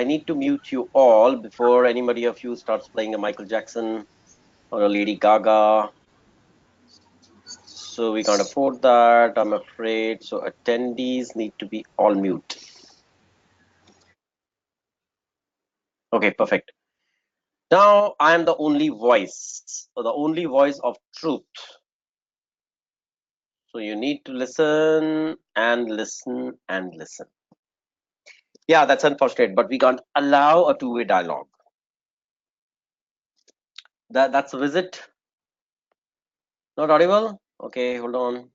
need to mute you all before anybody of you starts playing a Michael Jackson or a Lady Gaga. So we can't afford that, I'm afraid. So attendees need to be all mute. Okay, perfect. Now I am the only voice, or the only voice of truth. So you need to listen and listen and listen. Yeah, that's unfortunate, but we can't allow a two-way dialogue. That's a visit. Not audible? Okay, hold on.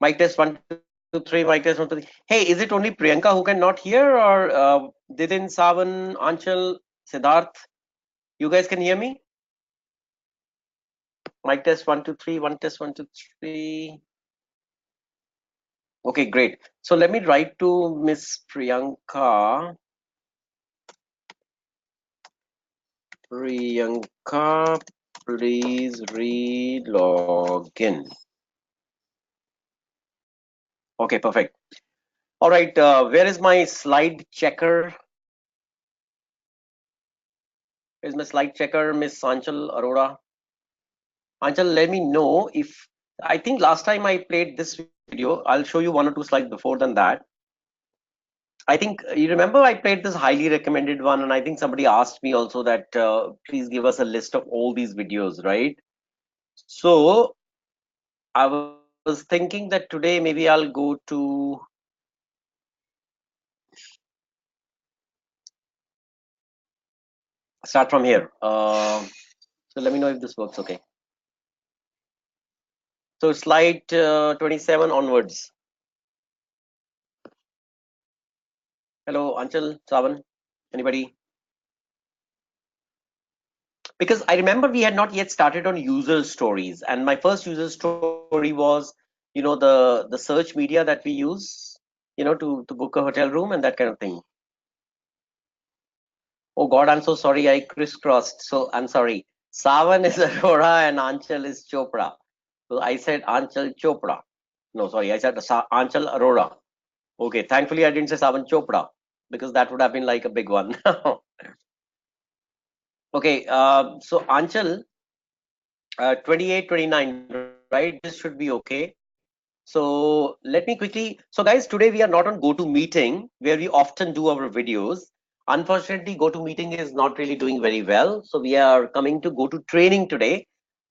Mic test 1 2 3. Mic test 1 2 3. Hey, is it only Priyanka who cannot hear, or Didin, Savan, Anchal, Siddharth? You guys can hear me? Mic test 1 2 3. One test 1 2 3. Okay, great. So let me write to Miss Priyanka. Priyanka, please re-log in. Okay, perfect. All right, where is my slide checker? Where's my slide checker, Miss Anchal Arora? Anchal, let me know if, I think last time I played this video, I'll show you 1 or 2 slides before than that. I think you remember I played this highly recommended one, and I think somebody asked me also that please give us a list of all these videos, right? So I was thinking that today maybe I'll go to start from here. So let me know if this works. Okay. So slide 27 onwards. Hello, Anchal, Savan, anybody? Because I remember we had not yet started on user stories, and my first user story was, the search media that we use, to book a hotel room and that kind of thing. Oh God, I'm so sorry, I crisscrossed. So I'm sorry. Savan is Arora and Anchal is Chopra. So I said Anchal Chopra. No, sorry, I said Anchal Arora. Okay, thankfully I didn't say Savan Chopra because that would have been like a big one. Okay, so Anchal, 28, 29, right? This should be okay. So let me quickly. So guys, today we are not on GoToMeeting where we often do our videos. Unfortunately, GoToMeeting is not really doing very well. So we are coming to GoToTraining today.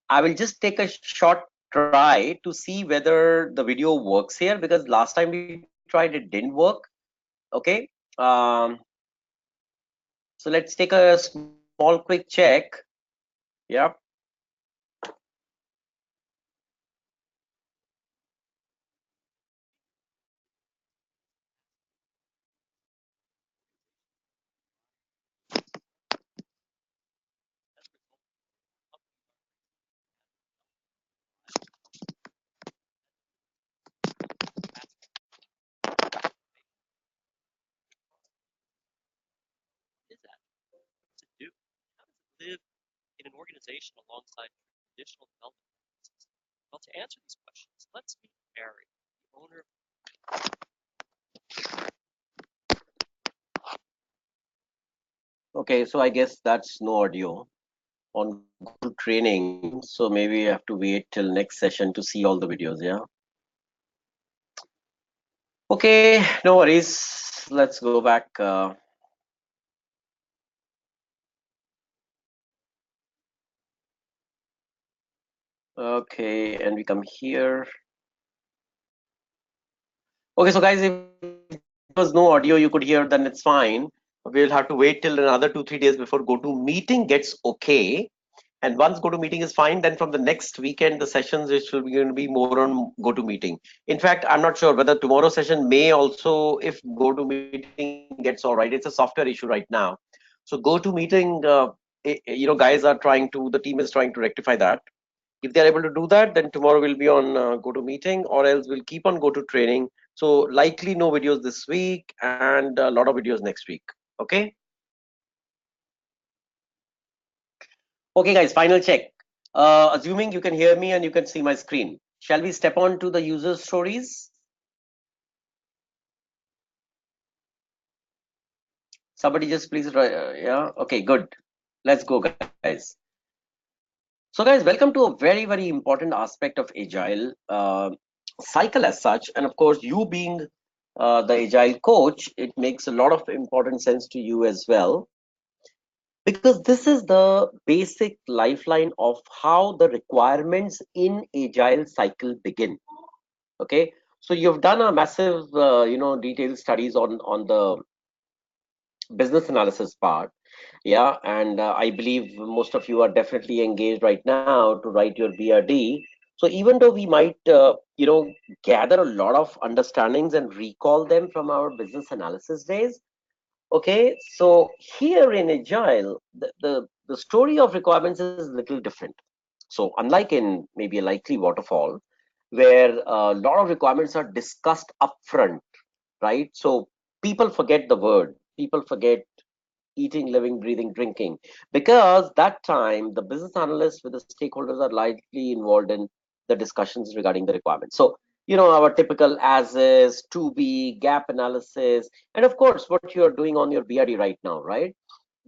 I will just take a short try to see whether the video works here, because last time we tried it didn't work. Okay. Um, so let's take a small quick check. Yep. Is that? What's it do? How does it live in an organization alongside traditional development practices? Well, to answer these questions, let's meet Mary, the owner of. Okay, so I guess that's no audio on GoToTraining, so maybe I have to wait till next session to see all the videos, yeah? Okay, no worries. Let's go back. Okay, and we come here. Okay, so guys, if there was no audio you could hear, then it's fine. We'll have to wait till another 2-3 days before GoToMeeting gets okay. And once GoToMeeting is fine, then from the next weekend, the sessions which will be going to be more on GoToMeeting. In fact, I'm not sure whether tomorrow's session may also, if GoToMeeting gets all right. It's a software issue right now. So GoToMeeting, guys are trying to, the team is trying to rectify that. If they're able to do that, then tomorrow we'll be on GoToMeeting, or else we'll keep on GoToTraining. So likely no videos this week and a lot of videos next week. Okay. Okay, guys, final check. Assuming you can hear me and you can see my screen, shall we step on to the user stories? Somebody just please, yeah, okay, good. Let's go, guys. So, guys, welcome to a very, very important aspect of Agile cycle as such. And of course, you being the Agile coach, it makes a lot of important sense to you as well, because this is the basic lifeline of how the requirements in Agile cycle begin. Okay, so you've done a massive, detailed studies on the business analysis part. Yeah, and I believe most of you are definitely engaged right now to write your BRD. So even though we might, gather a lot of understandings and recall them from our business analysis days. Okay, so here in Agile, the story of requirements is a little different. So unlike in maybe a likely waterfall, where a lot of requirements are discussed upfront, right? So people forget the word, people forget eating, living, breathing, drinking, because that time the business analysts with the stakeholders are likely involved in the discussions regarding the requirements. So, our typical as is, to be, gap analysis, and of course, what you're doing on your BRD right now, right?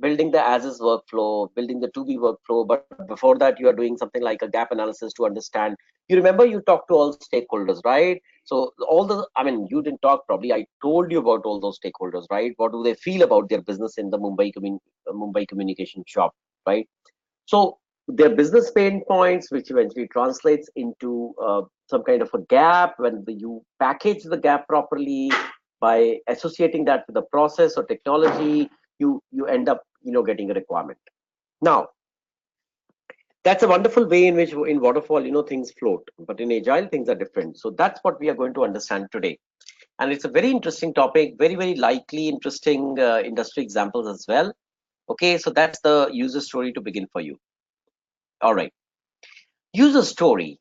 Building the as is workflow, building the to be workflow. But before that, you are doing something like a gap analysis to understand. You remember you talked to all stakeholders, right? So I mean, you didn't talk probably. I told you about all those stakeholders, right? What do they feel about their business in the Mumbai communication shop, right? So their business pain points, which eventually translates into some kind of a gap. When you package the gap properly by associating that with a process or technology, you end up getting a requirement. Now that's a wonderful way in which in waterfall things float, but in Agile things are different. So that's what we are going to understand today, and it's a very interesting topic, very, very likely interesting industry examples as well. Okay, so that's the user story to begin for you. All right, user story,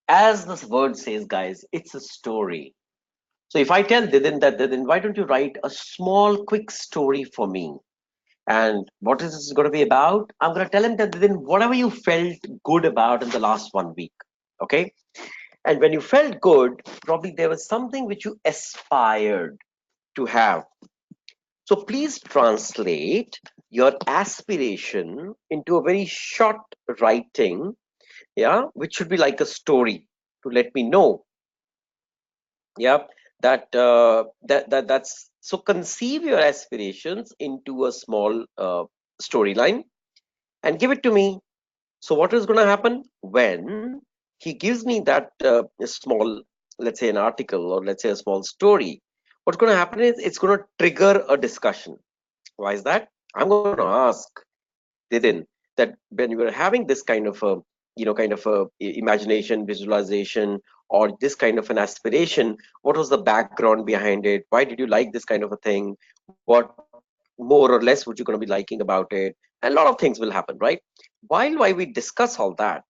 as this word says, guys, it's a story. So if I tell Didin that, Didin, why don't you write a small quick story for me? And what is this going to be about? I'm going to tell him that, Didin, whatever you felt good about in the last 1 week. Okay, and when you felt good, probably there was something which you aspired to have. So please translate your aspiration into a very short writing, yeah, which should be like a story to let me know, yeah, that's so. Conceive your aspirations into a small storyline and give it to me. So what is going to happen when he gives me that small, let's say an article, or let's say a small story? What's going to happen is it's going to trigger a discussion. Why is that? I'm going to ask Didin that when you were having this kind of a, kind of a imagination, visualization, or this kind of an aspiration, what was the background behind it? Why did you like this kind of a thing? What more or less would you going to be liking about it? And a lot of things will happen, right? While we discuss all that,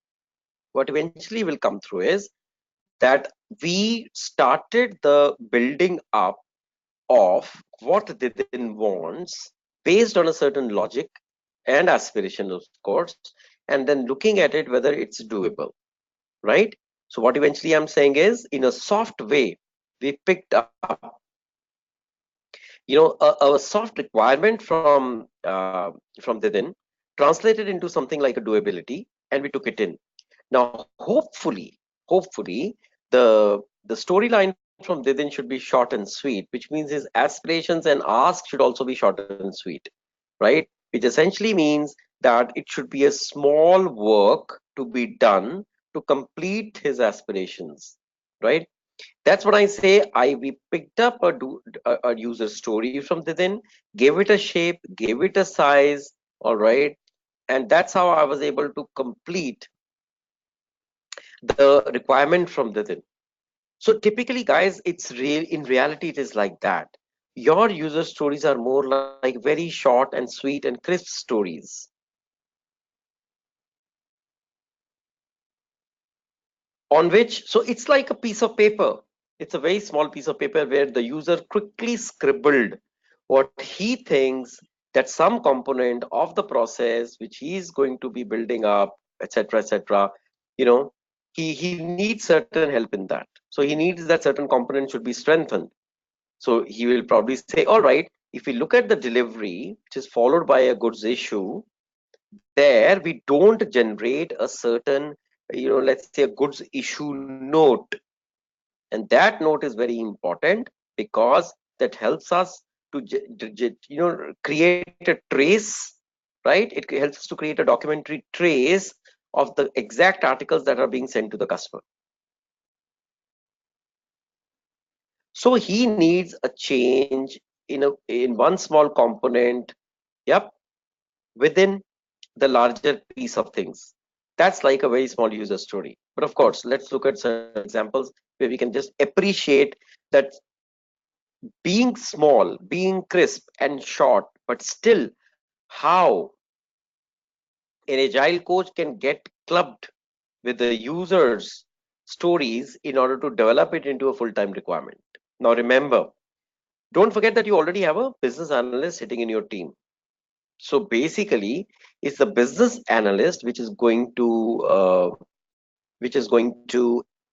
what eventually will come through is that we started the building up of what Didin wants based on a certain logic and aspiration, of course, and then looking at it whether it's doable, right? So what eventually I'm saying is, in a soft way, we picked up, a soft requirement from Didin, translated into something like a doability, and we took it in. Now, hopefully, the storyline from Didin should be short and sweet, which means his aspirations and asks should also be short and sweet, right? Which essentially means that it should be a small work to be done to complete his aspirations, right? That's what I say. We picked up a user story from within, gave it a shape, gave it a size, all right, and that's how I was able to complete the requirement from within. So typically, guys, it's real. In reality, it is like that. Your user stories are more like very short and sweet and crisp stories, on which, so it's like a piece of paper. It's a very small piece of paper where the user quickly scribbled what he thinks that some component of the process which he is going to be building up, etc., you know, he needs certain help in that. So he needs that certain component should be strengthened. So he will probably say, all right, if we look at the delivery, which is followed by a goods issue, there we don't generate a certain, let's say a goods issue note. And that note is very important because that helps us to, create a trace, right? It helps us to create a documentary trace of the exact articles that are being sent to the customer. So he needs a change in one small component, yep, within the larger piece of things. That's like a very small user story. But of course, let's look at some examples where we can just appreciate that being small, being crisp and short, but still how an agile coach can get clubbed with the users' stories in order to develop it into a full-time requirement. Now remember, don't forget that you already have a business analyst sitting in your team. So basically, it's the business analyst which is going to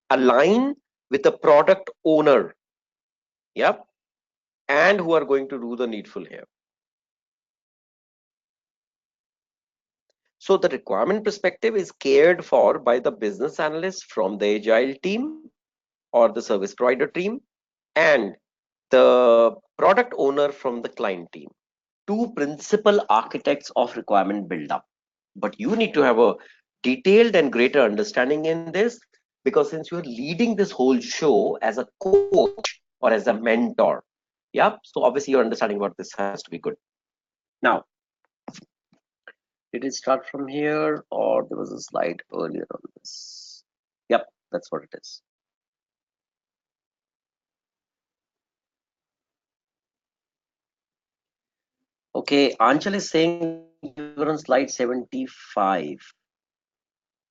align with the product owner, yep, and who are going to do the needful here. So the requirement perspective is cared for by the business analyst from the agile team or the service provider team, and the product owner from the client team. Two principal architects of requirement build up. But you need to have a detailed and greater understanding in this, because since you're leading this whole show as a coach or as a mentor, yeah, so obviously your understanding about this has to be good. Now, did it start from here or there was a slide earlier on this? Yep, that's what it is. Okay, Anchal is saying you're on slide 75.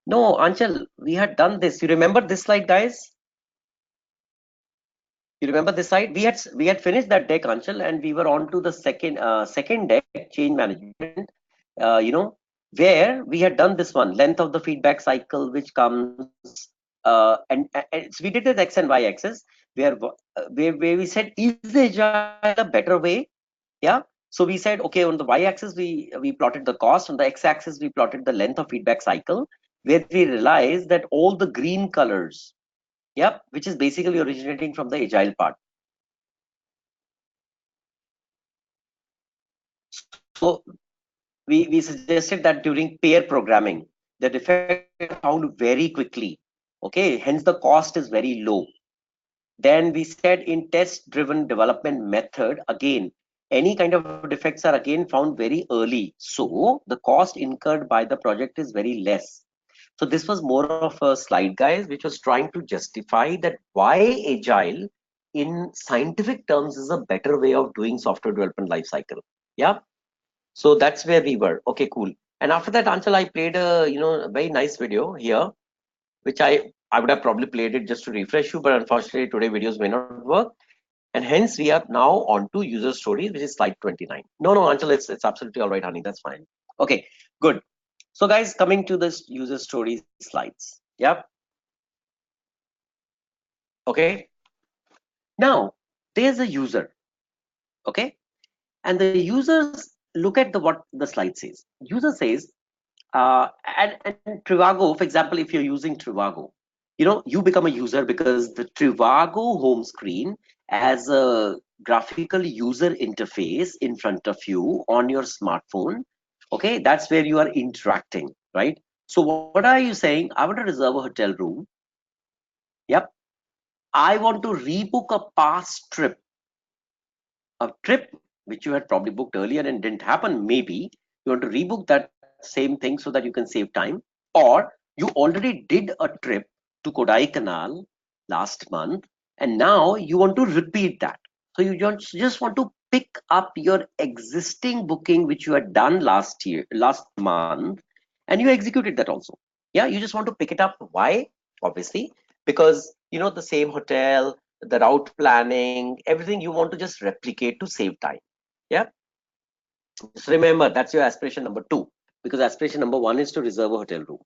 No, Anchal, we had done this. You remember this slide, guys? You remember this slide? We had finished that deck, Anchal, and we were on to the second deck, change management. Where we had done this one, length of the feedback cycle, which comes and so we did the X and Y axis, where we said, is the agile a better way? Yeah. So we said, okay, on the y-axis we plotted the cost, on the x-axis we plotted the length of feedback cycle, where we realized that all the green colors, yep, which is basically originating from the agile part. So we suggested that during pair programming, the defect found very quickly. Okay, hence the cost is very low. Then we said in test driven development method, again, any kind of defects are again found very early. So the cost incurred by the project is very less. So this was more of a slide, guys, which was trying to justify that why agile in scientific terms is a better way of doing software development lifecycle. Yeah. So that's where we were. Okay, cool. And after that, Anchal, I played a very nice video here, which I would have probably played it just to refresh you, but unfortunately today videos may not work. And hence we are now on to user stories, which is slide 29. No, Anchal, it's absolutely all right, honey. That's fine. Okay, good. So guys, coming to this user stories slides. Yep. Okay. Now there's a user. Okay. And the users look at what the slide says. User says, and Trivago, for example, if you're using Trivago, you become a user because the Trivago home screen as a graphical user interface in front of you on your smartphone. Okay, that's where you are interacting, right? So what are you saying? I want to reserve a hotel room. Yep. I want to rebook a past trip, which you had probably booked earlier and didn't happen. Maybe you want to rebook that same thing so that you can save time, or you already did a trip to Kodaikanal last month and now you want to repeat that. So you just want to pick up your existing booking which you had done last month, and you executed that also. Yeah, you just want to pick it up. Why? Obviously because the same hotel, the route planning, everything you want to just replicate to save time. Yeah. So remember, that's your aspiration number 2, because aspiration number 1 is to reserve a hotel room.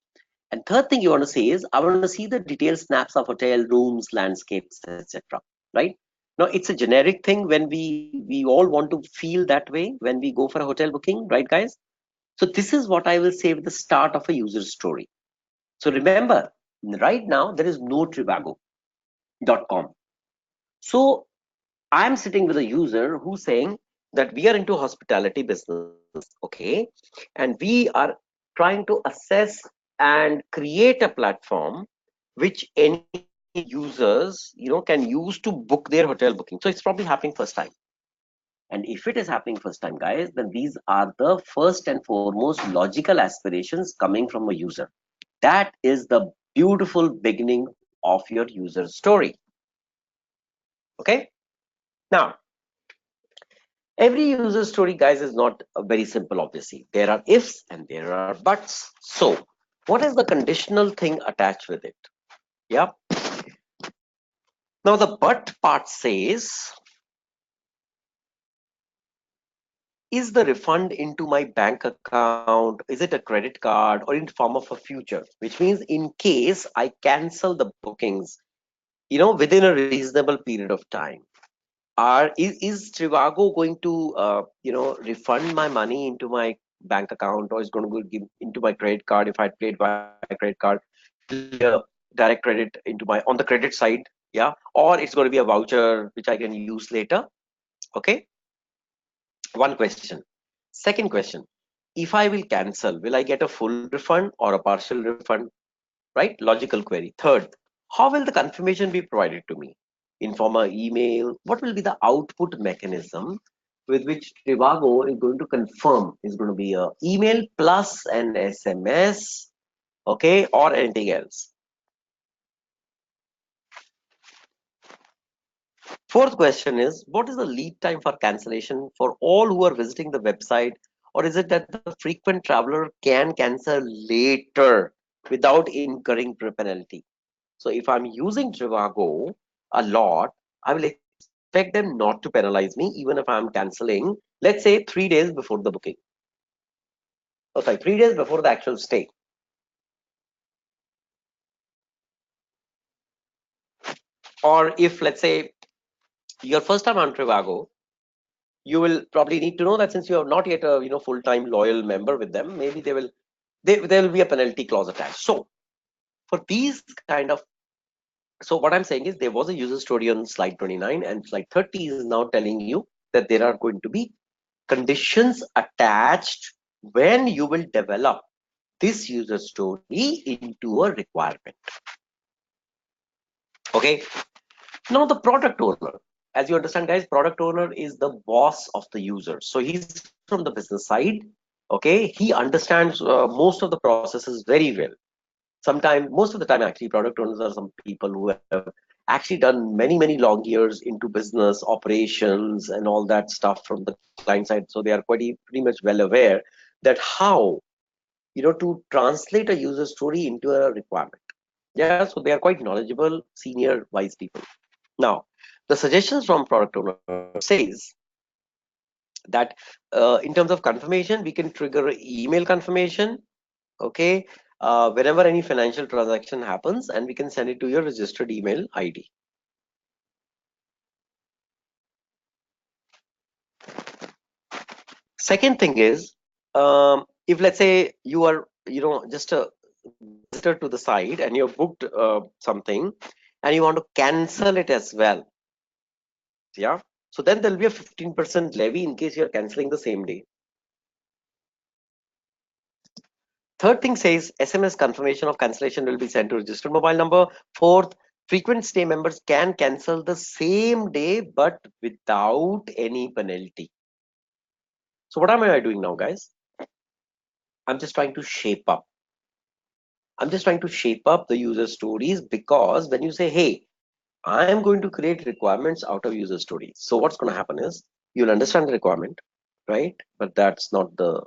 And third thing you want to say is, I want to see the detailed snaps of hotel rooms, landscapes, etc. Right? Now, it's a generic thing when we all want to feel that way when we go for a hotel booking, right, guys? So this is what I will say with the start of a user story. So remember, right now there is no trivago.com. So I'm sitting with a user who's saying that we are into hospitality business, okay, and we are trying to assess and create a platform which any users can use to book their hotel booking. So it's probably happening first time. And if it is happening first time, guys, then these are the first and foremost logical aspirations coming from a user. That is the beautiful beginning of your user story. Okay. Now, every user story, guys, is not very simple, obviously. There are ifs and there are buts. So, what is the conditional thing attached with it? Yeah. Now, the but part says, is the refund into my bank account? Is it a credit card or in form of a future? Which means in case I cancel the bookings, within a reasonable period of time, is Trivago going to refund my money into my bank account, or is going to give into my credit card if I paid by credit card? Will be a direct credit into my on the credit side, yeah, or it's going to be a voucher which I can use later. Okay, one question. Second question: if I will cancel, will I get a full refund or a partial refund? Right? Logical query. Third, how will the confirmation be provided to me? In form of email? What will be the output mechanism with which Trivago is going to confirm? Is going to be a email plus an SMS, okay, or anything else? Fourth question is, what is the lead time for cancellation for all who are visiting the website? Or is it that the frequent traveler can cancel later without incurring penalty? So if I'm using Trivago a lot, I will expect them not to penalize me even if I'm canceling, let's say 3 days before the booking. Oh, sorry, 3 days before the actual stay. Or if, let's say, your first time on Trivago, you will probably need to know that since you are not yet a full-time loyal member with them, maybe there will be a penalty clause attached. So for these kind of, so what I'm saying is there was a user story on slide 29, and slide 30 is now telling you that there are going to be conditions attached when you will develop this user story into a requirement. Okay. Now the product owner, as you understand, guys, product owner is the boss of the user. So he's from the business side. Okay. He understands most of the processes very well. Sometimes, most of the time, actually, product owners are some people who have actually done many long years into business operations and all that stuff from the client side. So they are pretty much well aware that how to translate a user story into a requirement. Yeah, so they are quite knowledgeable, senior, wise people. Now, the suggestions from product owner says that in terms of confirmation, we can trigger email confirmation. Okay, whenever any financial transaction happens, and we can send it to your registered email ID. Second thing is, if let's say you are just a visitor to the site and you've booked something and you want to cancel it as well, yeah, so then there'll be a 15% levy in case you're canceling the same day. Third thing says SMS confirmation of cancellation will be sent to registered mobile number. Fourth, frequent stay members can cancel the same day but without any penalty. So what am I doing now, guys? I'm just trying to shape up. I'm just trying to shape up the user stories, because when you say, hey, I am going to create requirements out of user stories. So what's going to happen is you'll understand the requirement, right? But that's not the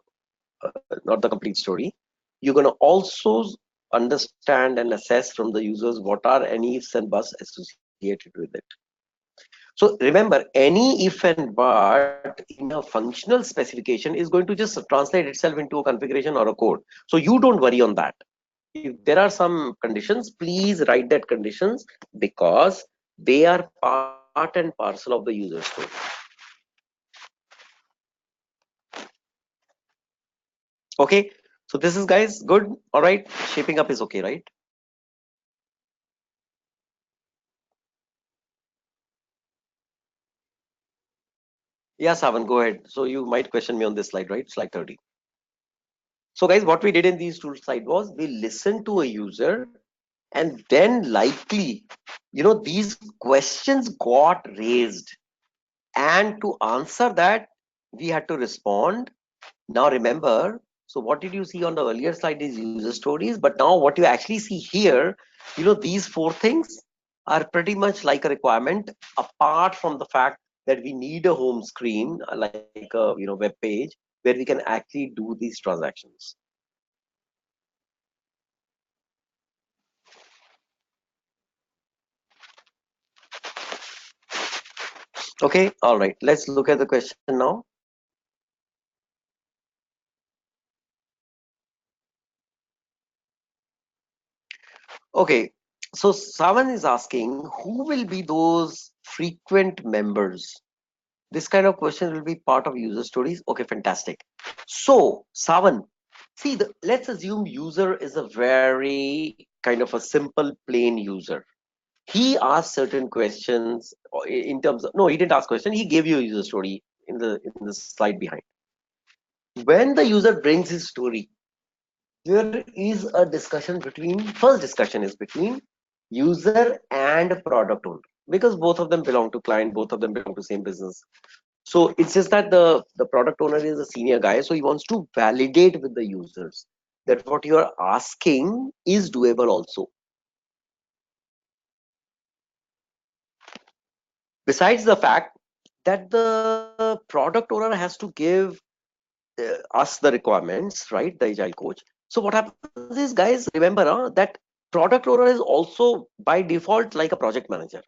complete story. You're going to also understand and assess from the users what are any ifs and buts associated with it. So remember, any if and but in a functional specification is going to just translate itself into a configuration or a code. So you don't worry on that. If there are some conditions, please write that conditions, because they are part part and parcel of the user story. Okay, so this is, guys, good. All right, shaping up is okay, right? Yeah, Savan, go ahead. So you might question me on this slide, right? Slide 30. So guys, what we did in these two slides was we listened to a user, and then likely, these questions got raised, and to answer that, we had to respond. Now remember, so what did you see on the earlier slide is user stories, but now what you actually see here, these four things are pretty much like a requirement, apart from the fact that we need a home screen, like a web page where we can actually do these transactions. Okay, all right, let's look at the question now. Okay, so Savan is asking, who will be those frequent members? This kind of question will be part of user stories. Okay, fantastic. So, Savan, see, let's assume user is a very kind of a simple, plain user. He asked certain questions in terms of, no, he didn't ask question. He gave you a user story in the slide behind. When the user brings his story, there is a discussion between, first discussion is between user and product owner, because both of them belong to client, both of them belong to same business. So it's just that the product owner is a senior guy, so he wants to validate with the users that what you are asking is doable also. Besides the fact that the product owner has to give us the requirements, right? The agile coach. So what happens is, guys, remember that product owner is also by default like a project manager.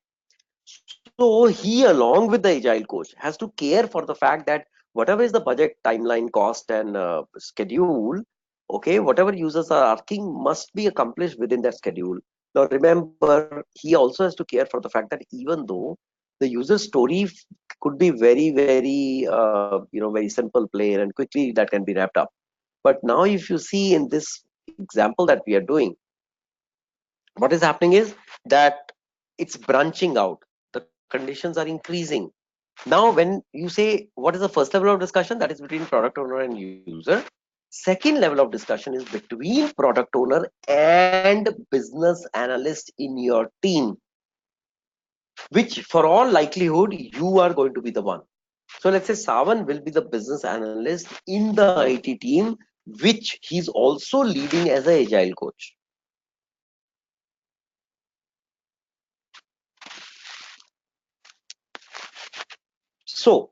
So he, along with the agile coach, has to care for the fact that whatever is the budget, timeline, cost, and schedule, okay, whatever users are asking must be accomplished within that schedule. Now, remember, he also has to care for the fact that even though the user story could be very, very, very simple, plain, and quickly that can be wrapped up. But now, if you see in this example that we are doing, what is happening is that it's branching out. The conditions are increasing. Now, when you say what is the first level of discussion, that is between product owner and user. Second level of discussion is between product owner and business analyst in your team, which for all likelihood you are going to be the one. So let's say Savan will be the business analyst in the IT team, which he's also leading as an agile coach. So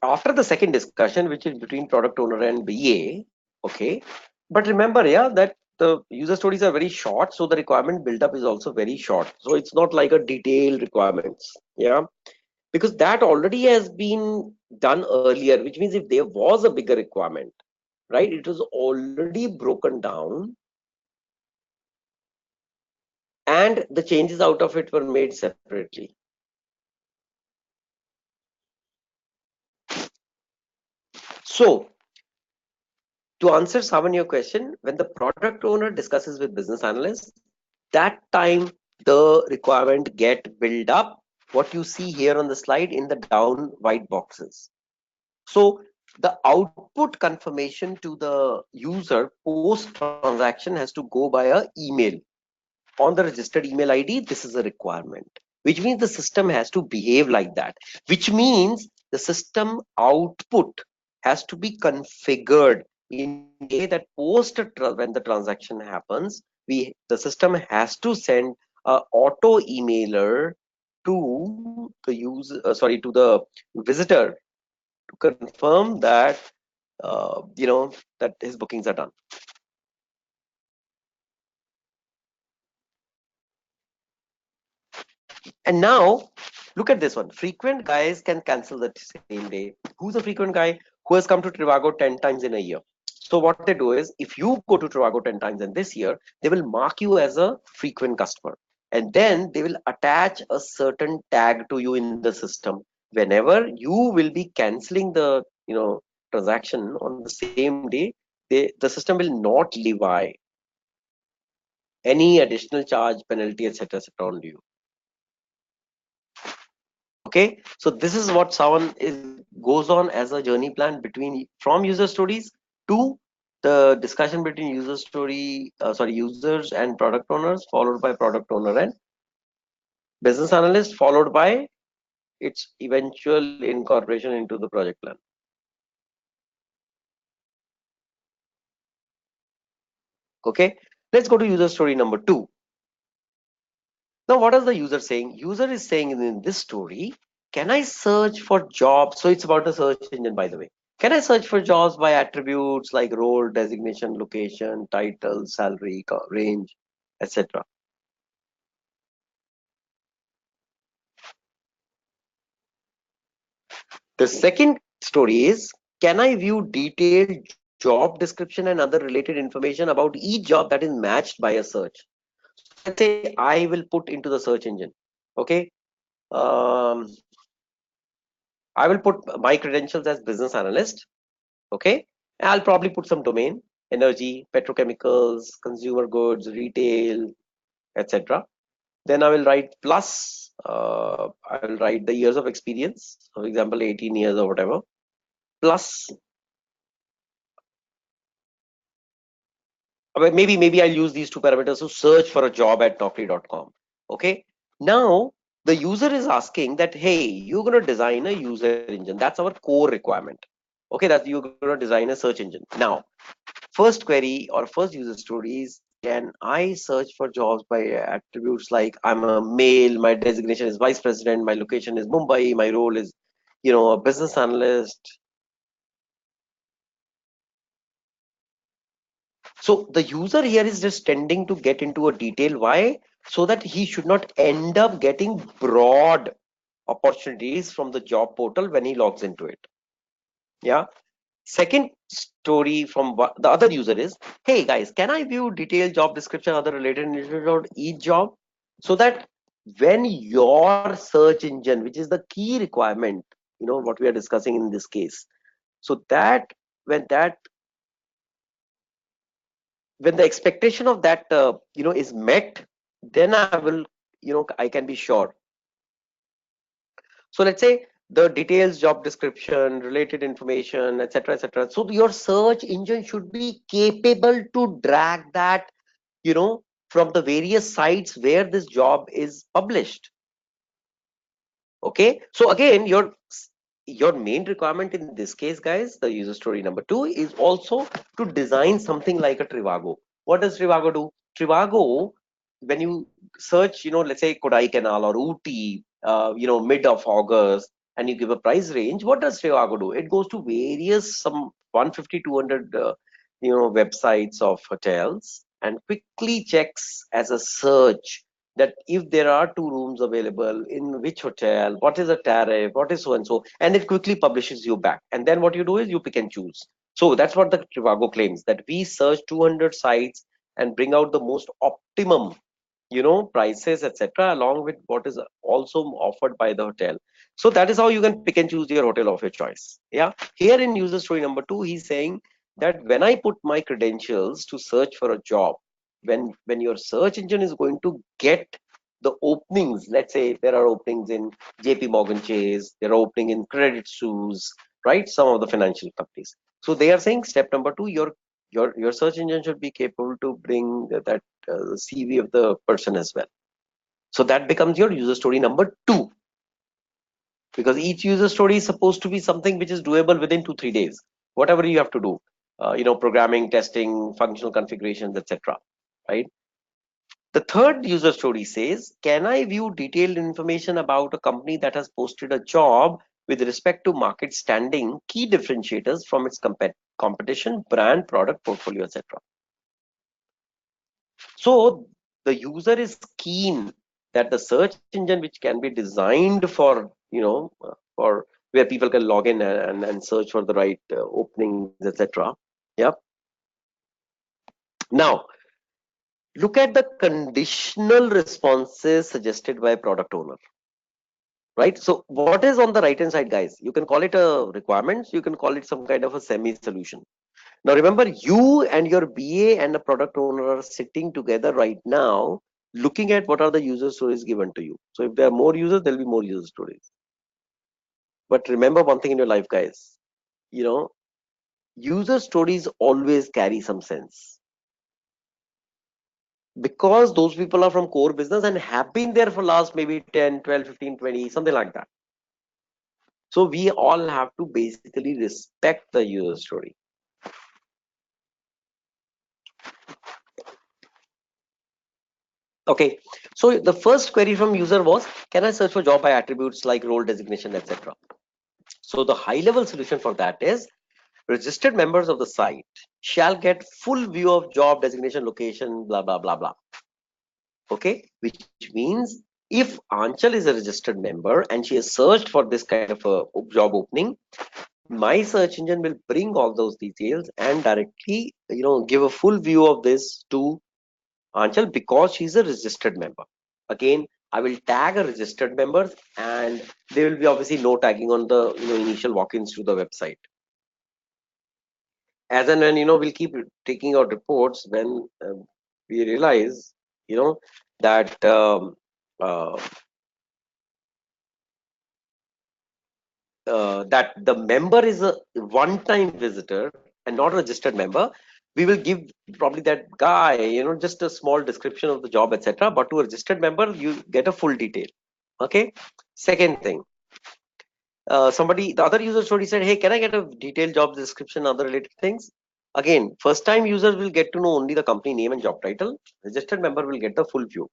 after the second discussion, which is between product owner and BA, okay. But remember, yeah, that the user stories are very short, so the requirement buildup is also very short. So it's not like a detailed requirements, yeah, because that already has been done earlier. Which means if there was a bigger requirement, right, it was already broken down, and the changes out of it were made separately. So to answer Savan your question, when the product owner discusses with business analyst, that time the requirement get built up, what you see here on the slide in the down white boxes. So the output confirmation to the user post transaction has to go by a email. On the registered email ID, this is a requirement, which means the system has to behave like that, which means the system output has to be configured in a way that post when the transaction happens, the system has to send a auto emailer to the user, to the visitor, to confirm that that his bookings are done. And now look at this one. Frequent guys can cancel the same day. Who's a frequent guy? Who has come to Trivago 10 times in a year? So what they do is, if you go to Trivago 10 times in this year, they will mark you as a frequent customer. and then they will attach a certain tag to you in the system. Whenever you will be canceling the transaction on the same day, the system will not levy any additional charge, penalty, etc., etc. on you. Okay, so this is what someone is goes on as a journey plan between from user stories to the discussion between users and product owners, followed by product owner and business analyst, followed by its eventual incorporation into the project plan. Okay, let's go to user story number 2. Now, what is the user saying? User is saying in this story, can I search for jobs? So it's about the search engine, by the way. Can I search for jobs by attributes like role, designation, location, title, salary, range, etc.? The second story is, can I view detailed job description and other related information about each job that is matched by a search? Let's say I will put into the search engine. Okay. Um, I will put my credentials as business analyst. Okay. I'll probably put some domain, energy, petrochemicals, consumer goods, retail, etc. Then I will write plus, I will write the years of experience, for example, 18 years or whatever, plus maybe I'll use these two parameters to search for a job at naukri.com. Okay. Now the user is asking that, hey, you're going to design a user engine. That's our core requirement. Okay, that you're going to design a search engine. Now, first query or first user stories, can I search for jobs by attributes like I'm a male, my designation is vice president, my location is Mumbai, my role is, a business analyst. So the user here is just tending to get into a detail. Why? So that he should not end up getting broad opportunities from the job portal when he logs into it. Yeah. Second story from the other user is, hey guys, can I view detailed job description, other related information about each job, so that when your search engine, which is the key requirement, what we are discussing in this case, so that when that when the expectation of that is met, then I will I can be sure. So let's say the details, job description, related information, etc., etc. So your search engine should be capable to drag that from the various sites where this job is published. Okay, so again, your main requirement in this case, guys, the user story number 2 is also to design something like a Trivago. What does Trivago do? Trivago, when you search, let's say Kodaikanal or Ooty, mid of August, and you give a price range, what does Trivago do? It goes to various some 150, 200, websites of hotels and quickly checks as a search that if there are 2 rooms available in which hotel, what is the tariff, what is so and so, and it quickly publishes you back. And then what you do is you pick and choose. So that's what the Trivago claims, that we search 200 sites and bring out the most optimum prices, etc., along with what is also offered by the hotel. So that is how you can pick and choose your hotel of your choice. Yeah, here in user story number 2, he's saying that when I put my credentials to search for a job, when your search engine is going to get the openings, let's say there are openings in JP Morgan Chase, there are opening in Credit Suisse, right, some of the financial companies. So they are saying step number 2, your search engine should be capable to bring that CV of the person as well. So that becomes your user story number 2, because each user story is supposed to be something which is doable within 2-3 days, whatever you have to do, programming, testing, functional configurations, etc. Right. The third user story says, can I view detailed information about a company that has posted a job with respect to market standing, key differentiators from its competition, brand, product, portfolio, etc. So the user is keen that the search engine, which can be designed for, for where people can log in and search for the right openings, etc. Yeah. Now, Look at the conditional responses suggested by product owner, right? So what is on the right hand side, guys? You can call it a requirements, you can call it some kind of a semi solution. Now remember, you and your BA and the product owner are sitting together right now, looking at what are the user stories given to you. So if there are more users, there'll be more user stories. But remember one thing in your life, guys, you know, user stories always carry some sense, because those people are from core business and have been there for last maybe 10, 12, 15, 20, something like that. So we all have to basically respect the user story. Okay, so the first query from user was, can I search for job by attributes like role designation, etc. So the high level solution for that is, registered members of the site shall get full view of job designation, location, blah blah blah blah. Okay, which means if Anchal is a registered member and she has searched for this kind of a job opening, my search engine will bring all those details and directly, give a full view of this to Anchal, because she's a registered member. Again, I will tag a registered member, and there will be obviously no tagging on the initial walk-ins to the website. As and when we'll keep taking out reports when we realize that uh, that the member is a one-time visitor and not a registered member, we will give probably that guy, just a small description of the job, etc. But to a registered member, you get a full detail. Okay. Second thing, the other user story said, hey, can I get a detailed job description, other related things? Again, first time users will get to know only the company name and job title. Registered member will get the full view.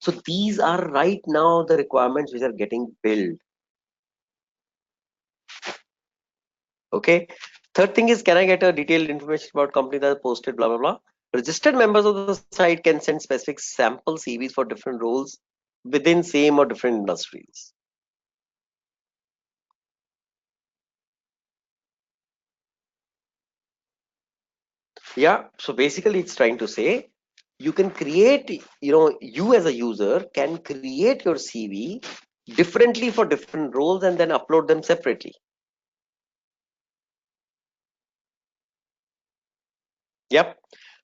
So these are right now the requirements which are getting built. Okay. Third thing is, can I get a detailed information about company that posted, blah, blah, blah. Registered members of the site can send specific sample CVs for different roles within same or different industries. Yeah. So basically it's trying to say, you can create, you as a user can create your CV differently for different roles and then upload them separately. Yep.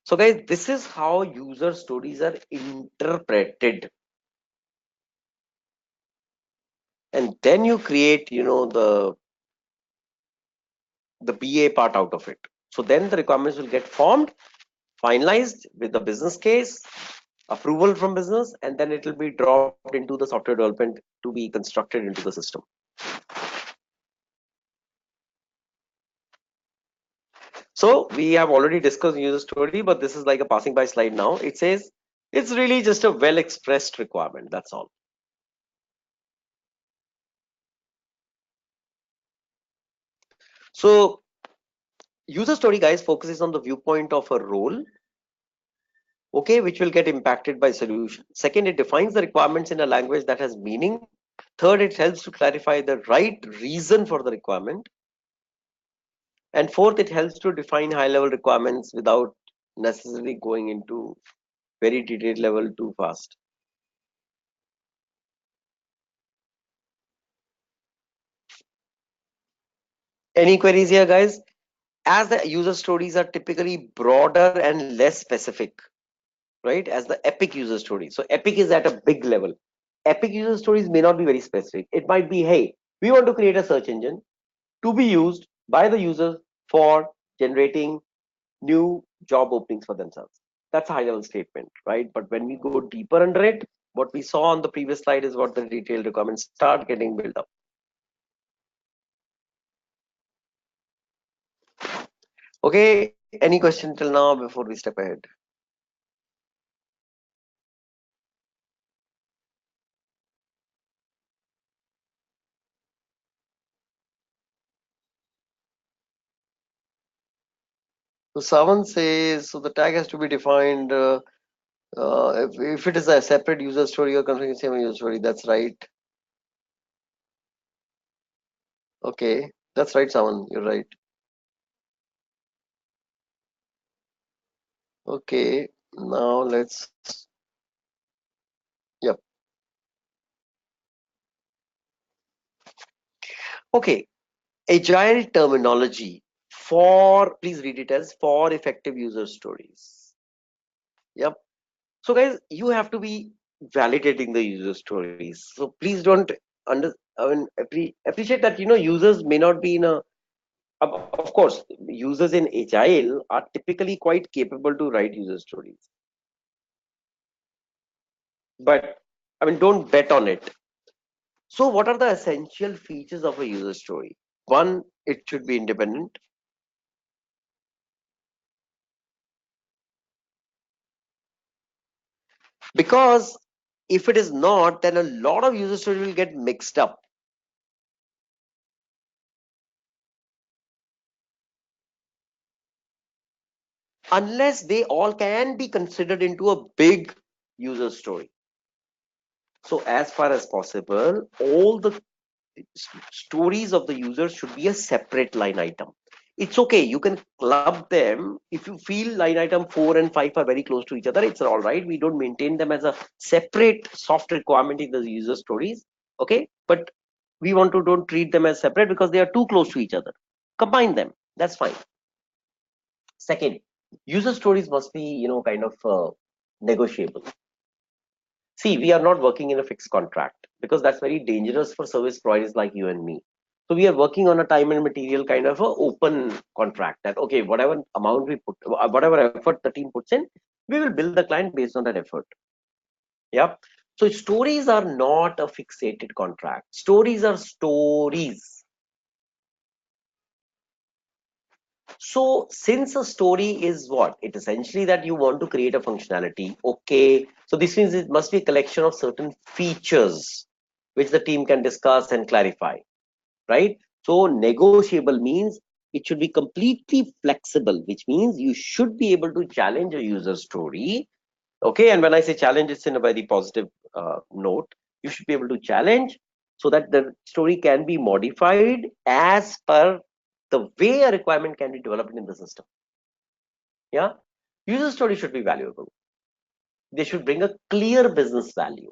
So guys, this is how user stories are interpreted. And then you create, the BA part out of it. So then the requirements will get formed, finalized with the business case, approval from business, and then it will be dropped into the software development to be constructed into the system. So we have already discussed user story, but this is like a passing by slide now. It says it's really just a well expressed requirement. That's all. So user story, guys, focuses on the viewpoint of a role, okay, which will get impacted by solution. Second, it defines the requirements in a language that has meaning. Third, it helps to clarify the right reason for the requirement. And fourth, it helps to define high level requirements without necessarily going into very detailed level too fast. Any queries here, guys? As the user stories are typically broader and less specific, right, as the epic user story. So epic is at a big level. Epic user stories may not be very specific. It might be, hey, we want to create a search engine to be used by the users for generating new job openings for themselves. That's a high level statement, right? But when we go deeper under it, what we saw on the previous slide is what the detailed requirements start getting built up. Okay, any question till now before we step ahead? So someone says, so the tag has to be defined. If it is a separate user story or configuring same user story, that's right. Okay, that's right, someone. You're right. Okay. Now let's, yep. Okay, agile terminology for, please read it as for effective user stories. Yep. So guys, you have to be validating the user stories. So please don't appreciate that, users may not be in a, of course, users in Agile are typically quite capable to write user stories. But don't bet on it. So what are the essential features of a user story? One, it should be independent, because if it is not, then a lot of user stories will get mixed up. Unless they all can be considered into a big user story. So as far as possible, all the stories of the user should be a separate line item. It's okay, you can club them. If you feel line item 4 and 5 are very close to each other, it's all right. We don't maintain them as a separate soft requirement in the user stories. Okay, but we want to don't treat them as separate because they are too close to each other. Combine them, that's fine. Second, user stories must be, kind of negotiable. See, we are not working in a fixed contract because that's very dangerous for service providers like you and me. So we are working on a time and material kind of a open contract that, okay, whatever amount we put, whatever effort the team puts in, we will bill the client based on that effort. Yep. So stories are not a fixated contract. Stories are stories. So since a story is what? It essentially that you want to create a functionality. Okay. So this means it must be a collection of certain features which the team can discuss and clarify, right? So negotiable means it should be completely flexible, which means you should be able to challenge a user story. Okay. And when I say challenge, it's in a very positive note. You should be able to challenge so that the story can be modified as per the way a requirement can be developed in the system. Yeah, user stories should be valuable. They should bring a clear business value.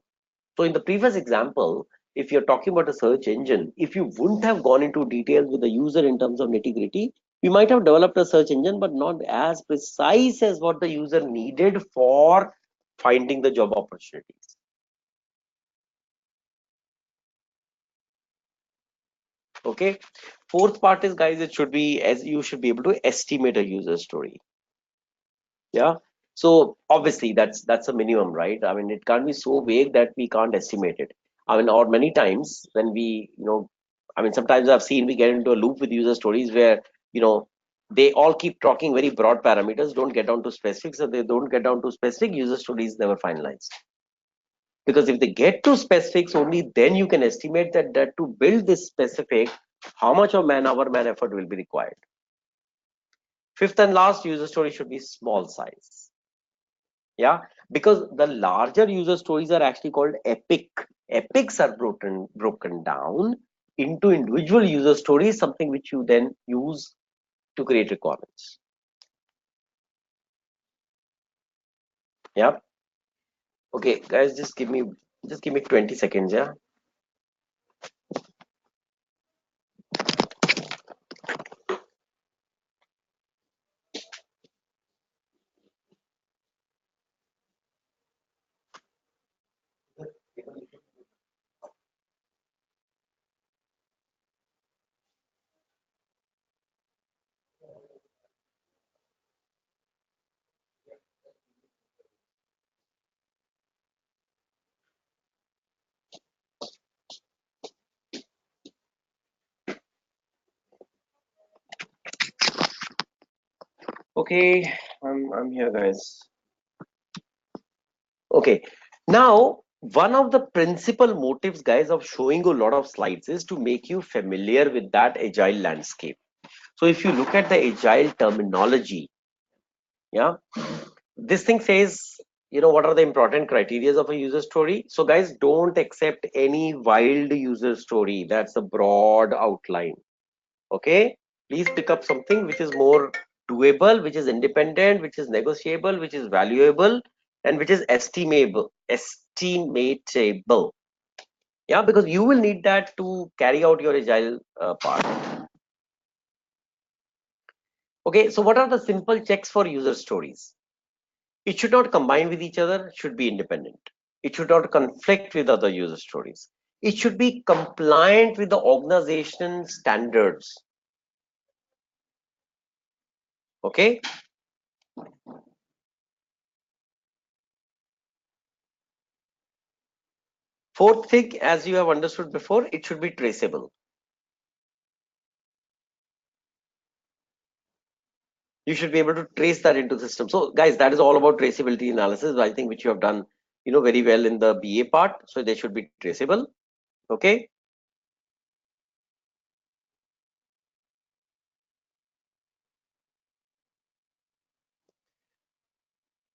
So in the previous example, if you're talking about a search engine, if you wouldn't have gone into details with the user in terms of nitty gritty, you might have developed a search engine but not as precise as what the user needed for finding the job opportunities. Okay, fourth part is, guys, it should be, as you should be able to estimate a user story. Yeah, so obviously that's a minimum, right? It can't be so vague that we can't estimate it. Or many times when we, sometimes I've seen we get into a loop with user stories where, they all keep talking very broad parameters, don't get down to specifics. So they don't get down to specific, user stories never finalized. Because if they get to specifics, only then you can estimate that to build this specific, how much of man hour, man effort will be required. Fifth and last, user story should be small size. Yeah, because the larger user stories are actually called epic. Epics are broken down into individual user stories, something which you then use to create requirements. Yeah. Okay, guys, just give me 20 seconds. Yeah. Okay, I'm here, guys. Okay, now one of the principal motives, guys, of showing a lot of slides is to make you familiar with that agile landscape. So if you look at the agile terminology, yeah, this thing says, what are the important criteria of a user story. So guys, don't accept any wild user story. That's a broad outline. Okay, please pick up something which is more doable, which is independent, which is negotiable, which is valuable, and which is estimatable. Yeah, because you will need that to carry out your agile part. Okay, so what are the simple checks for user stories? It should not combine with each other, should be independent. It should not conflict with other user stories. It should be compliant with the organization standards. Okay. Fourth thing, as you have understood before, it should be traceable. You should be able to trace that into the system. So guys, that is all about traceability analysis, I think, which you have done, very well in the BA part. So they should be traceable. Okay.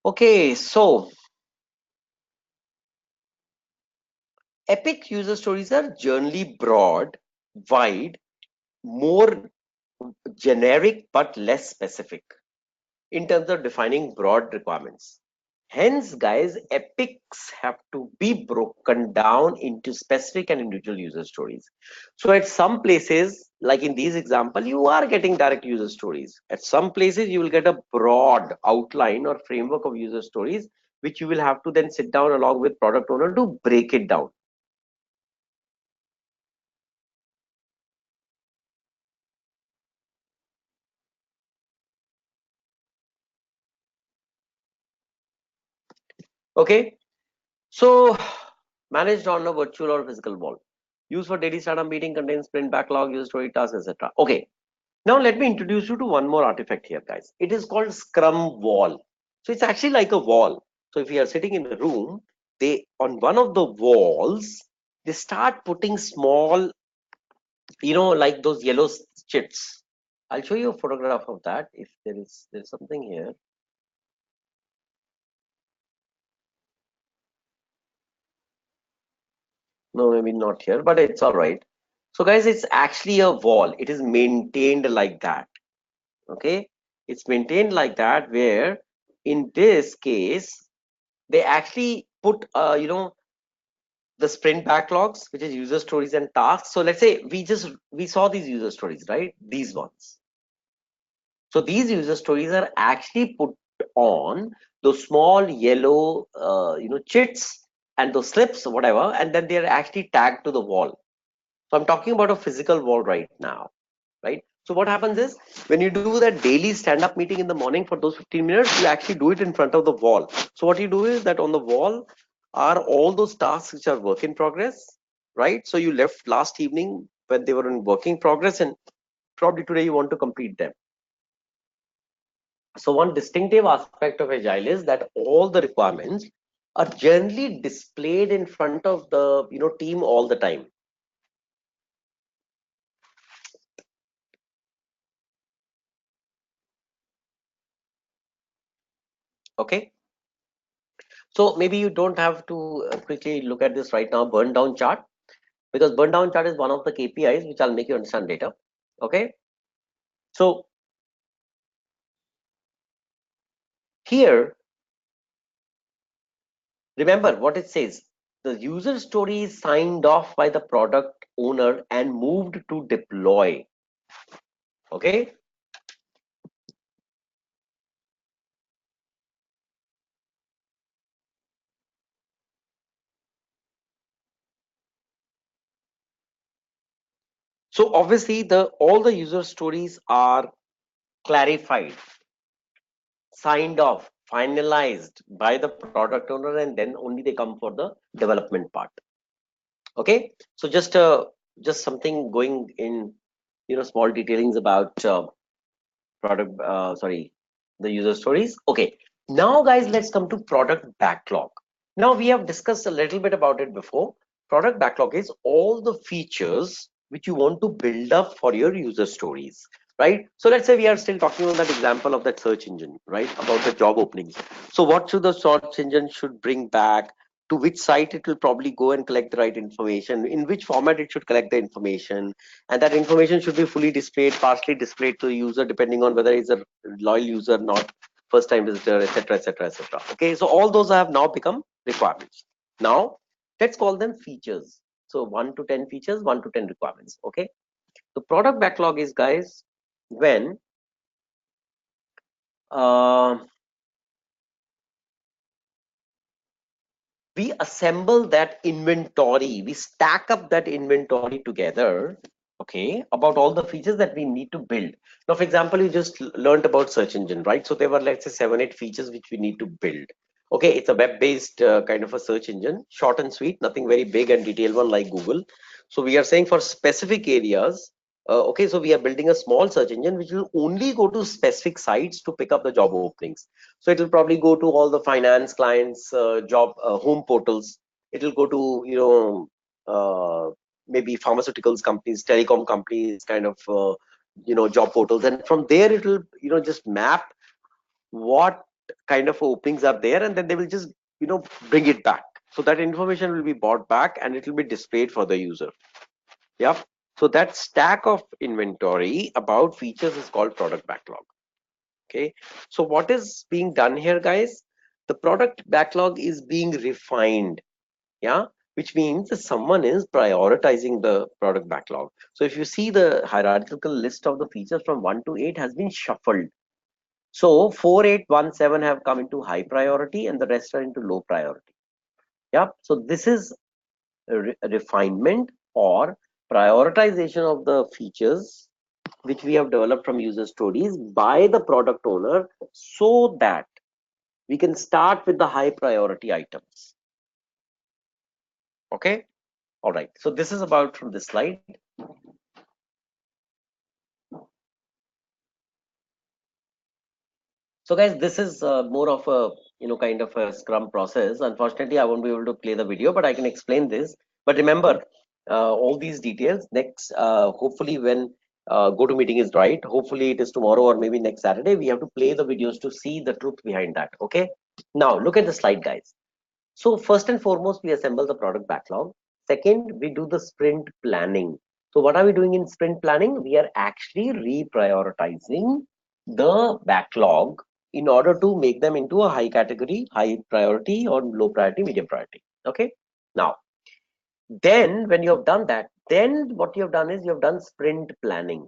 Okay, so epic user stories are generally broad, wide, more generic, but less specific in terms of defining broad requirements. Hence, guys, epics have to be broken down into specific and individual user stories. So at some places, like in these example, you are getting direct user stories. At some places, you will get a broad outline or framework of user stories, which you will have to then sit down along with product owner to break it down. Okay, so managed on a virtual or physical wall. Used for daily startup meeting, contains sprint backlog, user story, tasks, etc. Okay, now let me introduce you to one more artifact here, guys. It is called Scrum Wall. So it's actually like a wall. So if you are sitting in a room, they on one of the walls, they start putting small, like those yellow chits. I'll show you a photograph of that if there's something here. No, maybe not here, but it's all right. So guys, it's actually a wall. It is maintained like that. Okay, it's maintained like that, where in this case they actually put the sprint backlogs, which is user stories and tasks. So let's say we saw these user stories, right? These ones. So these user stories are actually put on those small yellow chits and those slips or whatever, and then they're actually tagged to the wall. So I'm talking about a physical wall right now, right? So what happens is, when you do that daily stand-up meeting in the morning for those 15 minutes, you actually do it in front of the wall. So what you do is that on the wall are all those tasks which are work in progress, right? So you left last evening when they were in working progress, and probably today you want to complete them. So one distinctive aspect of Agile is that all the requirements are generally displayed in front of the team all the time. Okay. So maybe you don't have to quickly look at this right now, burn down chart, because burn down chart is one of the KPIs which I'll make you understand later. Okay. So here, remember what it says. The user story is signed off by the product owner and moved to deploy. Okay. So obviously all the user stories are clarified, signed off, finalized by the product owner, and then only they come for the development part. Okay, so just something going in, small detailings about product sorry, the user stories. Okay, now guys, let's come to product backlog. Now we have discussed a little bit about it before. Product backlog is all the features which you want to build up for your user stories, right? So let's say we are still talking on that example of that search engine, right, about the job openings. So what should the search engine should bring back? to which site it will probably go and collect the right information, in which format it should collect the information, and that information should be fully displayed, partially displayed to the user, depending on whether he's a loyal user, not first time visitor, etc., etc., etc. Okay, so all those have now become requirements. Now let's call them features. So 1 to 10 features, 1 to 10 requirements. Okay, the product backlog is, guys, when uh, we assemble that inventory, we stack up that inventory together, okay, about all the features that we need to build. Now, for example, you just learned about search engine, right? So there were, let's say, 7 8 features which we need to build. Okay, it's a web-based kind of a search engine, short and sweet, nothing very big and detailed one like Google. So we are saying for specific areas, okay, so we are building a small search engine which will only go to specific sites to pick up the job openings. So it will probably go to all the finance clients, job home portals. It will go to, maybe pharmaceuticals companies, telecom companies, kind of job portals, and from there it will just map what kind of openings are there, and then they will just bring it back. So that information will be brought back and it will be displayed for the user. Yep. So that stack of inventory about features is called product backlog. Okay, so what is being done here, guys? The product backlog is being refined. Yeah, which means that someone is prioritizing the product backlog. So if you see, the hierarchical list of the features from 1 to 8 has been shuffled. So 4 8 1 7 have come into high priority and the rest are into low priority. Yeah, so this is a refinement or prioritization of the features which we have developed from user stories by the product owner, so that we can start with the high priority items. Okay, all right, so this is about from this slide. So guys, this is more of a kind of a scrum process. Unfortunately, I won't be able to play the video, but I can explain this. But remember, all these details next, hopefully when go to meeting is right, hopefully it is tomorrow or maybe next Saturday, we have to play the videos to see the truth behind that. Okay, now look at the slide, guys. So first and foremost, we assemble the product backlog. Second, we do the sprint planning. So what are we doing in sprint planning? We are actually reprioritizing the backlog in order to make them into a high category, high priority, or low priority, medium priority. Okay. Now, then when you have done that, then what you have done is you have done sprint planning.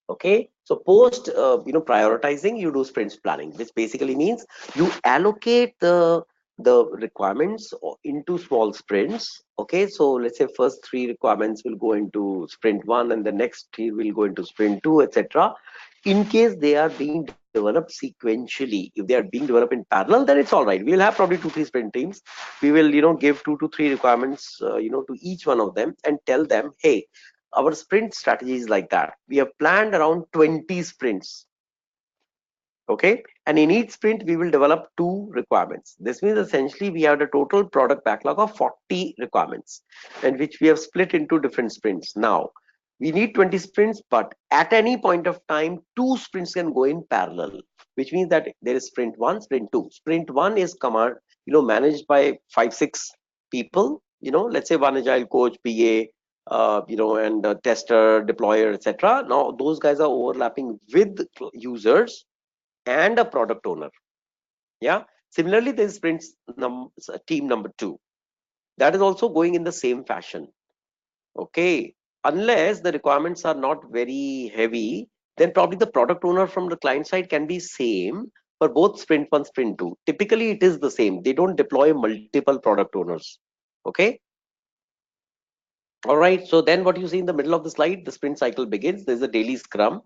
Okay, so post prioritizing, you do sprints planning, which basically means you allocate the requirements into small sprints. Okay, so let's say first 3 requirements will go into sprint 1 and the next 3 will go into sprint 2, etc. In case they are being developed sequentially, if they are being developed in parallel, then it's all right. We'll have probably 2 3 sprint teams. We will give 2 to 3 requirements to each one of them and tell them, hey, our sprint strategy is like that. We have planned around 20 sprints. Okay, and in each sprint we will develop 2 requirements. This means essentially we have a total product backlog of 40 requirements, and which we have split into different sprints. Now we need 20 sprints, but at any point of time 2 sprints can go in parallel, which means that there is sprint 1, sprint 2. Sprint 1 is managed by 5 6 people, let's say 1 agile coach, PA, and tester, deployer, etc. Now those guys are overlapping with users and a product owner. Yeah, similarly there is sprints team number 2, that is also going in the same fashion. Okay, unless the requirements are not very heavy, then probably the product owner from the client side can be same for both sprint 1, sprint 2. Typically it is the same, they don't deploy multiple product owners. Okay, all right, so then what you see in the middle of the slide, the sprint cycle begins. There's a daily scrum.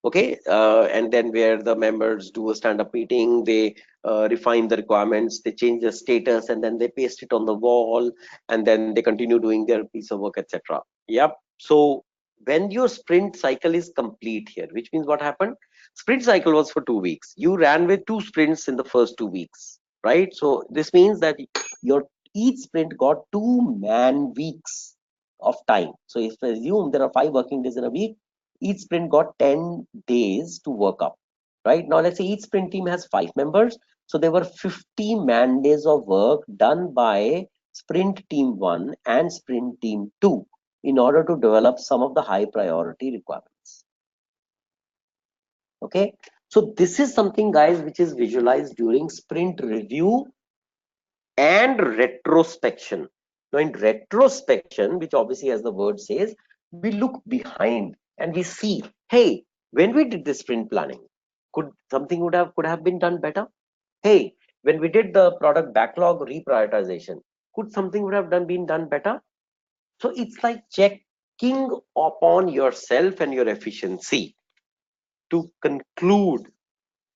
Okay, and then where the members do a stand-up meeting, they refine the requirements, they change the status, and then they paste it on the wall, and then they continue doing their piece of work, etc. Yep. So when your sprint cycle is complete here, which means what happened, sprint cycle was for 2 weeks, you ran with 2 sprints in the first 2 weeks, right? So this means that your each sprint got 2 man weeks of time. So if I assume there are 5 working days in a week, each sprint got 10 days to work up. Right now, let's say each sprint team has 5 members, So there were 50 man days of work done by sprint team 1 and sprint team 2 in order to develop some of the high priority requirements. Okay, so this is something, guys, which is visualized during sprint review and retrospection. Now in retrospection, which obviously as the word says, we look behind and we see, hey, when we did this sprint planning, could something could have been done better? Hey, when we did the product backlog reprioritization, could something would have been done better? So it's like checking upon yourself and your efficiency to conclude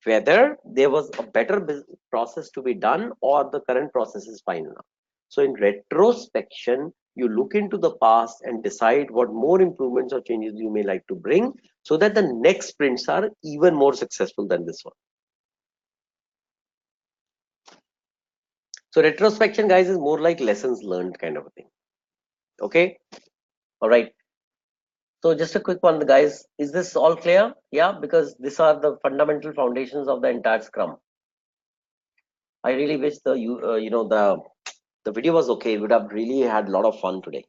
whether there was a better process to be done or the current process is fine enough. So in retrospection, you look into the past and decide what more improvements or changes you may like to bring so that the next sprints are even more successful than this one. So retrospection, guys, is more like lessons learned kind of a thing. Okay. All right. So just a quick one, guys. Is this all clear? Yeah, because these are the fundamental foundations of the entire Scrum. I really wish the the video was okay. We would have really had a lot of fun today.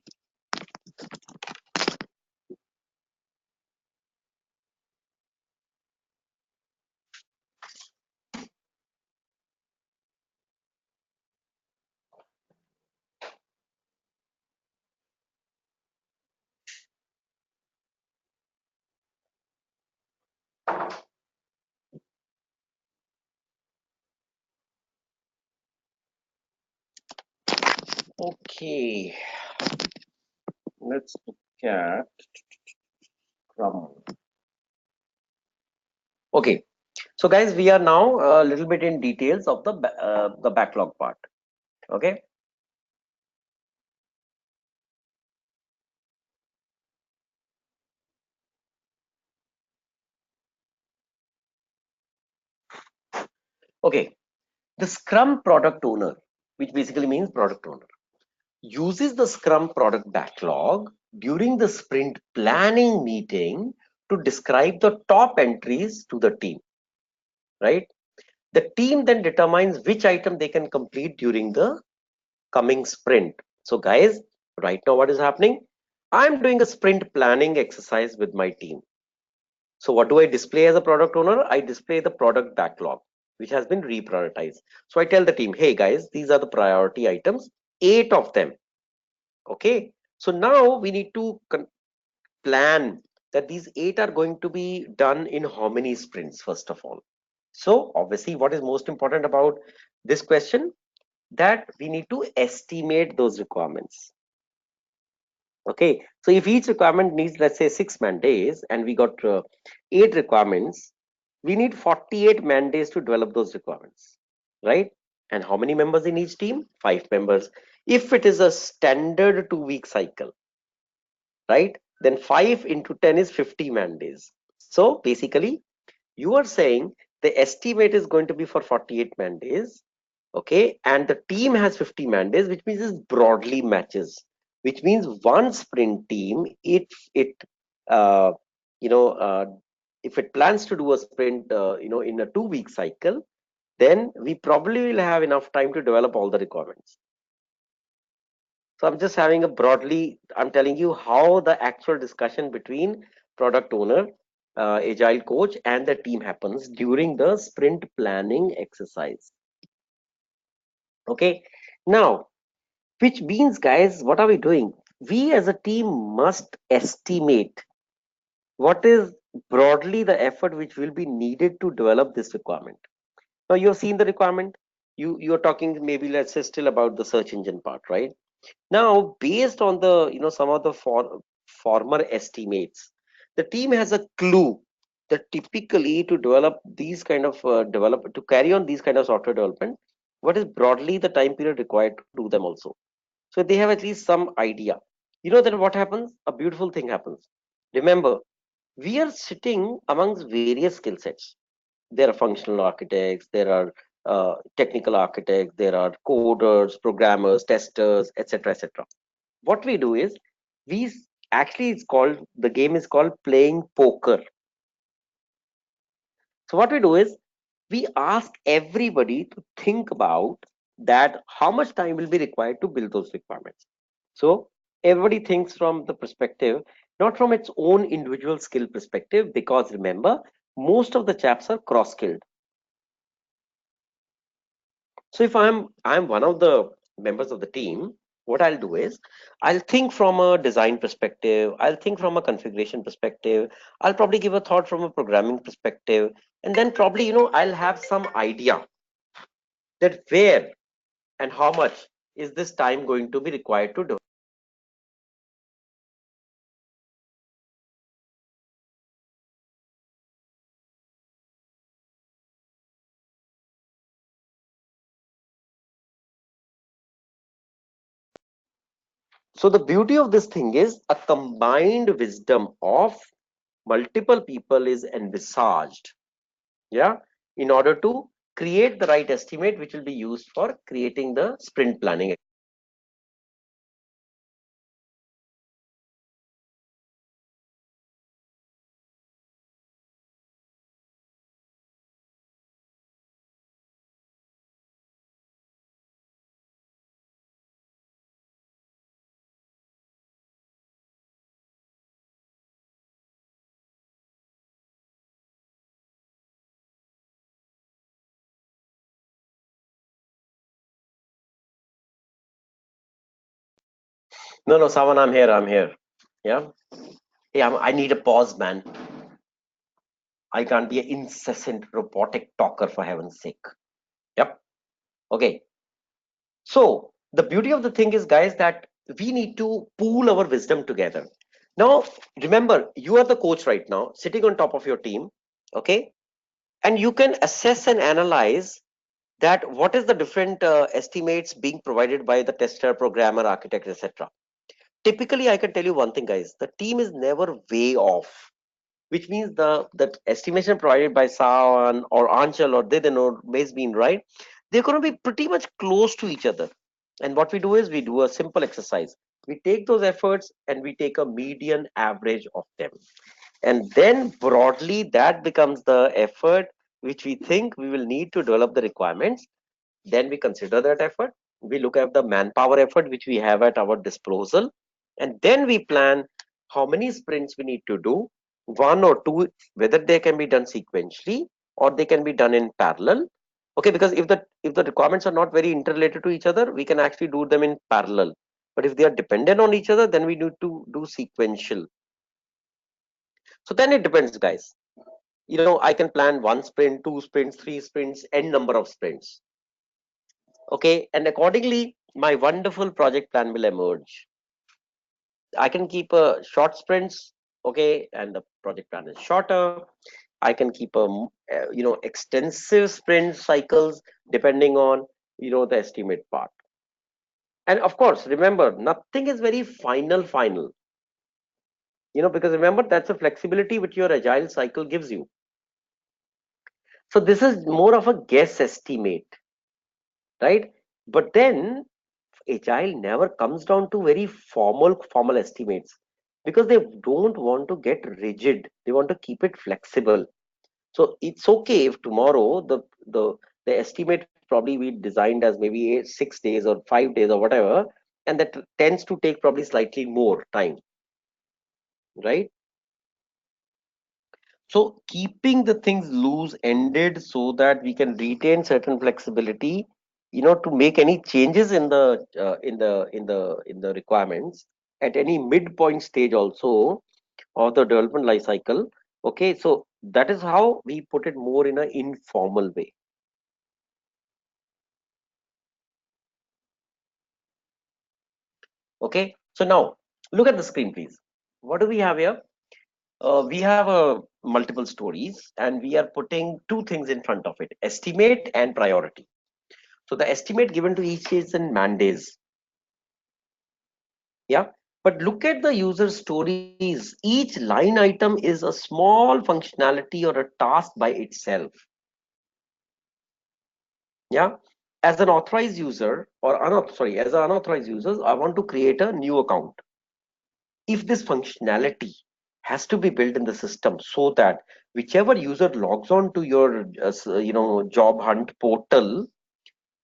Okay, let's look at Scrum. Okay, so guys, we are now a little bit in details of the backlog part. Okay. Okay, the Scrum product owner, which basically means product owner, uses the Scrum product backlog during the sprint planning meeting to describe the top entries to the team, right? The team then determines which item they can complete during the coming sprint. So guys, right now what is happening? I'm doing a sprint planning exercise with my team. So what do I display as a product owner? I display the product backlog, which has been reprioritized. So I tell the team, hey guys, these are the priority items, 8 of them. Okay, so now we need to plan that these 8 are going to be done in how many sprints, first of all. So obviously, what is most important about this question, that we need to estimate those requirements. Okay, so if each requirement needs, let's say, 6 man days and we got 8 requirements, we need 48 man days to develop those requirements, right? And how many members in each team? 5 members. If it is a standard 2-week cycle, right, then 5 into 10 is 50 man days. So basically you are saying the estimate is going to be for 48 man days, okay, and the team has 50 man days, which means it broadly matches, which means one sprint team, uh, you know uh, if it plans to do a sprint in a 2-week cycle, then we probably will have enough time to develop all the requirements. So I'm just having a broadly, I'm telling you how the actual discussion between product owner, agile coach, and the team happens during the sprint planning exercise. Okay, now, which means, guys, what are we doing? We as a team must estimate what is broadly the effort which will be needed to develop this requirement. Now you've seen the requirement. You're talking maybe, let's say, still about the search engine part, right? Now, based on the some of the former estimates, the team has a clue that typically to develop these kind of to carry on these kind of software development, what is broadly the time period required to do them also. So they have at least some idea. Then what happens? A beautiful thing happens. Remember, we are sitting amongst various skill sets. There are functional architects, there are technical architects, there are coders, programmers, testers, etc., etc. What we do is, we actually, the game is called playing poker. So what we do is, we ask everybody to think about that how much time will be required to build those requirements. So everybody thinks from the perspective, not from its own individual skill perspective, because remember, most of the chaps are cross skilled. So if I'm one of the members of the team, what I'll do is I'll think from a design perspective, I'll think from a configuration perspective, I'll probably give a thought from a programming perspective, and then probably I'll have some idea that where and how much is this time going to be required to do. So the beauty of this thing is a combined wisdom of multiple people is envisaged, yeah, in order to create the right estimate which will be used for creating the sprint planning. No, no, Savan, I'm here. I'm here. Yeah. Yeah, I need a pause, man. I can't be an incessant robotic talker for heaven's sake. Yep. Okay. So the beauty of the thing is, guys, that we need to pool our wisdom together. Now, remember, you are the coach right now, sitting on top of your team. Okay. And you can assess and analyze that what is the different estimates being provided by the tester, programmer, architect, etc. Typically, I can tell you one thing, guys, the team is never way off, which means the estimation provided by Sawan or Anchal or Didin or Mazebean, right? They're going to be pretty much close to each other. And what we do is we do a simple exercise. We take those efforts and we take a median average of them. And then broadly, that becomes the effort which we think we will need to develop the requirements. Then we consider that effort. We look at the manpower effort which we have at our disposal, and then we plan how many sprints we need to do, one or two, whether they can be done sequentially or they can be done in parallel. Okay, because if the requirements are not very interrelated to each other, we can actually do them in parallel. But if they are dependent on each other, then we need to do sequential. So then it depends, guys. I can plan one sprint, two sprints, three sprints, n number of sprints. Okay, and accordingly my wonderful project plan will emerge. I can keep a short sprints, okay, and the project plan is shorter. I can keep a extensive sprint cycles depending on the estimate part. And of course, remember, nothing is very final, because remember, that's a flexibility which your agile cycle gives you. So this is more of a guess estimate, right? But then agile never comes down to very formal estimates, because they don't want to get rigid, they want to keep it flexible. So it's okay if tomorrow the estimate probably we designed as maybe 6 days or 5 days or whatever, and that tends to take probably slightly more time, right? So keeping the things loose ended so that we can retain certain flexibility, to make any changes in the requirements at any midpoint stage also of the development life cycle. Okay, so that is how we put it more in an informal way. Okay, so now look at the screen, please. What do we have here? We have multiple stories, and we are putting two things in front of it: estimate and priority. So the estimate given to each is in man days. Yeah. But look at the user stories. Each line item is a small functionality or a task by itself. Yeah. As an authorized user or sorry, as an unauthorized user, I want to create a new account. If this functionality has to be built in the system so that whichever user logs on to your job hunt portal,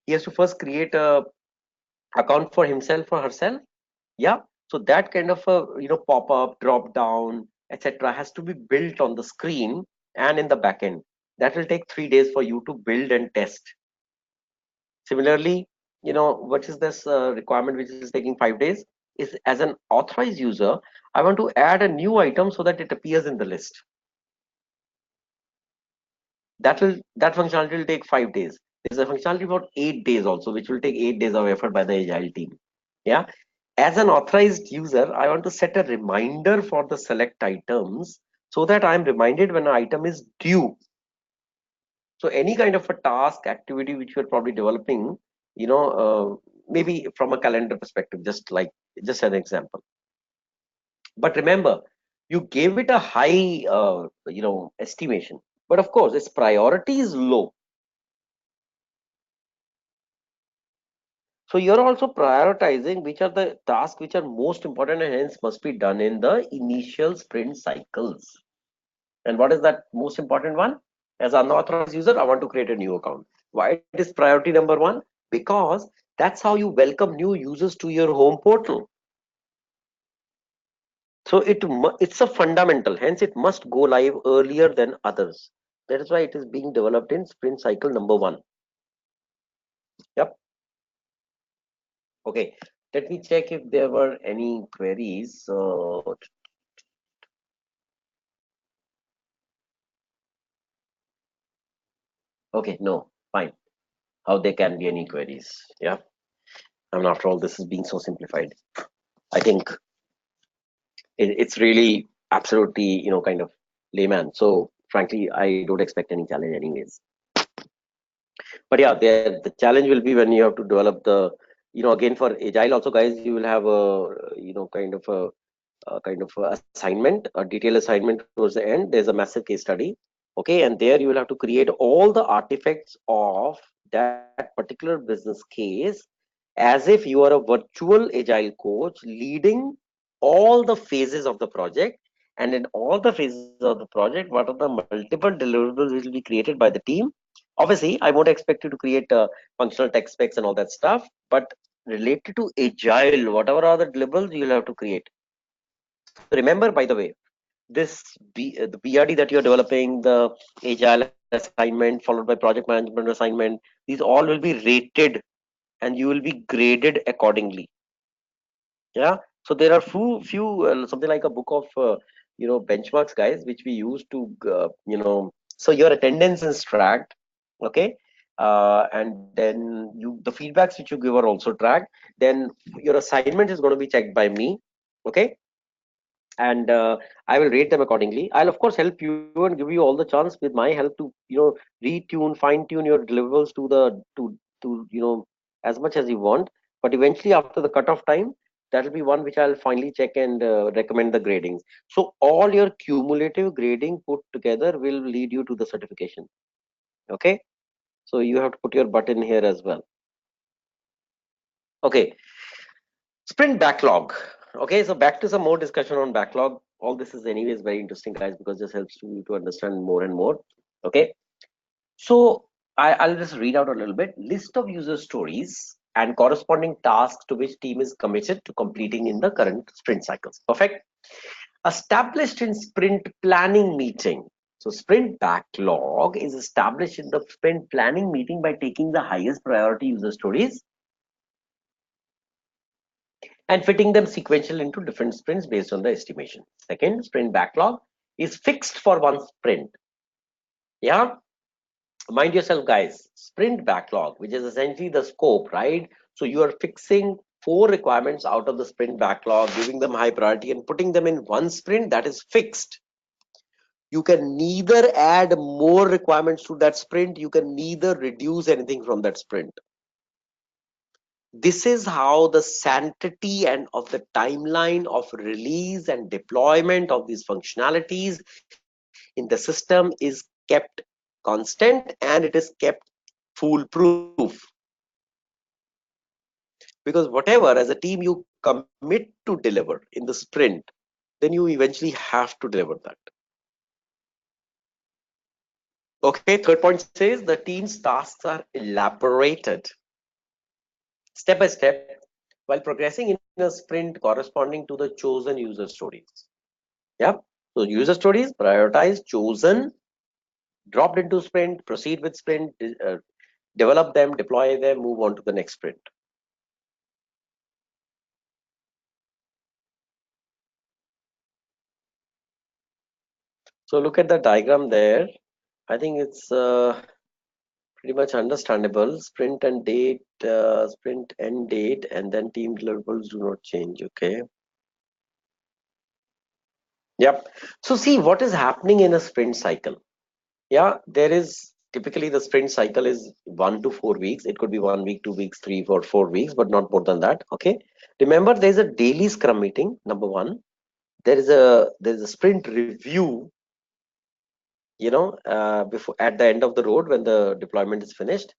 he has to first create a account for himself or herself. Yeah, so that kind of a pop up, drop down, etc., has to be built on the screen and in the backend. That will take 3 days for you to build and test. Similarly, what is this requirement which is taking 5 days? Is as an authorized user, I want to add a new item so that it appears in the list. That functionality will take 5 days. There's a functionality for 8 days also, which will take 8 days of effort by the agile team. Yeah. As an authorized user, I want to set a reminder for the select items so that I'm reminded when an item is due. So any kind of a task activity which you're probably developing, maybe from a calendar perspective, just an example. But remember, you gave it a high, estimation. But of course, its priority is low. So you're also prioritizing which are the tasks which are most important and hence must be done in the initial sprint cycles. And what is that most important one? As an unauthorized user, I want to create a new account. Why it is priority number one? Because that's how you welcome new users to your home portal. So it's a fundamental, hence it must go live earlier than others. That is why it is being developed in sprint cycle number one. Yep. Okay. Let me check if there were any queries. Okay, no, fine. How there can be any queries? Yeah. I mean, after all, this is being so simplified. I think it's really absolutely, kind of layman. So frankly, I don't expect any challenge anyways. But yeah, the challenge will be when you have to develop the, again for agile also, guys, you will have a, kind of a assignment, a detailed assignment towards the end. There's a massive case study. Okay, and there you will have to create all the artifacts of that particular business case as if you are a virtual agile coach leading all the phases of the project. And in all the phases of the project, what are the multiple deliverables which will be created by the team? Obviously, I won't expect you to create functional tech specs and all that stuff, but related to agile, whatever are the deliverables you'll have to create. So remember, by the way, the BRD that you're developing, the agile assignment followed by project management assignment, these all will be rated and you will be graded accordingly. Yeah. So there are few something like a book of benchmarks, guys, which we use to so your attendance is tracked. Okay. And then the feedbacks which you give are also tracked. Then your assignment is going to be checked by me. Okay. And I will rate them accordingly. I'll of course help you and give you all the chance with my help to retune, fine tune your deliverables to the to as much as you want. But eventually, after the cutoff time, that will be one which I'll finally check and recommend the gradings. So all your cumulative grading put together will lead you to the certification. Okay, so you have to put your butt in here as well. Okay, sprint backlog. Okay, so back to some more discussion on backlog. All this is anyways very interesting, guys, because this helps you to understand more and more. Okay, so I'll just read out a little bit. List of user stories and corresponding tasks to which team is committed to completing in the current sprint cycles. Perfect. Established in sprint planning meeting. So sprint backlog is established in the sprint planning meeting by taking the highest priority user stories and fitting them sequential into different sprints based on the estimation. Second, sprint backlog is fixed for one sprint. Yeah, mind yourself, guys. Sprint backlog, which is essentially the scope, right? So you are fixing 4 requirements out of the sprint backlog, giving them high priority and putting them in one sprint that is fixed. You can neither add more requirements to that sprint, you can neither reduce anything from that sprint. This is how the sanctity and of the timeline of release and deployment of these functionalities in the system is kept constant and it is kept foolproof. Because whatever as a team you commit to deliver in the sprint, then you eventually have to deliver that. Okay, third point says the team's tasks are elaborated step by step while progressing in a sprint corresponding to the chosen user stories. Yeah. So user stories prioritized, chosen, dropped into sprint, proceed with sprint, develop them, deploy them, move on to the next sprint. So look at the diagram there. I think it's pretty much understandable. Sprint and date, sprint end date, and then team deliverables do not change. Okay. Yep. So see what is happening in a sprint cycle. Yeah, there is typically the sprint cycle is 1 to 4 weeks. It could be 1 week, 2 weeks, 3 or 4 weeks, but not more than that. Okay. Remember, there's a daily scrum meeting. Number one, there's a sprint review. Before at the end of the road when the deployment is finished,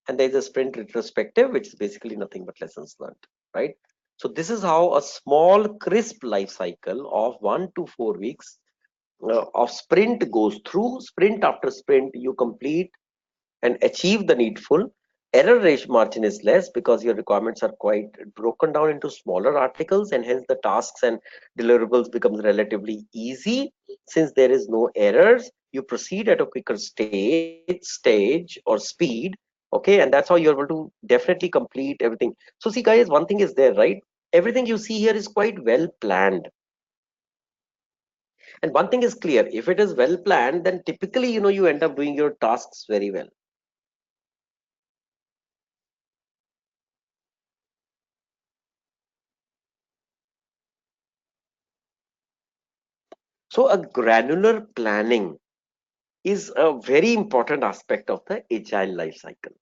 and there's a sprint retrospective, which is basically nothing but lessons learned, right? So this is how a small, crisp life cycle of 1 to 4 weeks of sprint goes through. Sprint after sprint, you complete and achieve the needful. Error ratio margin is less because your requirements are quite broken down into smaller articles, and hence the tasks and deliverables becomes relatively easy. Since there is no errors, you proceed at a quicker stage or speed. Okay, and that's how you're able to definitely complete everything. So see guys, one thing is there, right? Everything you see here is quite well planned. And one thing is clear, if it is well planned, then typically you end up doing your tasks very well. So a granular planning is a very important aspect of the agile life cycle.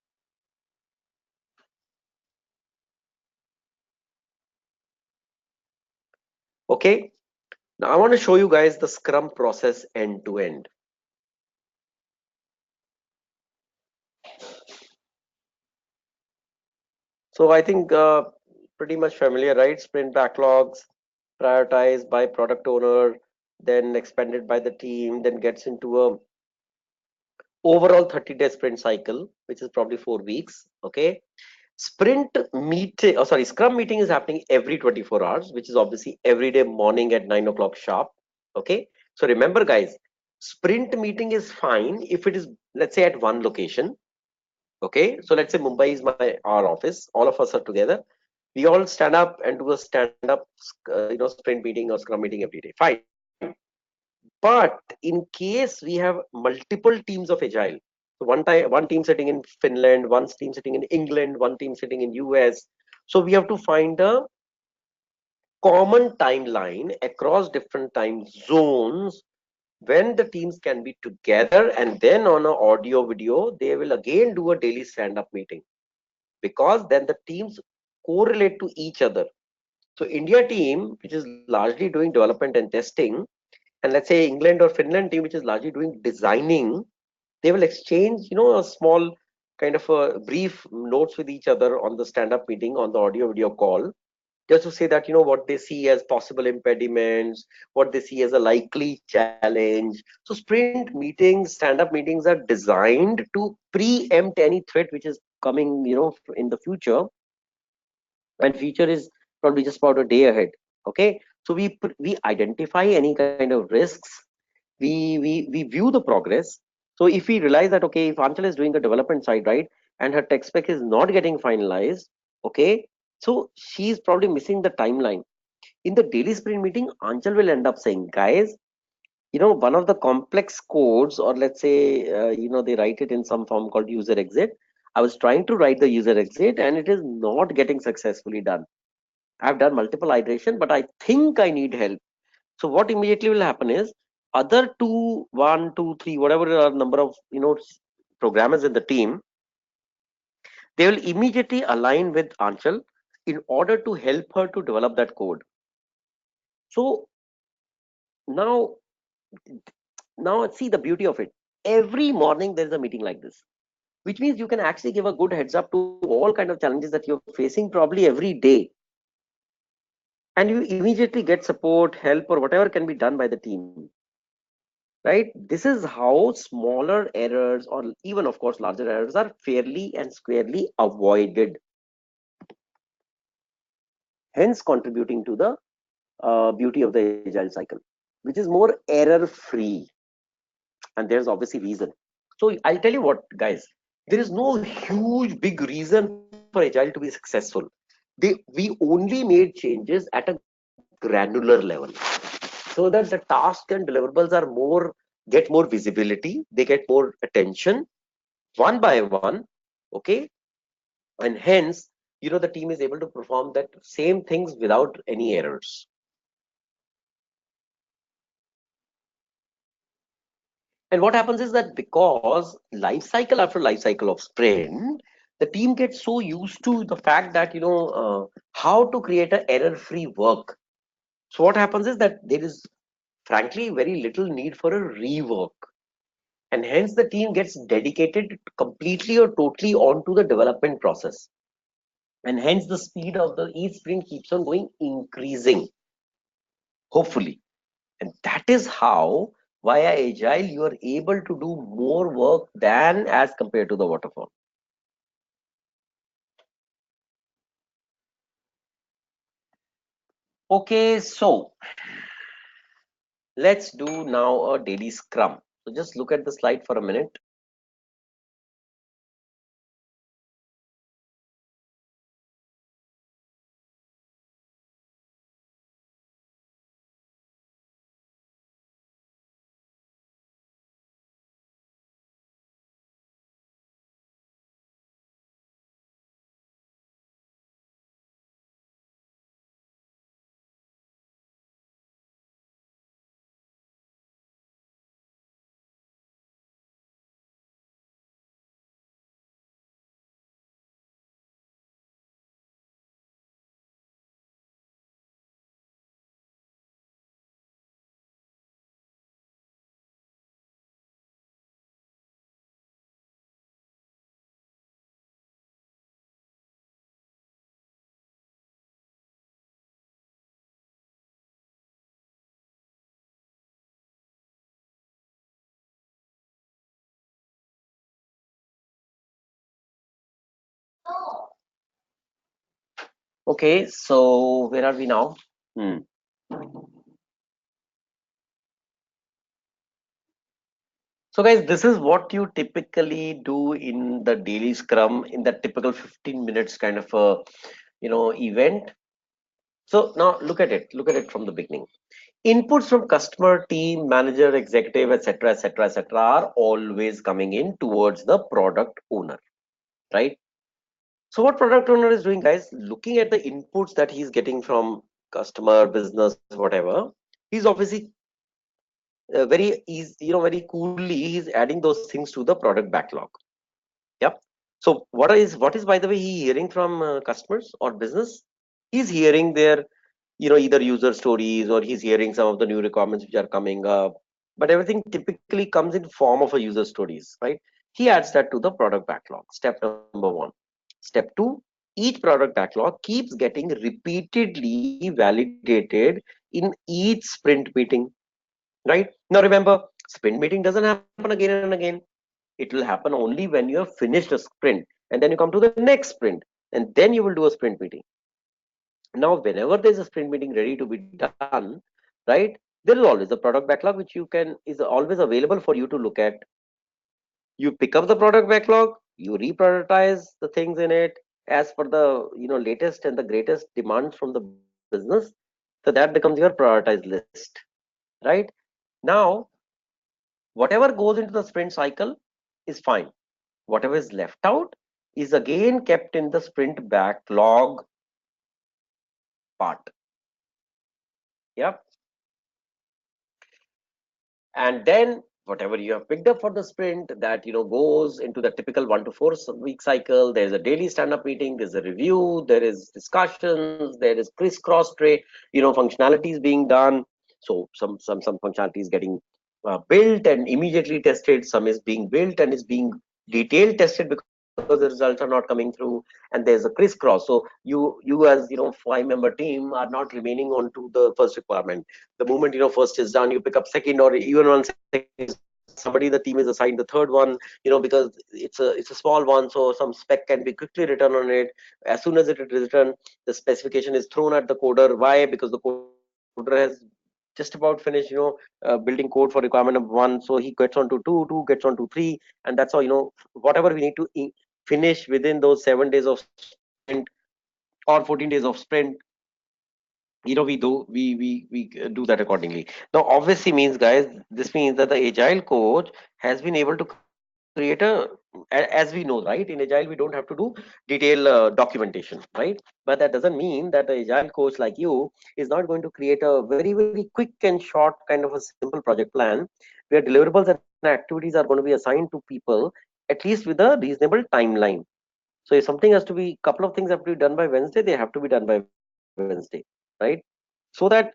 Okay, now I want to show you guys the scrum process end to end. So I think pretty much familiar, right? Sprint backlogs prioritized by product owner, then expanded by the team, then gets into a overall 30-day sprint cycle, which is probably 4 weeks. Okay, sprint meeting, oh sorry, scrum meeting is happening every 24 hours, which is obviously every day morning at 9 o'clock sharp. Okay, so remember guys, sprint meeting is fine if it is, let's say, at one location. Okay, so let's say Mumbai is our office, all of us are together, we all stand up and do a stand up sprint meeting or scrum meeting every day, fine. But in case we have multiple teams of agile, so one team sitting in Finland, one team sitting in England, one team sitting in US, so we have to find a common timeline across different time zones when the teams can be together, and then on a audio video they will again do a daily stand up meeting, because then the teams correlate to each other. So India team, which is largely doing development and testing, and let's say England or Finland team, which is largely doing designing, they will exchange a small kind of a brief notes with each other on the stand up meeting, on the audio video call, just to say that what they see as possible impediments, what they see as a likely challenge. So sprint meetings, stand up meetings are designed to preempt any threat which is coming in the future, and future is probably just about a day ahead. Okay, so we identify any kind of risks, we view the progress. So if we realize that, okay, if Anchal is doing a development side, right, and her tech spec is not getting finalized, okay, so she's probably missing the timeline. In the daily sprint meeting, Anchal will end up saying, guys, one of the complex codes, or let's say they write it in some form called user exit. I was trying to write the user exit and it is not getting successfully done. I've done multiple iteration, but I think I need help. So what immediately will happen is, other two, one, two, three, whatever are number of programmers in the team, they will immediately align with Anchal in order to help her to develop that code. So now, see the beauty of it. Every morning there is a meeting like this, which means you can actually give a good heads up to all kind of challenges that you're facing probably every day. and you immediately get support, help, or whatever can be done by the team. Right? This is how smaller errors, or even of course larger errors, are fairly and squarely avoided, hence contributing to the beauty of the agile cycle, which is more error free. And there's obviously reason. So I'll tell you what, guys, there is no huge big reason for agile to be successful. We only made changes at a granular level so that the task and deliverables are more, get more visibility, they get more attention one by one. Okay, and hence, the team is able to perform that same things without any errors. And what happens is that because life cycle after life cycle of sprint, the team gets so used to the fact that how to create an error-free work. So what happens is that there is frankly very little need for a rework, and hence the team gets dedicated completely or totally onto the development process, and hence the speed of the each sprint keeps on going increasing, hopefully. And that is how via agile you are able to do more work than as compared to the waterfall. Okay, so let's do now a daily scrum. So just look at the slide for a minute. Okay, so where are we now? Hmm. So guys, this is what you typically do in the daily scrum in the typical 15 minutes kind of a event. So now look at it from the beginning. Inputs from customer, team, manager, executive, etc., etc., etc., are always coming in towards the product owner, right? So what product owner is doing, guys, looking at the inputs that he's getting from customer, business, whatever, he's obviously very easy, very coolly, he's adding those things to the product backlog. Yep. So what is by the way he hearing from customers or business? He's hearing their either user stories, or he's hearing some of the new requirements which are coming up. But everything typically comes in form of a user stories, right? He adds that to the product backlog. Step number one. Step two, each product backlog keeps getting repeatedly validated in each sprint meeting, right? Now remember, sprint meeting doesn't happen again and again. It will happen only when you have finished a sprint, and then you come to the next sprint, and then you will do a sprint meeting. Now whenever there's a sprint meeting ready to be done, right, there is always a product backlog which you can is always available for you to look at. You pick up the product backlog, you reprioritize the things in it as per the latest and the greatest demands from the business. So that becomes your prioritized list, right? Now whatever goes into the sprint cycle is fine. Whatever is left out is again kept in the sprint backlog part. Yep. And then whatever you have picked up for the sprint that goes into the typical 1 to 4 week cycle. There's a daily stand-up meeting, there's a review, there is discussions, there is crisscross tray functionalities being done. So some functionalities getting built and immediately tested, some is being built and is being detailed tested because because the results are not coming through, and there's a crisscross. So you as 5-member team are not remaining on to the first requirement. The moment first is done, you pick up second, or even one second is done, somebody the team is assigned the third one, because it's a small one, so some spec can be quickly written on it. As soon as it is written, the specification is thrown at the coder. Why? Because the coder has just about finished building code for requirement of one, so he gets on to two gets on to three, and that's how whatever we need to finish within those 7 days of sprint or 14 days of sprint, we do that accordingly. Now obviously means, guys, this means that the agile coach has been able to create as we know, right, in agile we don't have to do detailed documentation, right? But that doesn't mean that the agile coach like you is not going to create a very, very quick and short kind of a simple project plan, where deliverables and activities are going to be assigned to people, at least with a reasonable timeline. So if something has to be, couple of things have to be done by Wednesday, they have to be done by Wednesday, right? So that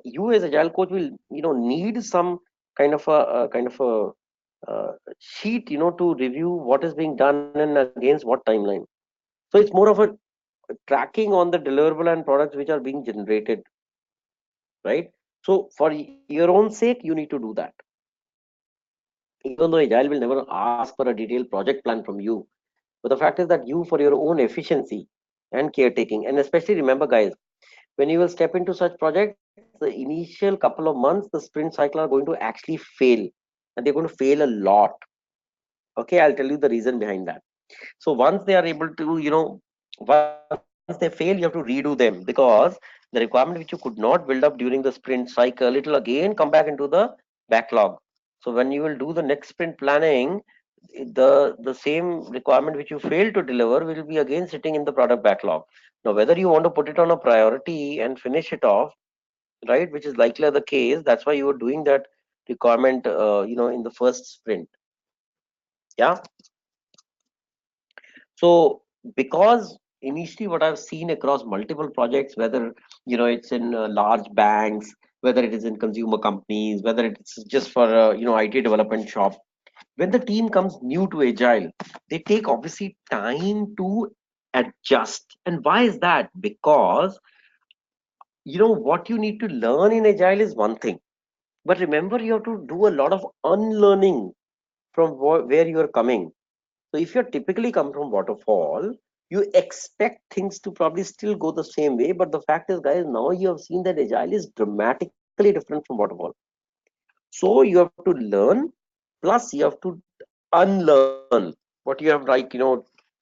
you as agile coach will need some kind of a sheet to review what is being done and against what timeline. So it's more of a tracking on the deliverable and products which are being generated, right? So for your own sake, you need to do that. Even though agile will never ask for a detailed project plan from you, but the fact is that you, for your own efficiency and caretaking, and especially remember, guys, when you will step into such projects, the initial couple of months, the sprint cycle are going to actually fail, and they're going to fail a lot. Okay, I'll tell you the reason behind that. So once they are able to, once they fail, you have to redo them, because the requirement which you could not build up during the sprint cycle, it will again come back into the backlog. So when you will do the next sprint planning, the same requirement which you failed to deliver will be again sitting in the product backlog. Now, whether you want to put it on a priority and finish it off, right, which is likely the case, that's why you are doing that requirement, in the first sprint. Yeah. So because initially what I've seen across multiple projects, whether it's in large banks, whether it is in consumer companies, whether it's just for IT development shop, when the team comes new to agile, they take obviously time to adjust. And why is that? Because what you need to learn in agile is one thing, but remember, you have to do a lot of unlearning from where you are coming. So if you're typically come from waterfall, you expect things to probably still go the same way. But the fact is, guys, now you have seen that agile is dramatically different from waterfall. So you have to learn, plus you have to unlearn what you have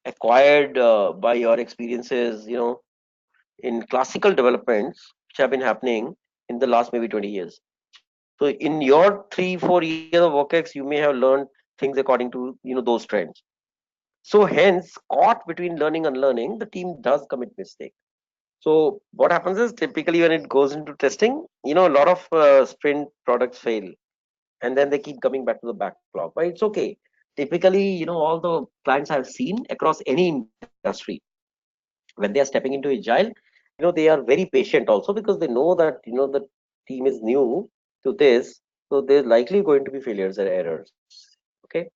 acquired by your experiences, in classical developments which have been happening in the last maybe 20 years. So in your 3-4 years of workex, you may have learned things according to those trends. So hence, caught between learning and learning, the team does commit mistake. So what happens is, typically when it goes into testing, a lot of sprint products fail, and then they keep coming back to the backlog. But it's okay. Typically, all the clients I've seen across any industry, when they are stepping into agile, they are very patient also, because they know that the team is new to this, so there's likely going to be failures and errors. Okay,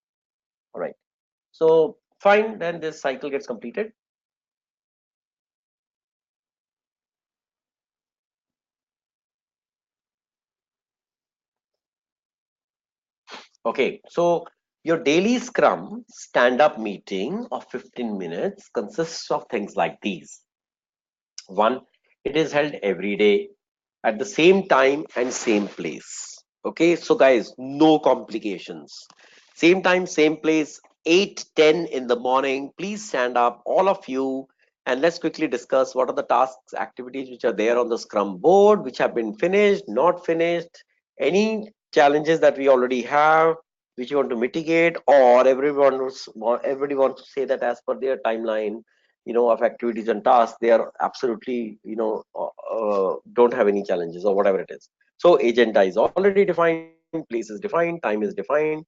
all right. So fine, then this cycle gets completed. Okay, so your daily Scrum stand-up meeting of 15 minutes consists of things like these. One, it is held every day at the same time and same place. Okay, so guys, no complications. Same time, same place, 8:10 in the morning. Please stand up, all of you, and let's quickly discuss what are the tasks, activities which are there on the Scrum board, which have been finished, not finished, any challenges that we already have, which you want to mitigate, or everybody wants to say that as per their timeline, of activities and tasks, they are absolutely, don't have any challenges or whatever it is. So agenda is already defined, place is defined, time is defined.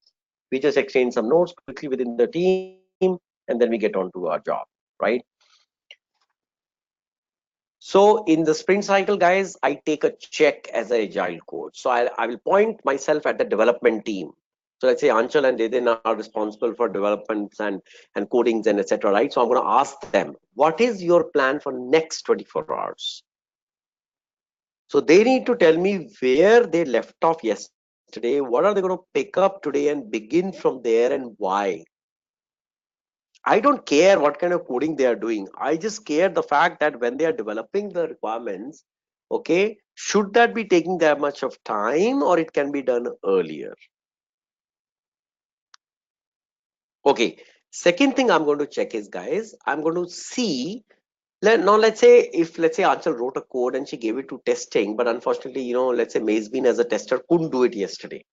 We just exchange some notes quickly within the team, and then we get on to our job, right? So in the sprint cycle, guys, I take a check as an agile coach. So I will point myself at the development team. So let's say Anchal and Dedin are responsible for developments and codings and etc. Right? So I'm going to ask them, what is your plan for next 24 hours? So they need to tell me where they left off yesterday. What are they going to pick up today and begin from there and why? I don't care what kind of coding they are doing. I just care the fact that when they are developing the requirements, okay, should that be taking that much of time or it can be done earlier? Okay. Second thing I'm going to check is, guys, I'm going to see. Now, let's say if let's say Anchal wrote a code and she gave it to testing, but unfortunately, let's say Mazebin as a tester couldn't do it yesterday.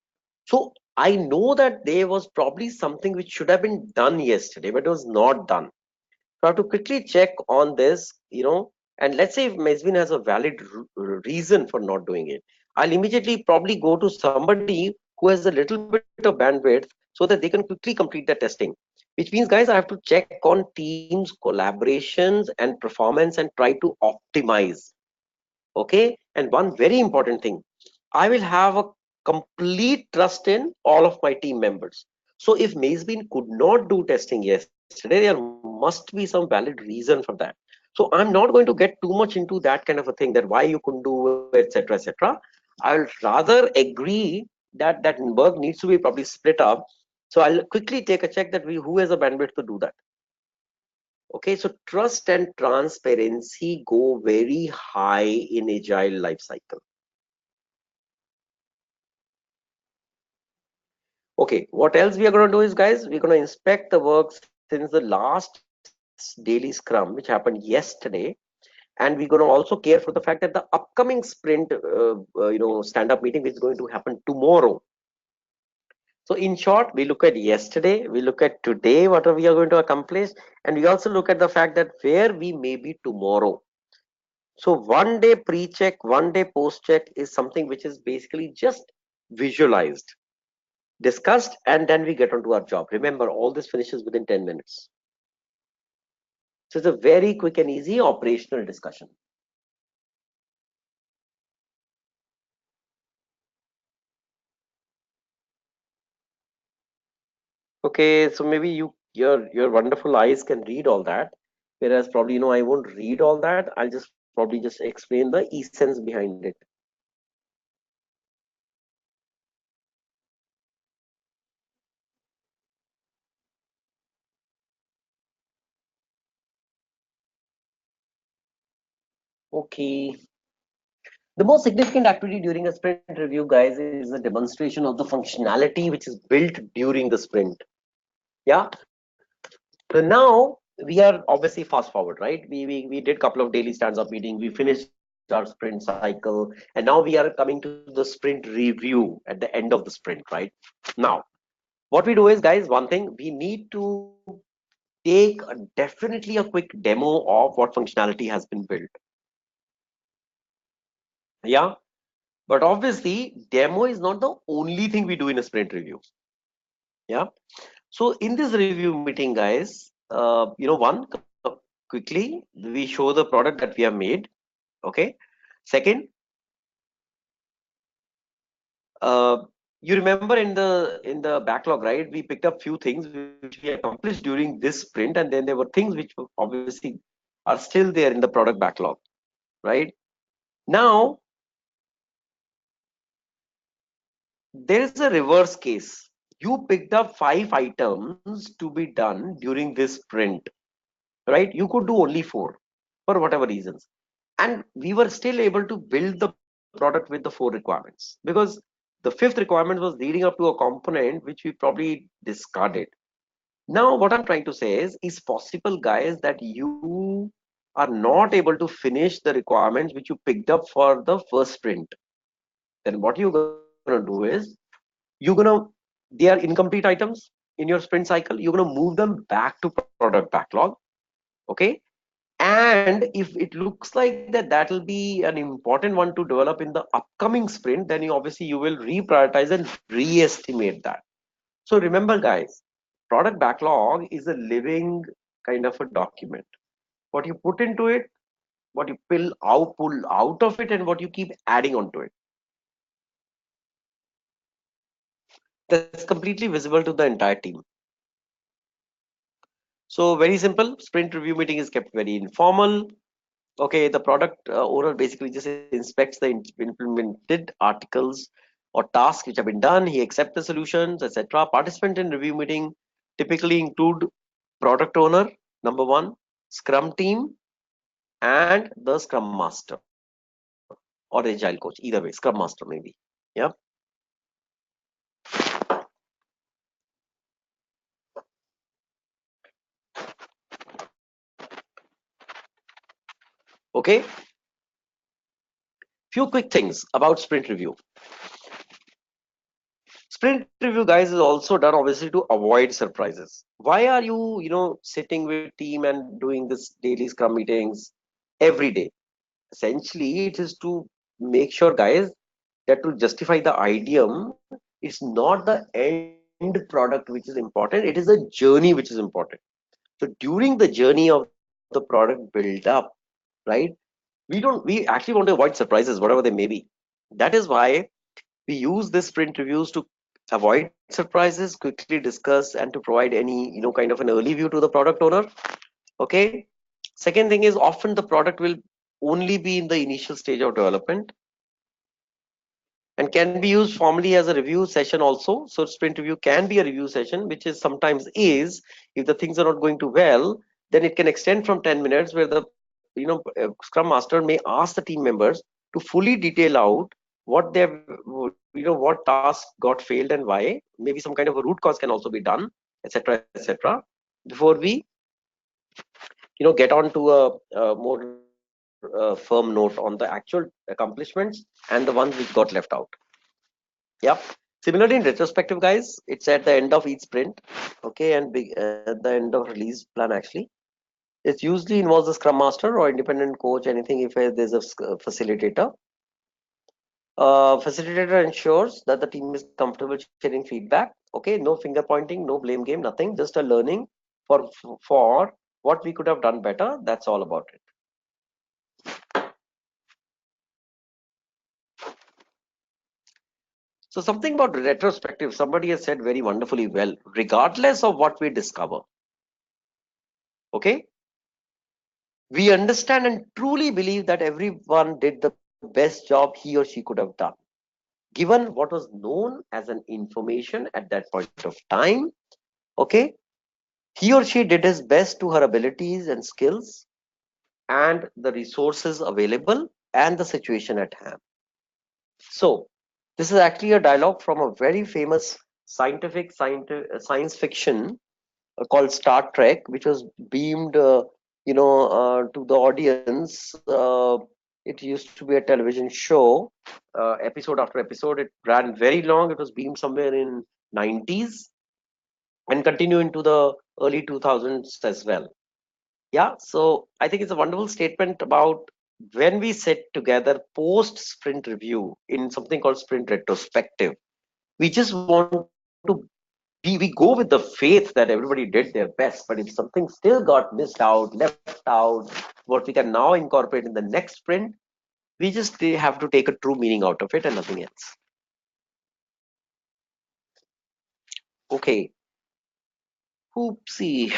So I know that there was probably something which should have been done yesterday, but it was not done. So I have to quickly check on this, and let's say if Mazvin has a valid reason for not doing it, I'll immediately probably go to somebody who has a little bit of bandwidth so that they can quickly complete the testing. Which means, guys, I have to check on teams, collaborations, and performance and try to optimize. Okay. And one very important thing, I will have a complete trust in all of my team members. So if Mazebin could not do testing yesterday, there must be some valid reason for that. So I'm not going to get too much into that kind of a thing, that why you couldn't do, etc., etc. I'll rather agree that that work needs to be probably split up. So I'll quickly take a check that who has a bandwidth to do that. Okay, so trust and transparency go very high in agile life cycle. Okay, what else we are going to do is, guys, we're going to inspect the work since the last daily scrum, which happened yesterday, and we're going to also care for the fact that the upcoming sprint, stand-up meeting is going to happen tomorrow. So in short, we look at yesterday, we look at today, what we are going to accomplish, and we also look at the fact that where we may be tomorrow. So 1 day pre-check, 1 day post-check is something which is basically just visualized, discussed, and then we get onto our job. Remember, all this finishes within 10 minutes. So it's a very quick and easy operational discussion. Okay, so maybe your wonderful eyes can read all that, whereas probably I won't read all that. I'll just probably just explain the essence behind it. Okay. The most significant activity during a sprint review, guys, is a demonstration of the functionality which is built during the sprint. Yeah. So now we are obviously fast forward, right? We did a couple of daily stands-up meeting. We finished our sprint cycle, and now we are coming to the sprint review at the end of the sprint, right? Now, what we do is, guys, one thing we need to take definitely a quick demo of what functionality has been built. Yeah. But obviously, demo is not the only thing we do in a sprint review. Yeah. So in this review meeting, guys, one, quickly we show the product that we have made. Okay. Second, uh, you remember in the backlog, right? We picked up few things which we accomplished during this sprint, and then there were things which obviously are still there in the product backlog, right? Now there is a reverse case. You picked up 5 items to be done during this sprint, right? You could do only 4 for whatever reasons. And we were still able to build the product with the 4 requirements, because the 5th requirement was leading up to a component which we probably discarded. Now, what I'm trying to say is possible, guys, that you are not able to finish the requirements which you picked up for the first sprint. Then what you're going to do is, you're gonna they are incomplete items in your sprint cycle, you're going to move them back to product backlog. Okay. And if it looks like that will be an important one to develop in the upcoming sprint, then you will reprioritize and re-estimate that. So remember, guys, product backlog is a living kind of a document. What you put into it, what you pull out of it, and what you keep adding onto it. that's completely visible to the entire team. So very simple. Sprint review meeting is kept very informal. Okay, the product owner basically just inspects the implemented articles or tasks which have been done. He accepts the solutions, etc. Participant in review meeting typically include product owner, number one, Scrum team, and the Scrum Master or Agile coach. Either way, Scrum Master maybe. Yeah. Okay. Few quick things about sprint review. Sprint review, guys, is also done obviously to avoid surprises. Why are you sitting with team and doing this daily Scrum meetings every day? Essentially, it is to make sure, guys, that to justify the idiom, it's not the end product which is important, it is the journey which is important. So during the journey of the product build up, right, we actually want to avoid surprises, whatever they may be. That is why we use this sprint reviews to avoid surprises, quickly discuss, and to provide any kind of an early view to the product owner. Okay. Second thing is often the product will only be in the initial stage of development and can be used formally as a review session also. So sprint review can be a review session, which is sometimes is, if the things are not going too well, then it can extend from 10 minutes where the Scrum Master may ask the team members to fully detail out what they've what task got failed and why. Maybe some kind of a root cause can also be done, etc., etc., before we get on to a more firm note on the actual accomplishments and the ones which got left out. Yep. Similarly, in retrospective, guys, it's at the end of each sprint, okay, and at the end of release plan actually. It usually involves a scrum master or independent coach, anything if there's a facilitator. Facilitator ensures that the team is comfortable sharing feedback. Okay, no finger pointing, no blame game, nothing, just a learning for what we could have done better. That's all about it. So something about retrospective, somebody has said very wonderfully well, regardless of what we discover, okay, we understand and truly believe that everyone did the best job he or she could have done, given what was known as an information at that point of time. Okay, he or she did his best to her abilities and skills and the resources available and the situation at hand. So, this is actually a dialogue from a very famous science fiction called Star Trek, which was beamed, to the audience. It used to be a television show, episode after episode. It ran very long. It was beamed somewhere in 90s and continue into the early 2000s as well. Yeah, so I think it's a wonderful statement about when we sit together post sprint review in something called sprint retrospective. We just want to we go with the faith that everybody did their best, but if something still got missed out, left out, what we can now incorporate in the next sprint, we just have to take a true meaning out of it and nothing else. Okay. Oopsie.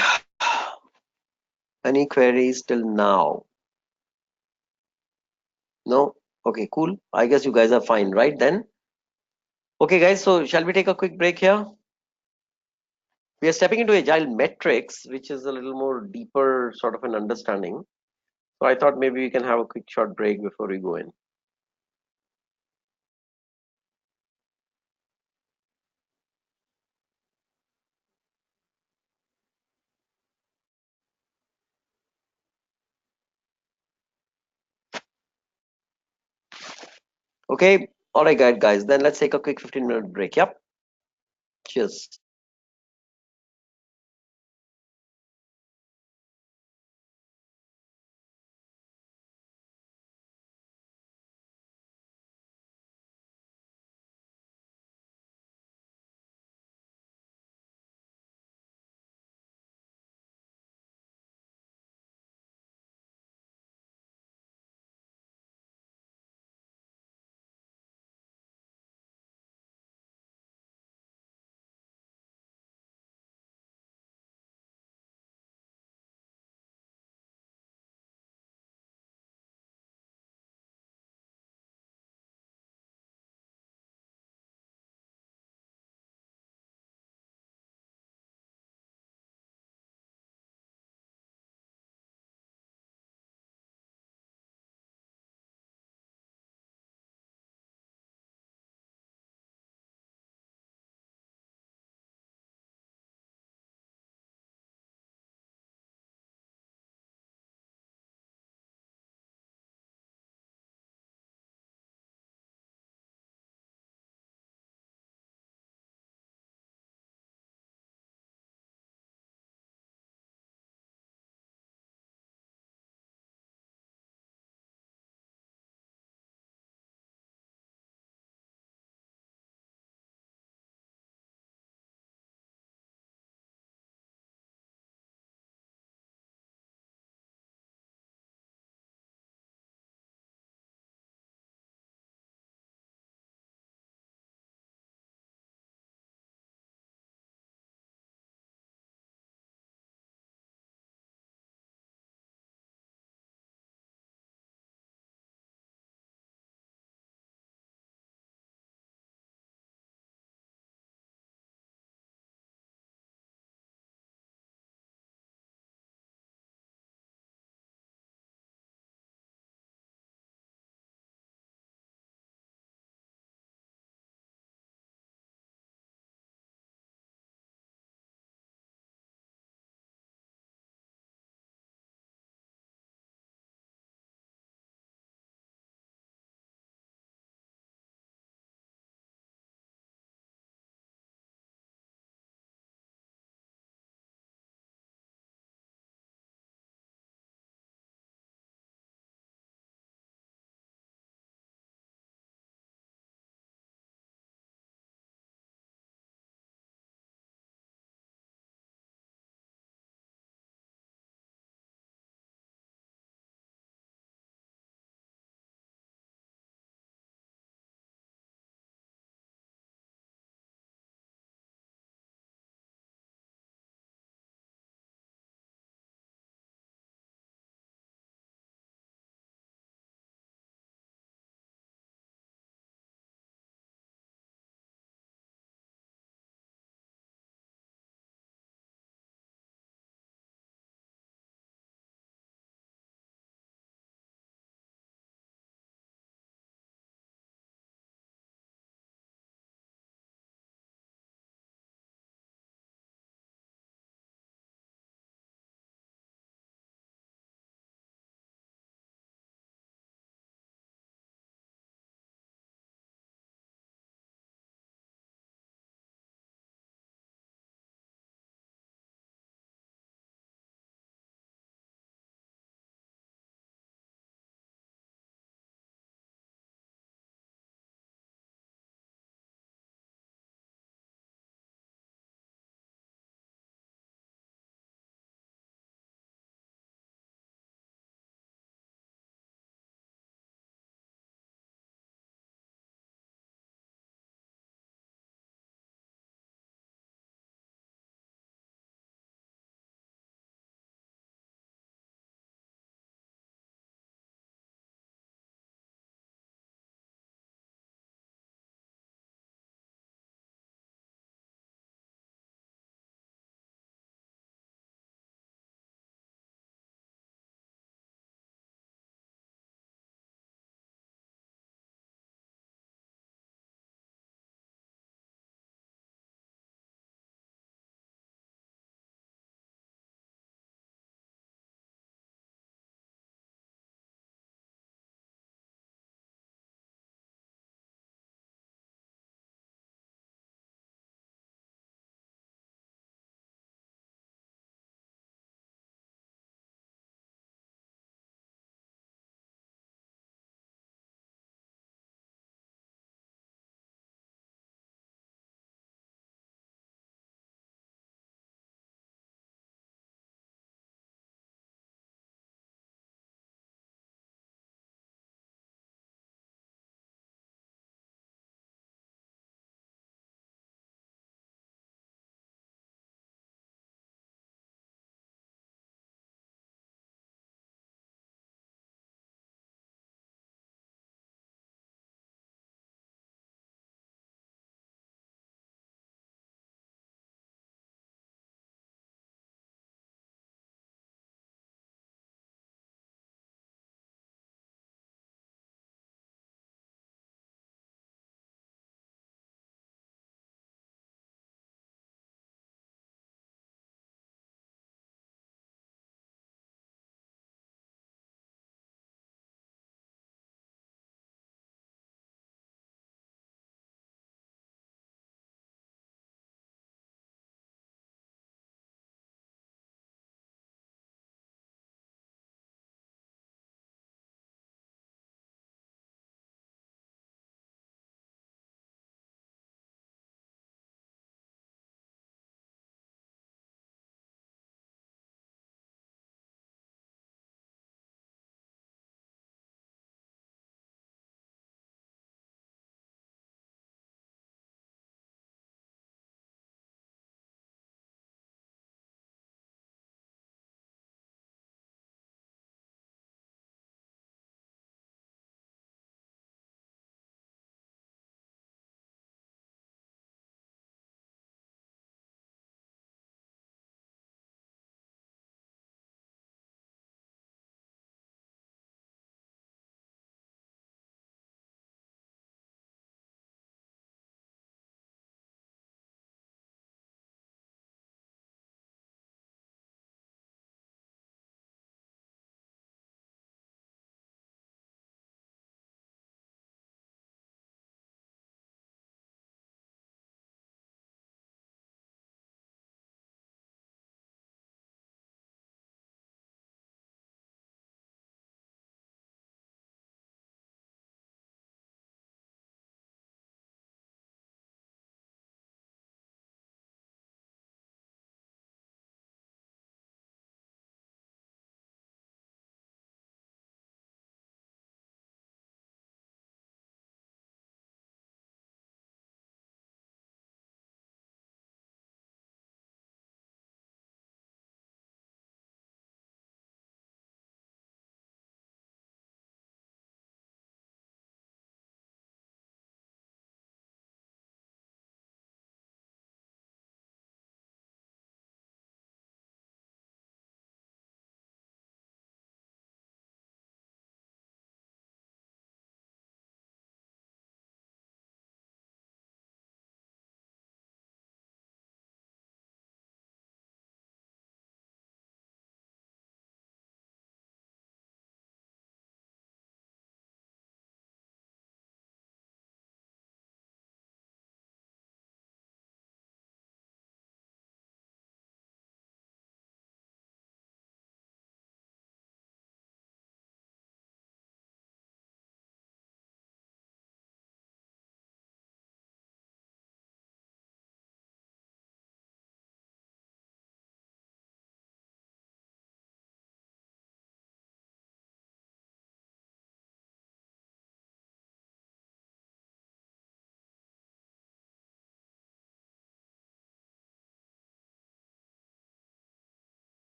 Any queries till now? No? Okay, cool. I guess you guys are fine, right then? Okay, guys, so shall we take a quick break here? We are stepping into agile metrics, which is a little more deeper sort of an understanding. So I thought maybe we can have a quick short break before we go in. Okay, all right, guys. Then let's take a quick 15-minute break. Yep. Cheers.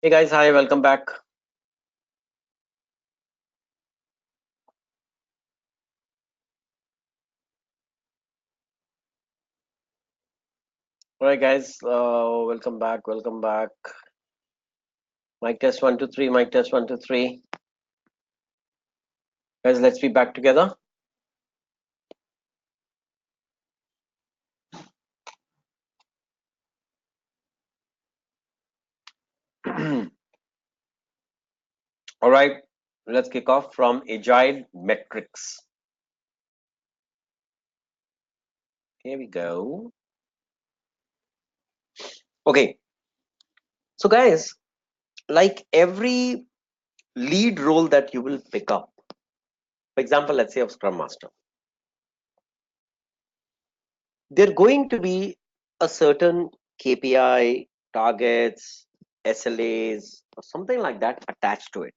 Hey guys, hi, welcome back. All right, guys, welcome back, welcome back. Mic test 1 2 3, mic test 1 2 3. Guys, let's be back together. All right, let's kick off from Agile metrics. Here we go. Okay, so guys, like every lead role that you will pick up, for example, let's say of Scrum Master, they're going to be a certain KPI, targets, SLAs, or something like that attached to it.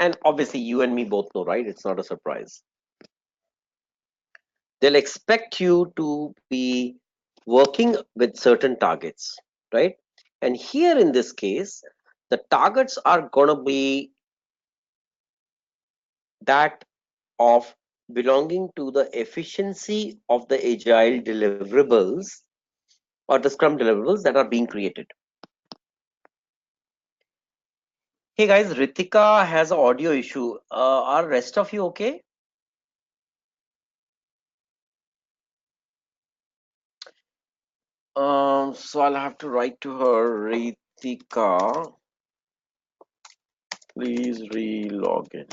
And obviously, you and me both know, right? It's not a surprise. They'll expect you to be working with certain targets, right? And here in this case, the targets are going to be that of belonging to the efficiency of the agile deliverables or the Scrum deliverables that are being created. Hey guys, Ritika has an audio issue. Are rest of you okay? So I'll have to write to her, Ritika, please re-log in.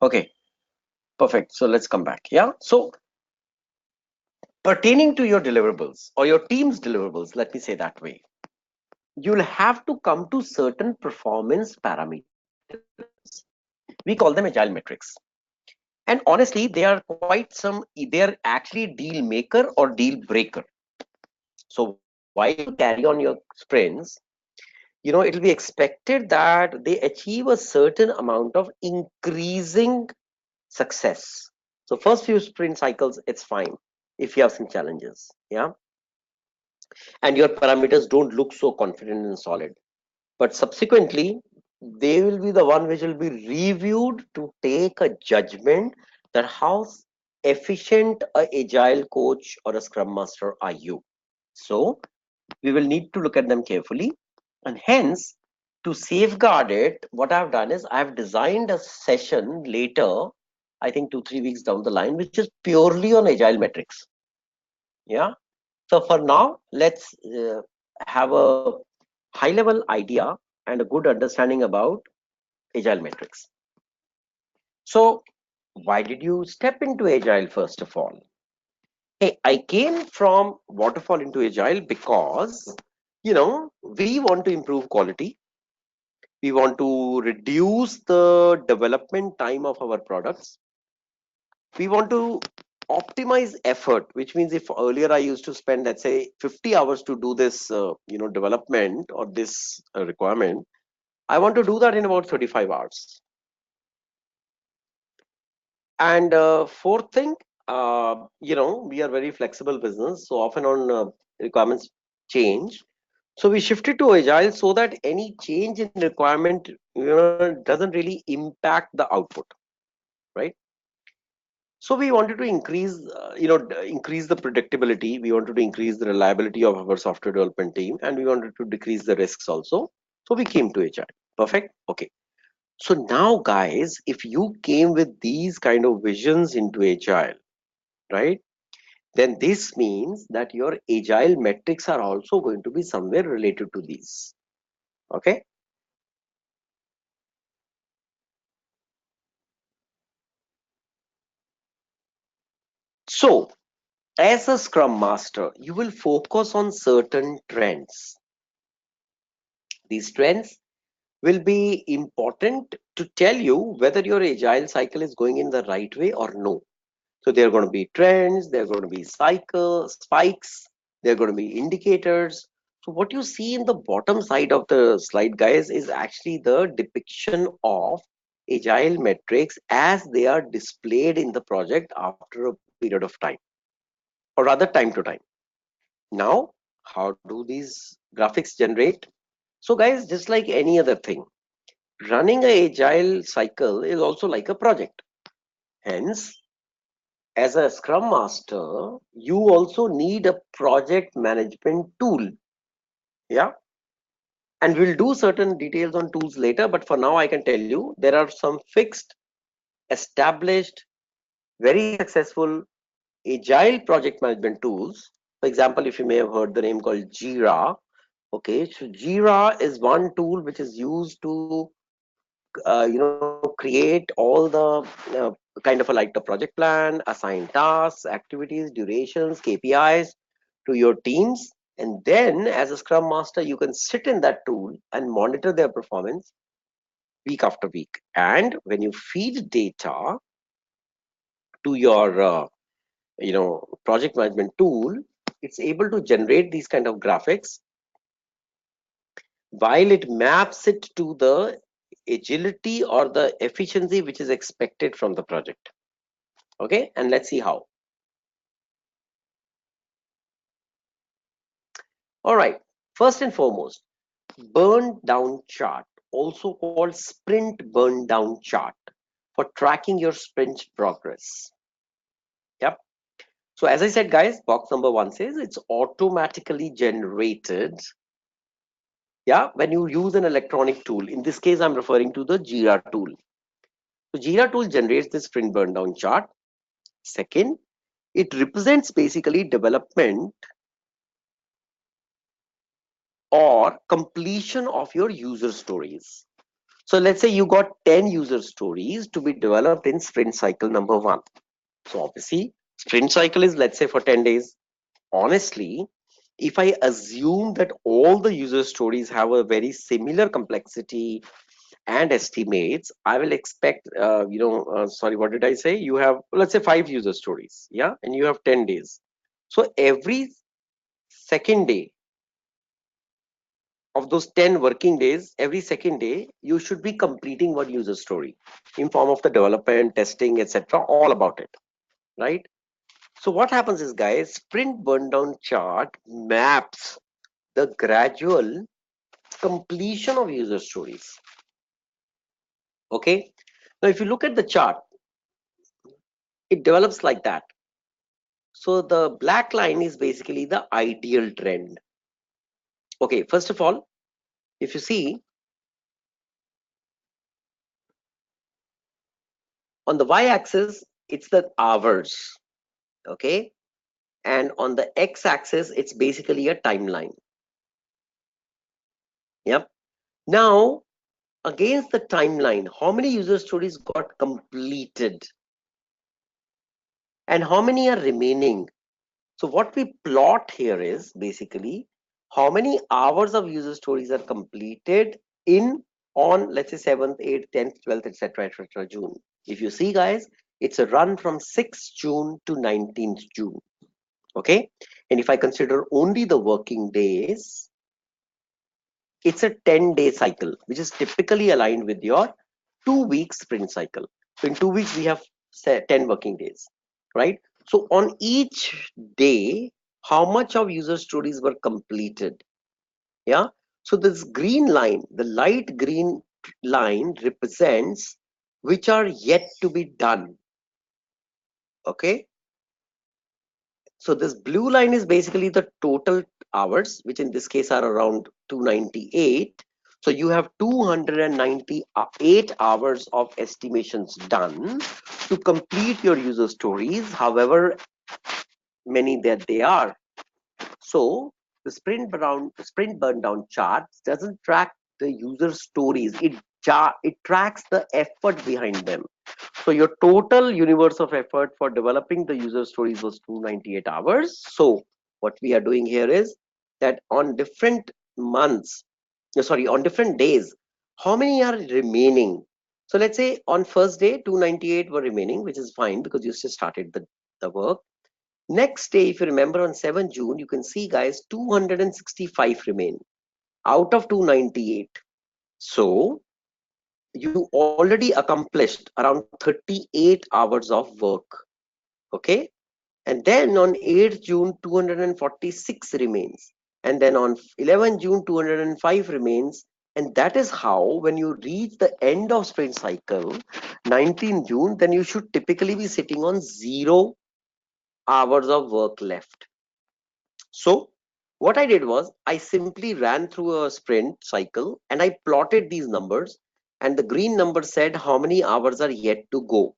Okay, perfect. So let's come back. Yeah. So pertaining to your deliverables or your team's deliverables, let me say that way, you'll have to come to certain performance parameters. We call them agile metrics. And honestly, they are quite they're actually deal maker or deal breaker. So while you carry on your sprints, it'll be expected that they achieve a certain amount of increasing success. So first few sprint cycles, it's fine if you have some challenges, yeah, and your parameters don't look so confident and solid. But subsequently, they will be the one which will be reviewed to take a judgment that how efficient a agile coach or a scrum master are you. So we will need to look at them carefully, and hence to safeguard it, what I've done is I've designed a session later, I think 2 3 weeks down the line, which is purely on agile metrics. Yeah. So for now, let's have a high level idea and a good understanding about agile metrics. So why did you step into agile first of all? Hey, I came from waterfall into agile because we want to improve quality. We want to reduce the development time of our products. We want to optimize effort, which means if earlier I used to spend, let's say, 50 hours to do this development or this requirement, I want to do that in about 35 hours. And fourth thing, we are very flexible business, so often on requirements change. So we shifted to agile so that any change in requirement, doesn't really impact the output, right? So we wanted to increase, increase the predictability. We wanted to increase the reliability of our software development team, and we wanted to decrease the risks also. So we came to agile. Perfect. Okay. So now, guys, if you came with these kind of visions into agile, right? Then this means that your agile metrics are also going to be somewhere related to these. Okay. So as a scrum master, you will focus on certain trends. These trends will be important to tell you whether your agile cycle is going in the right way or no. So there are going to be trends, there are going to be spikes, there are going to be indicators. So what you see in the bottom side of the slide, guys, is actually the depiction of agile metrics as they are displayed in the project after a period of time, or rather time to time. Now, How do these graphics generate? So guys, just like any other thing, running a agile cycle is also like a project. Hence, as a scrum master, you also need a project management tool. Yeah. And we'll do certain details on tools later, but for now I can tell you there are some fixed, established, very successful agile project management tools. For example, if you may have heard the name called Jira. Okay, so Jira is one tool which is used to create all the kind of a like the project plan, assign tasks, activities, durations, KPIs to your teams. And then as a scrum master, you can sit in that tool and monitor their performance week after week. And when you feed data to your project management tool, it's able to generate these kind of graphics while it maps it to the agility or the efficiency which is expected from the project. Okay, and let's see how. All right, first and foremost, burn down chart, also called sprint burn down chart, for tracking your sprint progress. Yep. So as I said, guys, box number 1 says it's automatically generated. Yeah, when you use an electronic tool. In this case, I'm referring to the Jira tool. So Jira tool generates this sprint burn down chart. Second, it represents basically development or completion of your user stories. So let's say you got 10 user stories to be developed in sprint cycle number 1. So obviously, sprint cycle is, let's say, for 10 days. Honestly, if I assume that all the user stories have a very similar complexity and estimates, I will expect, sorry, what did I say? You have, let's say, 5 user stories, yeah, and you have 10 days. So every second day of those 10 working days, every second day, you should be completing one user story in form of the development, testing, etc., all about it, right? So what happens is, guys, sprint burn down chart maps the gradual completion of user stories. Okay, now if you look at the chart, it develops like that. So the black line is basically the ideal trend. Okay, first of all, if you see on the y-axis, it's the hours. Okay, and on the x-axis, it's basically a timeline. Yep. Now, against the timeline, how many user stories got completed and how many are remaining? So what we plot here is basically how many hours of user stories are completed in on, let's say, 7th, 8th, 10th, 12th, etc., June. If you see, guys, it's a run from 6th June to 19th June. Okay, and if I consider only the working days, it's a 10-day cycle, which is typically aligned with your 2-week sprint cycle. So in 2 weeks, we have 10 working days, right? So on each day, how much of user stories were completed? Yeah. So this green line, the light green line represents which are yet to be done. Okay. So this blue line is basically the total hours, which in this case are around 298. So you have 298 hours of estimations done to complete your user stories, however many that they are. So the sprint burn down chart doesn't track the user stories. It tracks the effort behind them. So your total universe of effort for developing the user stories was 298 hours. So what we are doing here is that on different months, on different days, how many are remaining? So let's say on first day, 298 were remaining, which is fine because you just started the work. Next day, if you remember on 7th June, you can see, guys, 265 remain out of 298. So you already accomplished around 38 hours of work. Okay. And then on 8th June, 246 remains. and then on 11 June 205 remains. And that is how, when you reach the end of sprint cycle 19 June, then you should typically be sitting on 0 hours of work left. So what I did was I simply ran through a sprint cycle and I plotted these numbers, and the green number said how many hours are yet to go,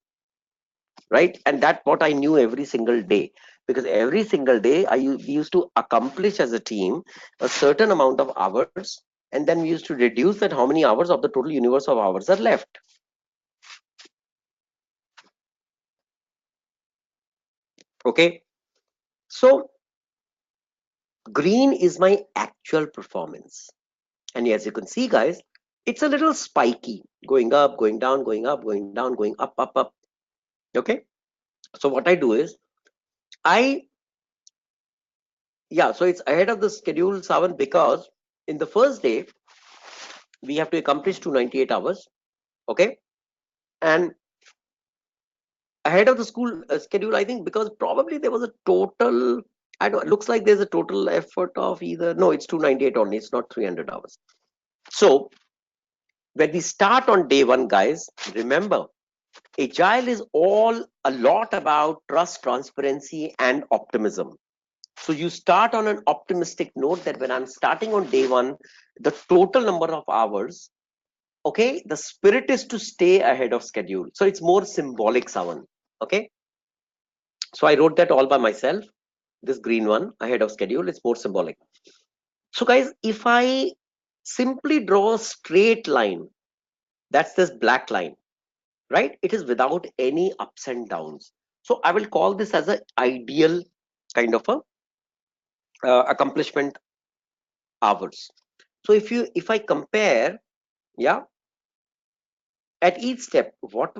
right? And that's what I knew every single day, because every single day we used to accomplish as a team a certain amount of hours, and then we used to reduce that how many hours of the total universe of hours are left. Okay, so green is my actual performance. And as you can see, guys, it's a little spiky, going up, going down, going up, going down, going up, up, up. Okay. So what I do is I, yeah, so it's ahead of the schedule, Savan, because in the first day, we have to accomplish 298 hours. Okay. And ahead of the school schedule, I think, because probably there was a total, I don't, it looks like there's a total effort of either, no, it's 298 only, it's not 300 hours. So when we start on day one, guys, remember, Agile is all a lot about trust, transparency, and optimism. So you start on an optimistic note that when I'm starting on day one, the total number of hours, okay, the spirit is to stay ahead of schedule. So it's more symbolic, Savan. Okay. So I wrote that all by myself. This green one, ahead of schedule, it's more symbolic. So guys, if I simply draw a straight line, that's this black line, right? It is without any ups and downs. So I will call this as an ideal kind of a accomplishment hours. So if I compare, yeah, at each step, what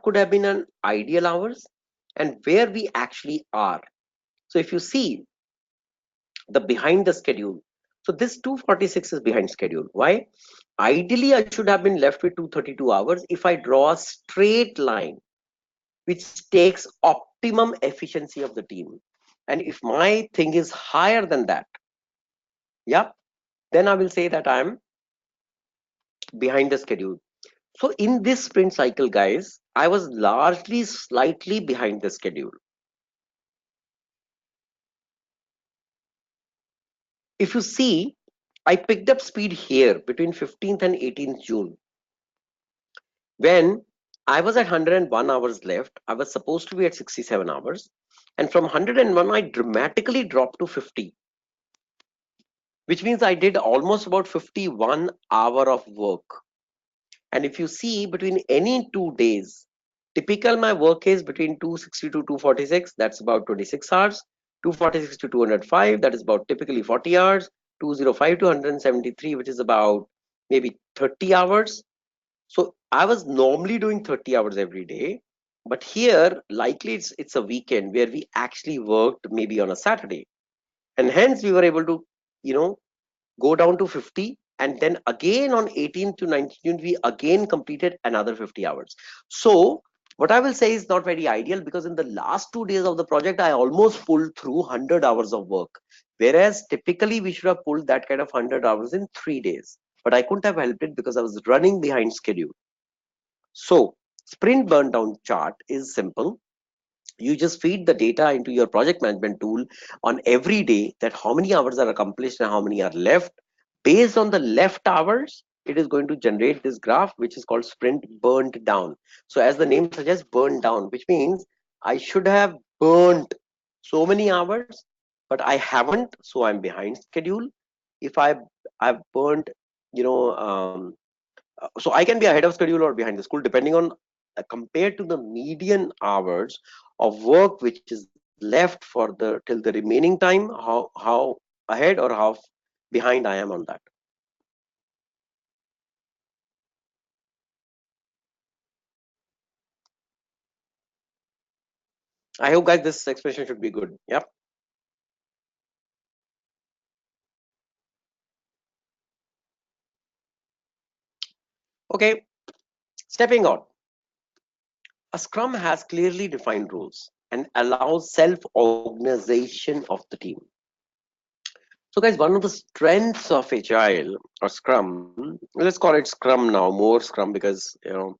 could have been an ideal hours and where we actually are. So if you see the behind the schedule, so this 246 is behind schedule. Why? Ideally, I should have been left with 232 hours if I draw a straight line which takes optimum efficiency of the team. And if my thing is higher than that, yeah, then I will say that I'm behind the schedule. So in this sprint cycle, guys, I was largely slightly behind the schedule. If you see, I picked up speed here between 15th and 18th June. When I was at 101 hours left, I was supposed to be at 67 hours. And from 101, I dramatically dropped to 50, which means I did almost about 51 hour of work. And if you see between any 2 days, typical my work is between 260 to 246, that's about 26 hours. 246 to 205, that is about typically 40 hours. 205 to 173, which is about maybe 30 hours. So I was normally doing 30 hours every day, but here likely it's a weekend where we actually worked maybe on a Saturday, and hence we were able to, you know, go down to 50, and then again on 18th to 19th June we again completed another 50 hours. So what I will say is not very ideal, because in the last 2 days of the project I almost pulled through 100 hours of work, whereas typically we should have pulled that kind of 100 hours in 3 days, but I couldn't have helped it because I was running behind schedule. So sprint burn down chart is simple. You just feed the data into your project management tool on every day, that how many hours are accomplished and how many are left. Based on the left hours, it is going to generate this graph which is called sprint burned down. So as the name suggests, burned down, which means I should have burnt so many hours, but I haven't, so I'm behind schedule. If I've burnt, you know, so I can be ahead of schedule or behind the school depending on, compared to the median hours of work which is left for the till the remaining time, how ahead or how behind I am on that. I hope, guys, this expression should be good. Yep. Okay. Stepping on, a scrum has clearly defined rules and allows self organization of the team. So guys, one of the strengths of Agile or Scrum, let's call it Scrum now, more Scrum, because um,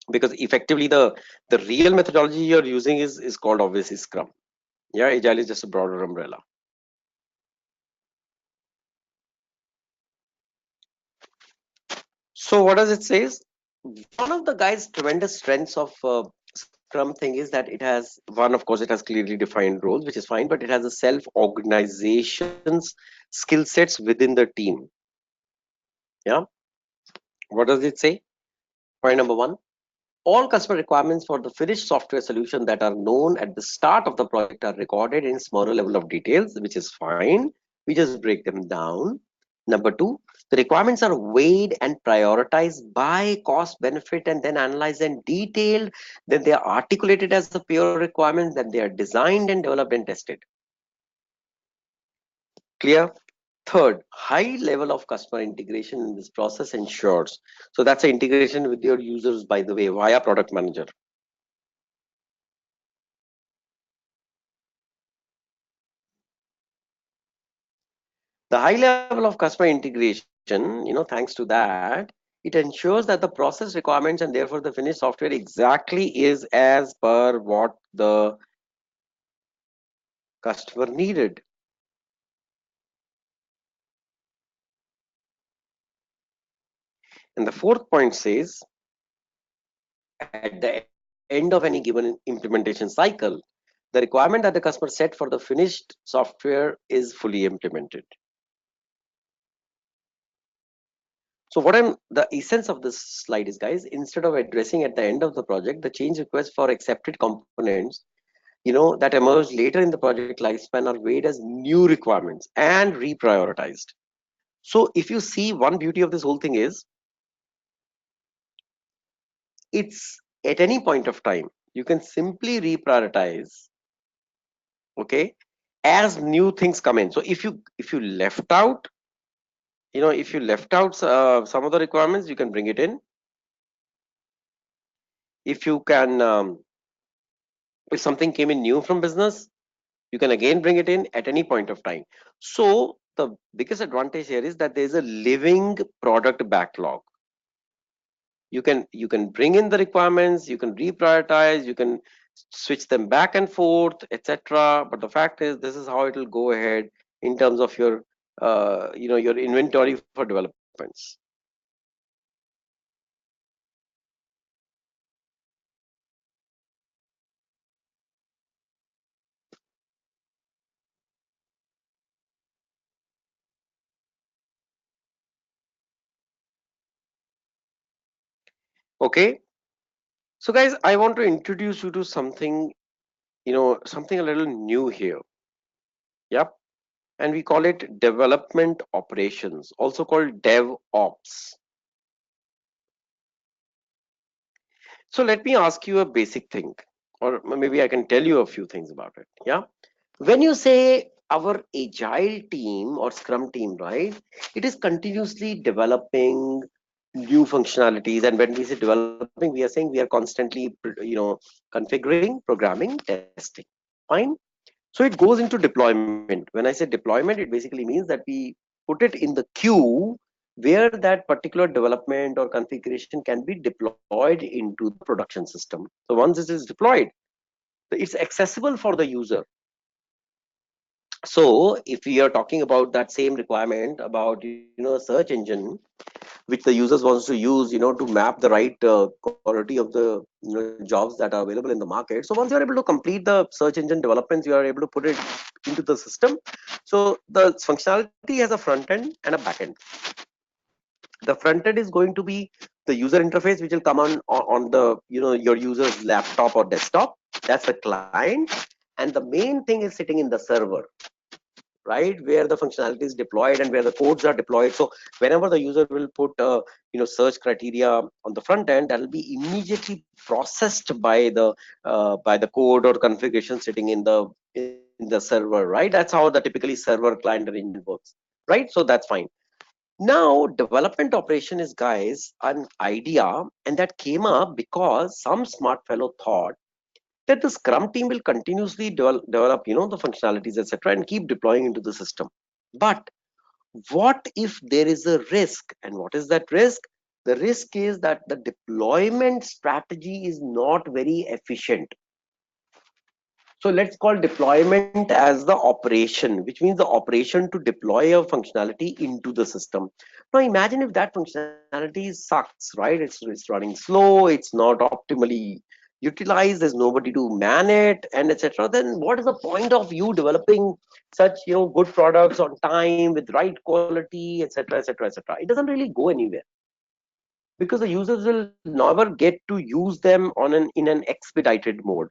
effectively the real methodology you're using is called obviously Scrum. Yeah, Agile is just a broader umbrella. So what does it say? One of the guys' tremendous strengths of Scrum thing is that it has one, of course, it has clearly defined roles, which is fine, but it has a self-organizations skill sets within the team. Yeah, what does it say? Point number one. All customer requirements for the finished software solution that are known at the start of the project are recorded in smaller level of details, which is fine. We just break them down. Number two, the requirements are weighed and prioritized by cost, benefit, and then analyzed and detailed. Then they are articulated as the pure requirements. Then they are designed and developed and tested. Clear? Third, high level of customer integration in this process ensures. So that's an integration with your users, by the way, via product manager. The high level of customer integration, thanks to that, it ensures that the process requirements and therefore the finished software exactly is as per what the customer needed. And the fourth point says, at the end of any given implementation cycle, the requirement that the customer set for the finished software is fully implemented. So what I'm the essence of this slide is, guys, instead of addressing at the end of the project the change requests for accepted components, that emerged later in the project lifespan are weighed as new requirements and reprioritized. So if you see, one beauty of this whole thing is it's at any point of time you can simply reprioritize, okay, as new things come in. So if you left out, if you left out some of the requirements, you can bring it in. If you can if something came in new from business, you can again bring it in at any point of time. So the biggest advantage here is that there is a living product backlog. You can bring in the requirements, you can reprioritize, you can switch them back and forth, etc. But the fact is, this is how it will go ahead in terms of your your inventory for developments. Okay, so guys, I want to introduce you to something, something a little new here. Yep. And we call it development operations, also called DevOps. So let me ask you a basic thing, or maybe I can tell you a few things about it. Yeah. When you say our agile team or scrum team, right, it is continuously developing new functionalities. And when we say developing, we are saying we are constantly, configuring, programming, testing. Fine. So it goes into deployment. When I say deployment, it basically means that we put it in the queue where that particular development or configuration can be deployed into the production system. So once it is deployed, it's accessible for the user. So if we are talking about that same requirement about a search engine which the users wants to use to map the right quality of the jobs that are available in the market. So once you are able to complete the search engine developments, you are able to put it into the system. So the functionality has a front end and a back end. The front end is going to be the user interface which will come on the your user's laptop or desktop. That's the client, and the main thing is sitting in the server, right, where the functionality is deployed and where the codes are deployed. So whenever the user will put search criteria on the front end, that will be immediately processed by the code or configuration sitting in the server, right? That's how the typically server client arrangement works, right? So that's fine. Now development operation is, guys, an idea, and that came up because some smart fellow thought that the Scrum team will continuously develop, the functionalities, etc., and keep deploying into the system. But what if there is a risk? And what is that risk? The risk is that the deployment strategy is not very efficient. So let's call deployment as the operation, which means the operation to deploy a functionality into the system. Now imagine if that functionality sucks, right? It's running slow, it's not optimally utilized, there's nobody to man it, and etc. Then what is the point of you developing such good products on time with right quality, etc., etc., etc.? It doesn't really go anywhere because the users will never get to use them in an expedited mode.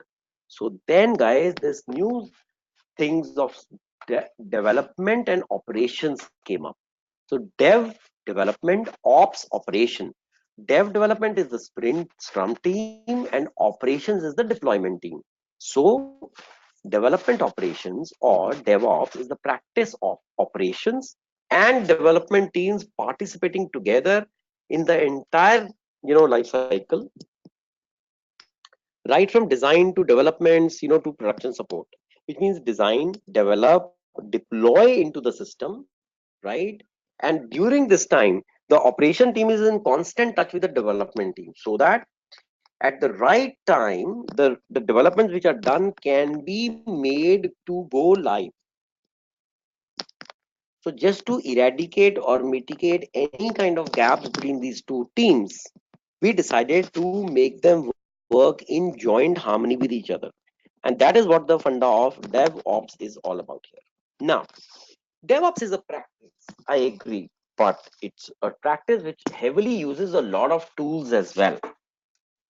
So then, guys, this new things of development and operations came up. So dev, development, ops, operation. Dev development is the sprint scrum team and operations is the deployment team. So development operations or DevOps is the practice of operations and development teams participating together in the entire life cycle, right from design to developments, to production support, which means design, develop, deploy into the system, right? And during this time, the operation team is in constant touch with the development team so that at the right time, the developments which are done can be made to go live. So just to eradicate or mitigate any kind of gaps between these two teams, we decided to make them work in joint harmony with each other. And that is what the funda of DevOps is all about here. Now, DevOps is a practice, I agree, but it's a practice which heavily uses a lot of tools as well.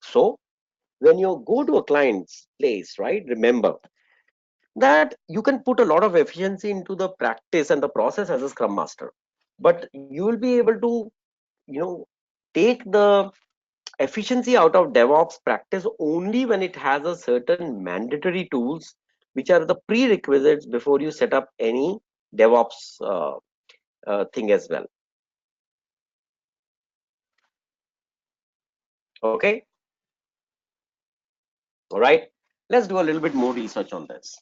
So when you go to a client's place, right, remember that you can put a lot of efficiency into the practice and the process as a scrum master, but you will be able to, you know, take the efficiency out of DevOps practice only when it has a certain mandatory tools, which are the prerequisites before you set up any DevOps thing as well. Okay, all right. Let's do a little bit more research on this.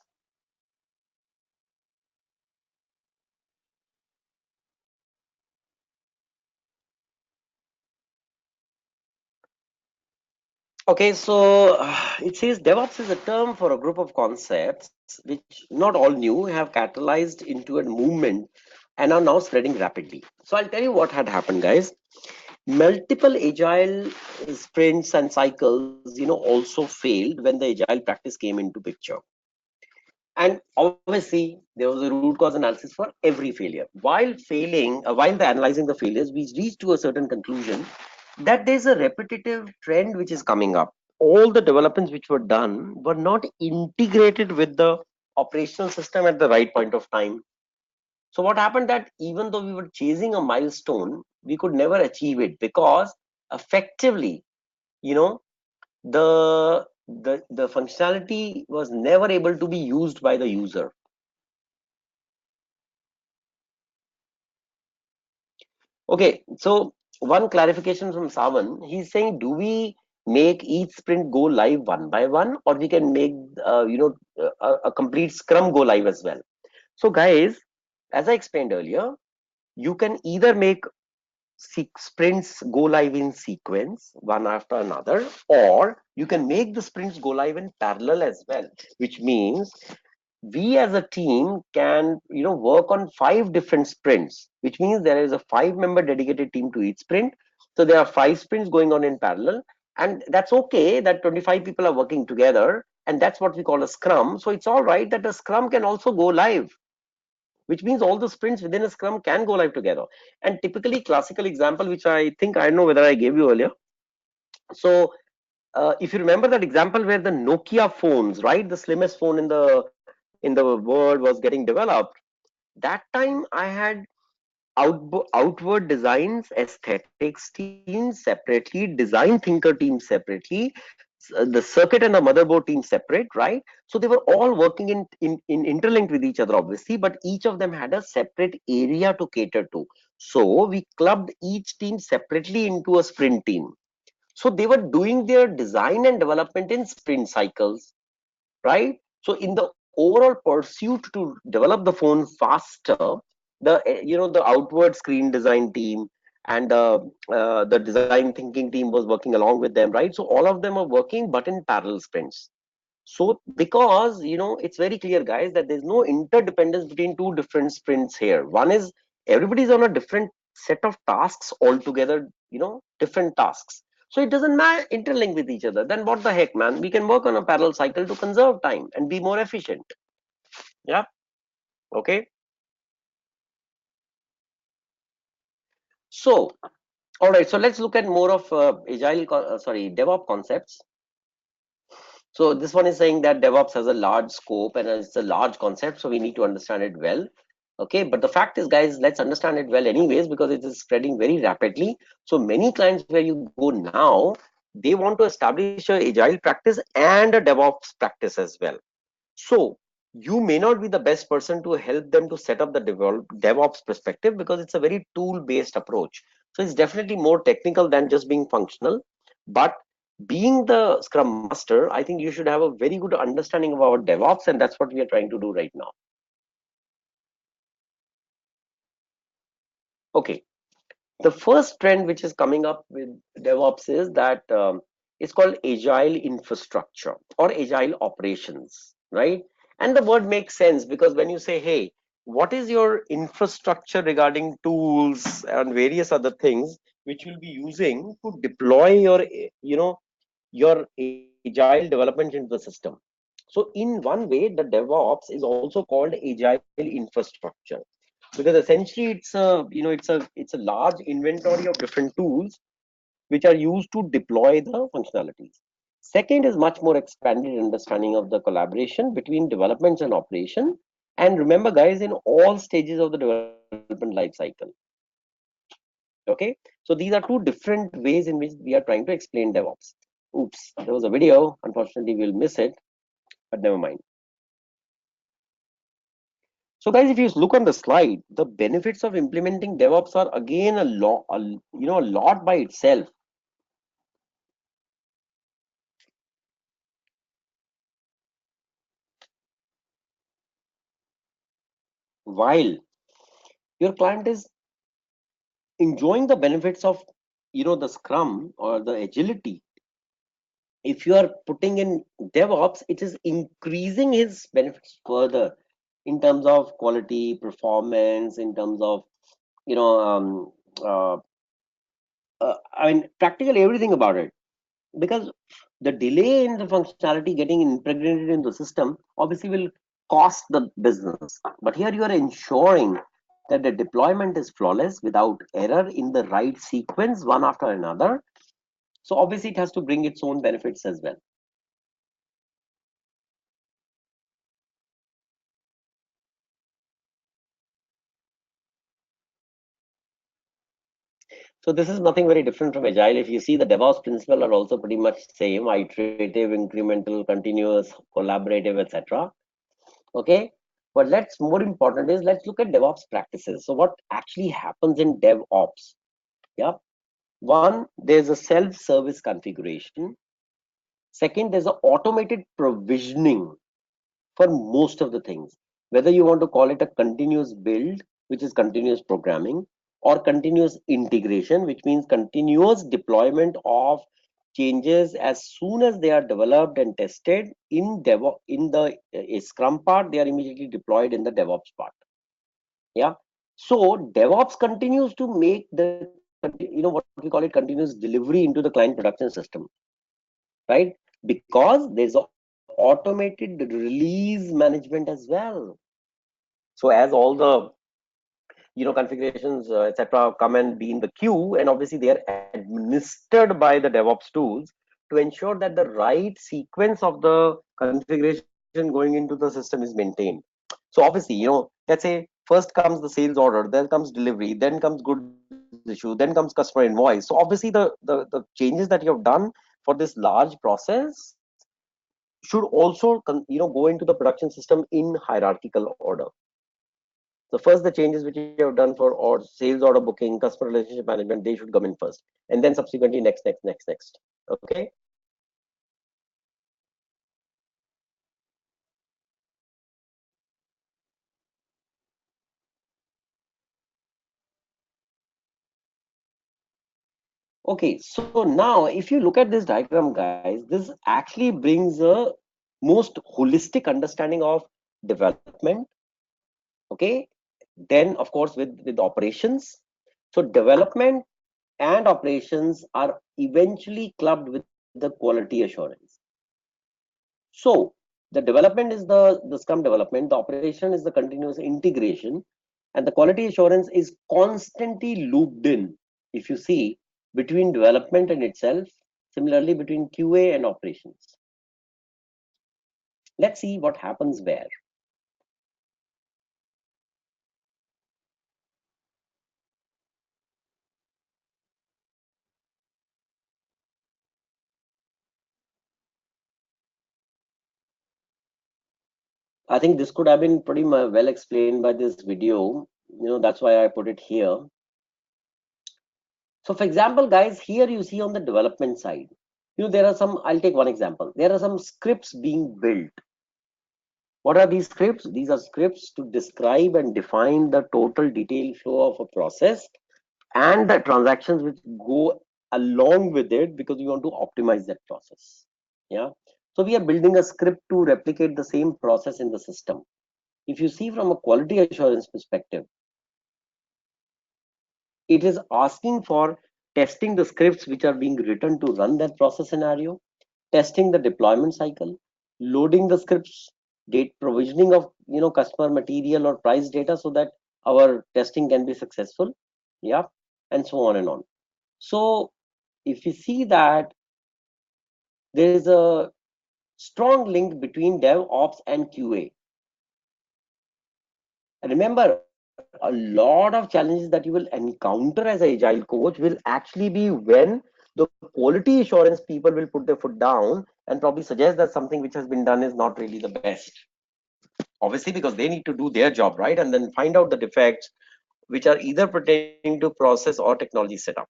Okay, so it says DevOps is a term for a group of concepts which, not all new, have catalyzed into a movement and are now spreading rapidly. So I'll tell you what had happened, guys. Multiple agile sprints and cycles, also failed when the agile practice came into picture. And obviously, there was a root cause analysis for every failure. While the analyzing the failures, we reached to a certain conclusion that there's a repetitive trend which is coming up. All the developments which were done were not integrated with the operational system at the right point of time. So what happened that even though we were chasing a milestone, we could never achieve it because effectively, you know, the functionality was never able to be used by the user. Okay, so one clarification from Savan, he's saying, do we make each sprint go live one by one, or we can make a complete Scrum go live as well? So, guys, as I explained earlier, you can either make sprints go live in sequence, one after another, or you can make the sprints go live in parallel as well, which means we as a team can work on 5 different sprints, which means there is a 5-member dedicated team to each sprint. So there are 5 sprints going on in parallel, and that's okay that 25 people are working together, and that's what we call a scrum. So it's all right that a scrum can also go live, which means all the sprints within a scrum can go live together. And typically classical example, which I think I know whether I gave you earlier. So if you remember that example where the Nokia phones, right, the slimmest phone in the world was getting developed, that time I had outward designs, aesthetics teams separately, design thinker teams separately, the circuit and the motherboard team separate, right? So they were all working in interlinked with each other, obviously, but each of them had a separate area to cater to. So we clubbed each team separately into a sprint team. So they were doing their design and development in sprint cycles. right? So in the overall pursuit to develop the phone faster, the outward screen design team and the design thinking team was working along with them, right? So all of them are working, but in parallel sprints. So because it's very clear, guys, that there's no interdependence between two different sprints here. One is everybody's on a different set of tasks altogether, different tasks. So it doesn't matter interlink with each other. Then what the heck, man? We can work on a parallel cycle to conserve time and be more efficient. Yeah. Okay. So all right. So let's look at more of DevOps concepts. So this one is saying that DevOps has a large scope and it's a large concept, so we need to understand it well. Okay, but the fact is, guys, let's understand it well anyways, because it is spreading very rapidly. So many clients where you go now, they want to establish a agile practice and a DevOps practice as well. So you may not be the best person to help them to set up the DevOps perspective, because it's a very tool-based approach. So it's definitely more technical than just being functional. But being the Scrum Master, I think you should have a very good understanding about DevOps, and that's what we are trying to do right now. Okay. The first trend which is coming up with DevOps is that it's called agile infrastructure or agile operations, right? And the word makes sense, because when you say, hey, what is your infrastructure regarding tools and various other things which you'll be using to deploy your agile development into the system? So in one way, the DevOps is also called agile infrastructure, because essentially it's a large inventory of different tools which are used to deploy the functionalities. Second is much more expanded understanding of the collaboration between developments and operation. And remember, guys, in all stages of the development life cycle. Okay, so these are two different ways in which we are trying to explain DevOps. Oops, there was a video. Unfortunately, we'll miss it, but never mind. So guys, if you look on the slide, the benefits of implementing DevOps are again a lot by itself. While your client is enjoying the benefits of the Scrum or the agility, if you are putting in DevOps, it is increasing his benefits further in terms of quality, performance, in terms of you know uh, I mean practically everything about it. Because the delay in the functionality getting integrated in the system obviously will cost the business, but here you are ensuring that the deployment is flawless without error in the right sequence one after another. So obviously it has to bring its own benefits as well. So this is nothing very different from agile. If you see, the DevOps principle are also pretty much same: iterative, incremental, continuous, collaborative, etc. Okay, but let's more important is let's look at DevOps practices. So what actually happens in DevOps? Yeah, one, there's a self-service configuration. Second, there's an automated provisioning for most of the things, whether you want to call it a continuous build, which is continuous programming, or continuous integration, which means continuous deployment of changes as soon as they are developed and tested in in the Scrum part, they are immediately deployed in the DevOps part. Yeah. So DevOps continues to make the what we call it continuous delivery into the client production system, right? Because there's a automated release management as well. So as all the configurations etc come and be in the queue, and obviously they are administered by the DevOps tools to ensure that the right sequence of the configuration going into the system is maintained. So obviously, let's say first comes the sales order, then comes delivery, then comes goods issue, then comes customer invoice. So obviously the changes that you have done for this large process should also go into the production system in hierarchical order. So first the changes which you have done for or sales order booking, customer relationship management, they should come in first, and then subsequently next. Okay. Okay, so now if you look at this diagram, guys, this actually brings a most holistic understanding of development. Okay, then of course with operations. So development and operations are eventually clubbed with the quality assurance. So the development is the scrum development, the operation is the continuous integration, and the quality assurance is constantly looped in, if you see, between development and itself, similarly between QA and operations. Let's see what happens where. I think this could have been pretty well explained by this video. That's why I put it here. So for example, guys, here you see on the development side, there are some, I'll take one example. There are some scripts being built. What are these scripts? These are scripts to describe and define the total detailed flow of a process and the transactions which go along with it, because we want to optimize that process. Yeah. So we are building a script to replicate the same process in the system. If you see from a quality assurance perspective, it is asking for testing the scripts which are being written to run that process scenario, testing the deployment cycle, loading the scripts, date provisioning of customer material or price data so that our testing can be successful. Yeah, and so on and on. So if you see that there is a strong link between DevOps and QA. Remember, a lot of challenges that you will encounter as an agile coach will actually be when the quality assurance people will put their foot down and probably suggest that something which has been done is not really the best. Obviously, because they need to do their job, right? And then find out the defects which are either pertaining to process or technology setup.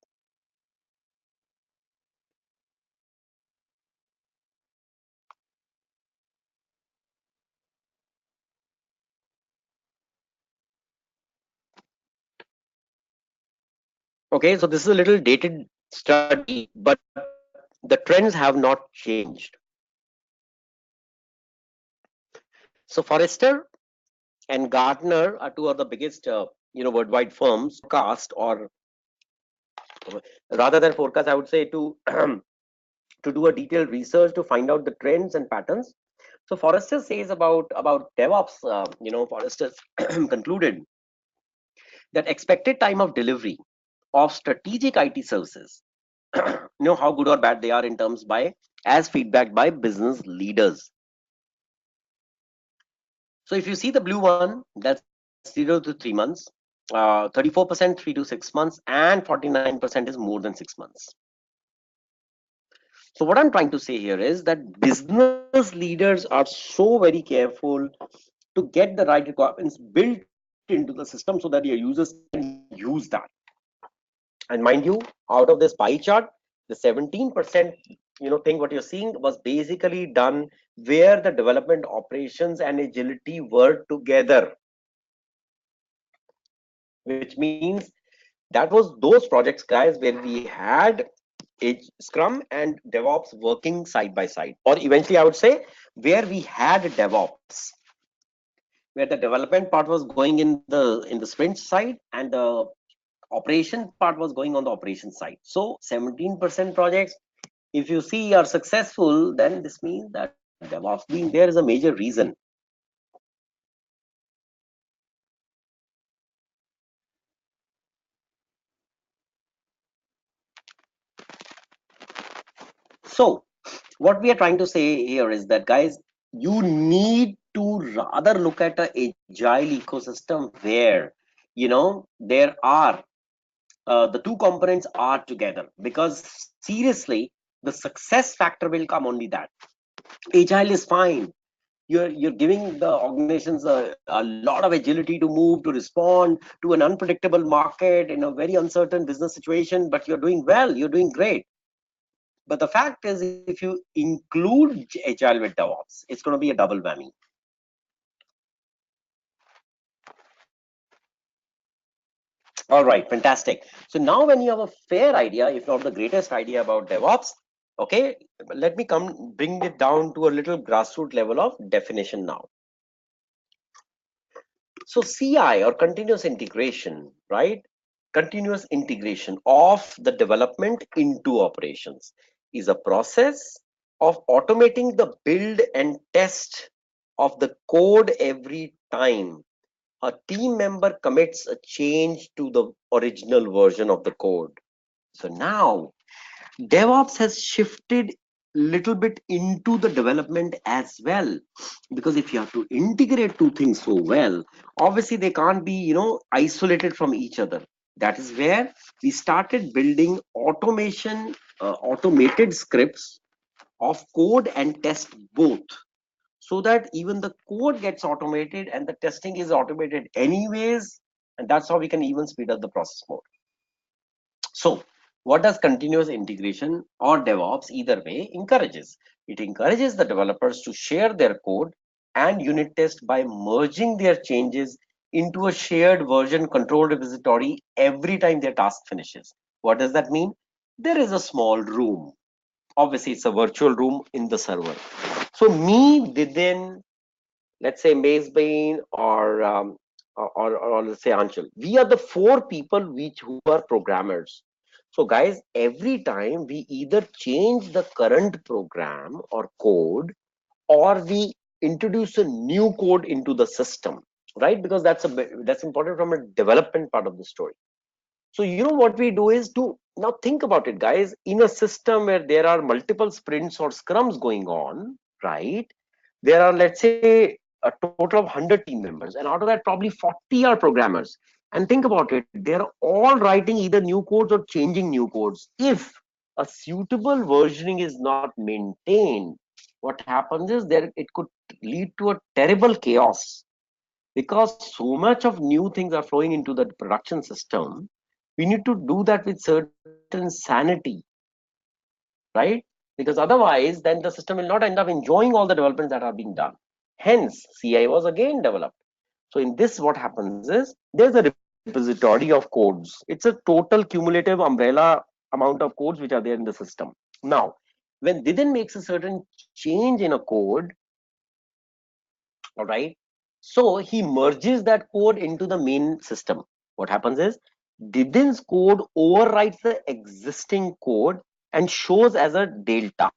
Okay, so this is a little dated study, but the trends have not changed. So Forrester and Gartner are two of the biggest, worldwide firms. Forecast, or rather than forecast, I would say to to do a detailed research to find out the trends and patterns. So Forrester says about DevOps. Forrester concluded that expected time of delivery of strategic IT services, how good or bad they are in terms by as feedback by business leaders. So if you see the blue one, that's 0 to 3 months, 34% 3 to 6 months, and 49% is more than 6 months. So what I'm trying to say here is that business leaders are so very careful to get the right requirements built into the system so that your users can use that. And mind you, out of this pie chart, the 17% thing what you're seeing was basically done where the development, operations, and agility were together, which means that was those projects, guys, where we had Scrum and DevOps working side by side, or eventually I would say where we had DevOps, where the development part was going in the sprint side and the operation part was going on the operation side. So 17% projects, if you see, are successful, then this means that DevOps being there is a major reason. So what we are trying to say here is that, guys, you need to rather look at an agile ecosystem where there are the two components are together, because seriously the success factor will come only that. Agile is fine, you're giving the organizations a lot of agility to move, to respond to an unpredictable market in a very uncertain business situation, but you're doing well, you're doing great. But the fact is, if you include agile with DevOps, it's going to be a double whammy. All right, fantastic. So now when you have a fair idea, if not the greatest idea about DevOps, okay, let me come bring it down to a little grassroots level of definition now. So CI, or continuous integration, right? Continuous integration of the development into operations, is a process of automating the build and test of the code every time a team member commits a change to the original version of the code. So now DevOps has shifted little bit into the development as well, because if you have to integrate two things so well, obviously they can't be, isolated from each other. That is where we started building automated scripts of code and test both, so that even the code gets automated and the testing is automated anyways, and that's how we can even speed up the process more. So what does continuous integration or DevOps either way encourages? It encourages the developers to share their code and unit test by merging their changes into a shared version control repository every time their task finishes. What does that mean? There is a small room. Obviously, it's a virtual room in the server. So me, Didin, let's say Mazebean, or let's say Anshul. We are the four people who are programmers. So guys, every time we either change the current program or code, or we introduce a new code into the system, right? Because that's important from a development part of the story. So what we do is to now think about it, guys. In a system where there are multiple sprints or scrums going on, right? There are, let's say, a total of 100 team members, and out of that probably 40 are programmers. And think about it, they're all writing either new codes or changing new codes. If a suitable versioning is not maintained, what happens is there it could lead to a terrible chaos, because so much of new things are flowing into the production system. We need to do that with certain sanity, right? Because otherwise then the system will not end up enjoying all the developments that are being done. Hence CI was again developed. So in this, what happens is there's a repository of codes. It's a total cumulative umbrella amount of codes which are there in the system. Now when Didin makes a certain change in a code, all right, so he merges that code into the main system. What happens is Didin's code overwrites the existing code and shows as a delta.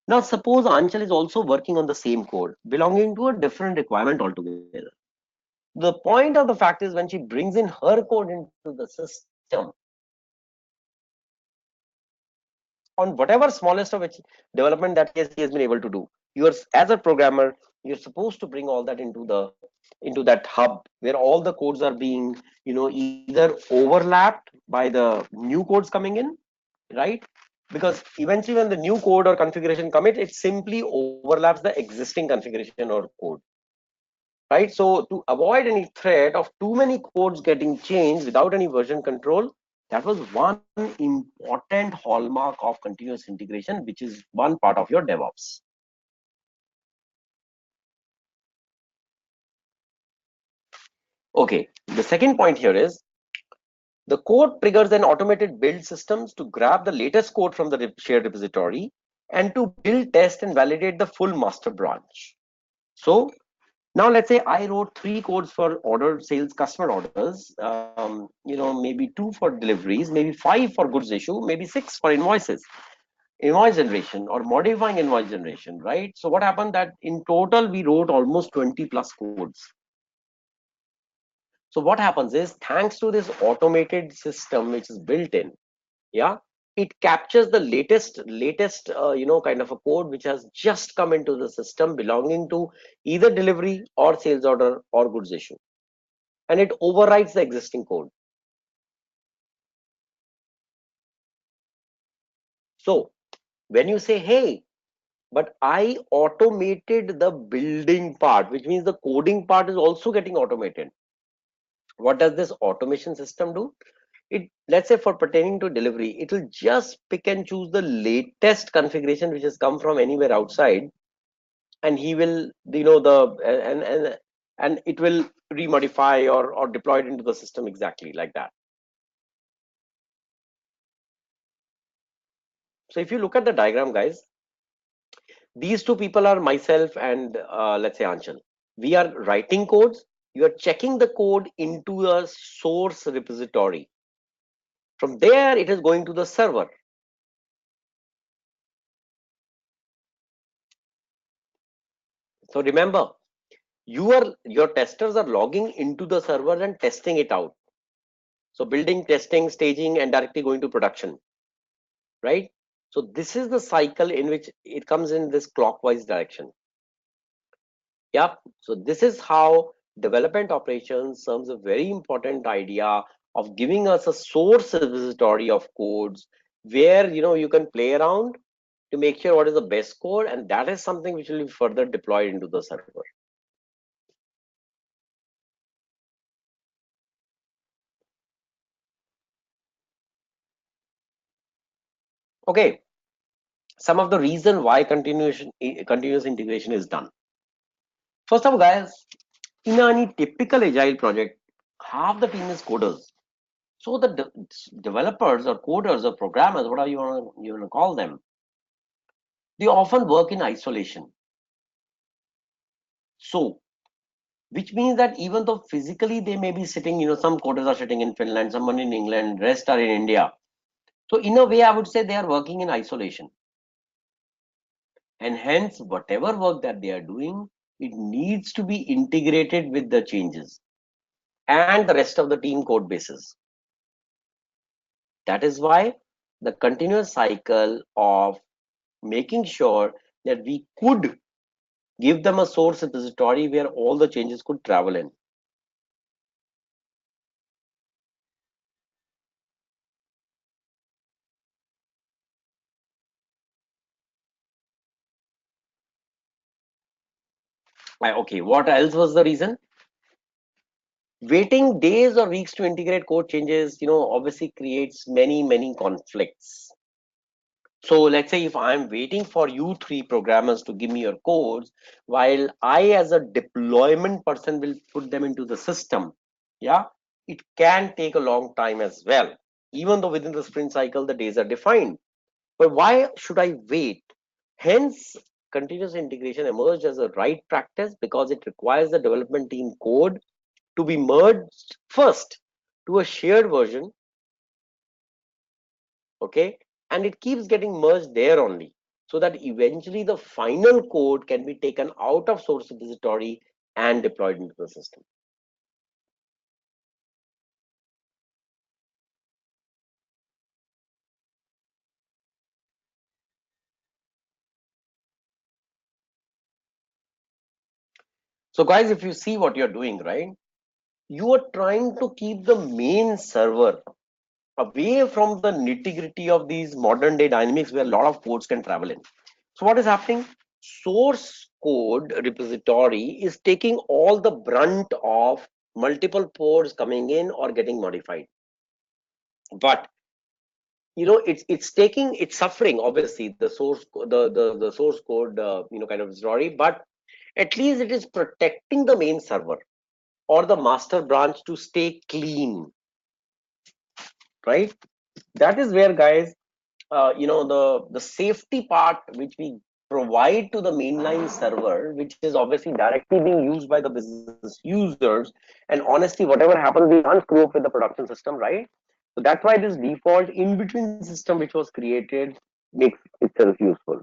Now suppose Anchal is also working on the same code belonging to a different requirement altogether. The point of the fact is, when she brings in her code into the system, on whatever smallest of which development that he has been able to do, you're, as a programmer, you're supposed to bring all that into that hub where all the codes are being, either overlapped by the new codes coming in, right? Because eventually when the new code or configuration commit, it simply overlaps the existing configuration or code, right? So to avoid any threat of too many codes getting changed without any version control, that was one important hallmark of continuous integration, which is one part of your DevOps. Okay, the second point here is the code triggers an automated build systems to grab the latest code from the shared repository and to build, test, and validate the full master branch. So now let's say I wrote 3 codes for order sales customer orders, maybe 2 for deliveries, maybe 5 for goods issue, maybe 6 for invoice generation or modifying invoice generation, right? So what happened that in total we wrote almost 20 plus codes. So what happens is, thanks to this automated system which is built in, yeah, it captures the latest kind of a code which has just come into the system belonging to either delivery or sales order or goods issue, and it overrides the existing code. So when you say, hey, but I automated the building part, which means the coding part is also getting automated. What does this automation system do? It, let's say for pertaining to delivery, it will just pick and choose the latest configuration which has come from anywhere outside, and he will, and it will remodify or deploy it into the system exactly like that. So if you look at the diagram, guys, these two people are myself and let's say Anchal. We are writing codes. You are checking the code into a source repository. From there, it is going to the server. So remember, your testers are logging into the server and testing it out. So building, testing, staging, and directly going to production, right? So this is the cycle in which it comes in this clockwise direction. Yep. So this is how development operations serves a very important idea of giving us a source repository of codes where you can play around to make sure what is the best code, and that is something which will be further deployed into the server. Okay, some of the reason why continuous integration is done. First of all, guys, in any typical agile project, half the team is coders. So the developers or coders or programmers, whatever you want to call them, they often work in isolation. So, which means that even though physically they may be sitting, some coders are sitting in Finland, someone in England, rest are in India. So in a way, I would say they are working in isolation. And hence, whatever work that they are doing, it needs to be integrated with the changes and the rest of the team code bases. That is why the continuous cycle of making sure that we could give them a source repository where all the changes could travel in. Okay, what else was the reason? Waiting days or weeks to integrate code changes, obviously creates many conflicts. So let's say if I'm waiting for you three programmers to give me your codes, while I as a deployment person will put them into the system, yeah, it can take a long time as well. Even though within the sprint cycle, the days are defined. But why should I wait? Hence, continuous integration emerged as a right practice because it requires the development team code to be merged first to a shared version, okay, and it keeps getting merged there only, so that eventually the final code can be taken out of source repository and deployed into the system. So guys, if you see what you're doing, right, you are trying to keep the main server away from the nitty gritty of these modern day dynamics where a lot of codes can travel in. So what is happening? Source code repository is taking all the brunt of multiple pods coming in or getting modified. But it's suffering, obviously, the the source code kind of story, but at least it is protecting the main server or the master branch to stay clean, right? That is where, guys, the safety part which we provide to the mainline server, which is obviously directly being used by the business users, and honestly whatever happens we can't screw up with the production system, right? So that's why this default in between system which was created makes itself useful.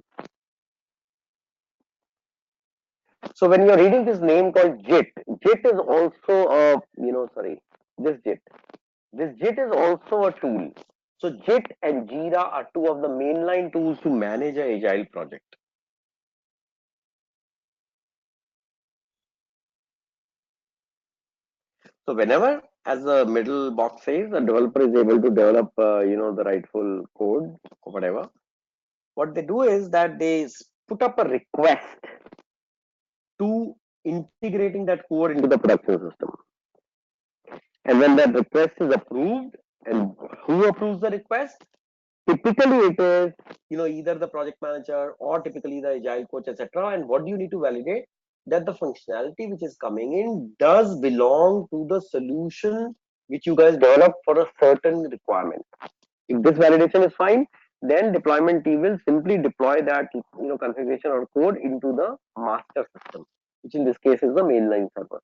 So when you're reading this name called JIT is also a sorry, this JIT is also a tool. So JIT and Jira are two of the mainline tools to manage an agile project. So whenever, as the middle box says, the developer is able to develop, the rightful code or whatever, what they do is that they put up a request to integrating that code into the production system. And when that request is approved, and who approves the request? Typically, it is either the project manager or typically the agile coach, etc. And what do you need to validate? That the functionality which is coming in does belong to the solution which you guys developed for a certain requirement. If this validation is fine, then deployment team will simply deploy that configuration or code into the master system, which in this case is the mainline server.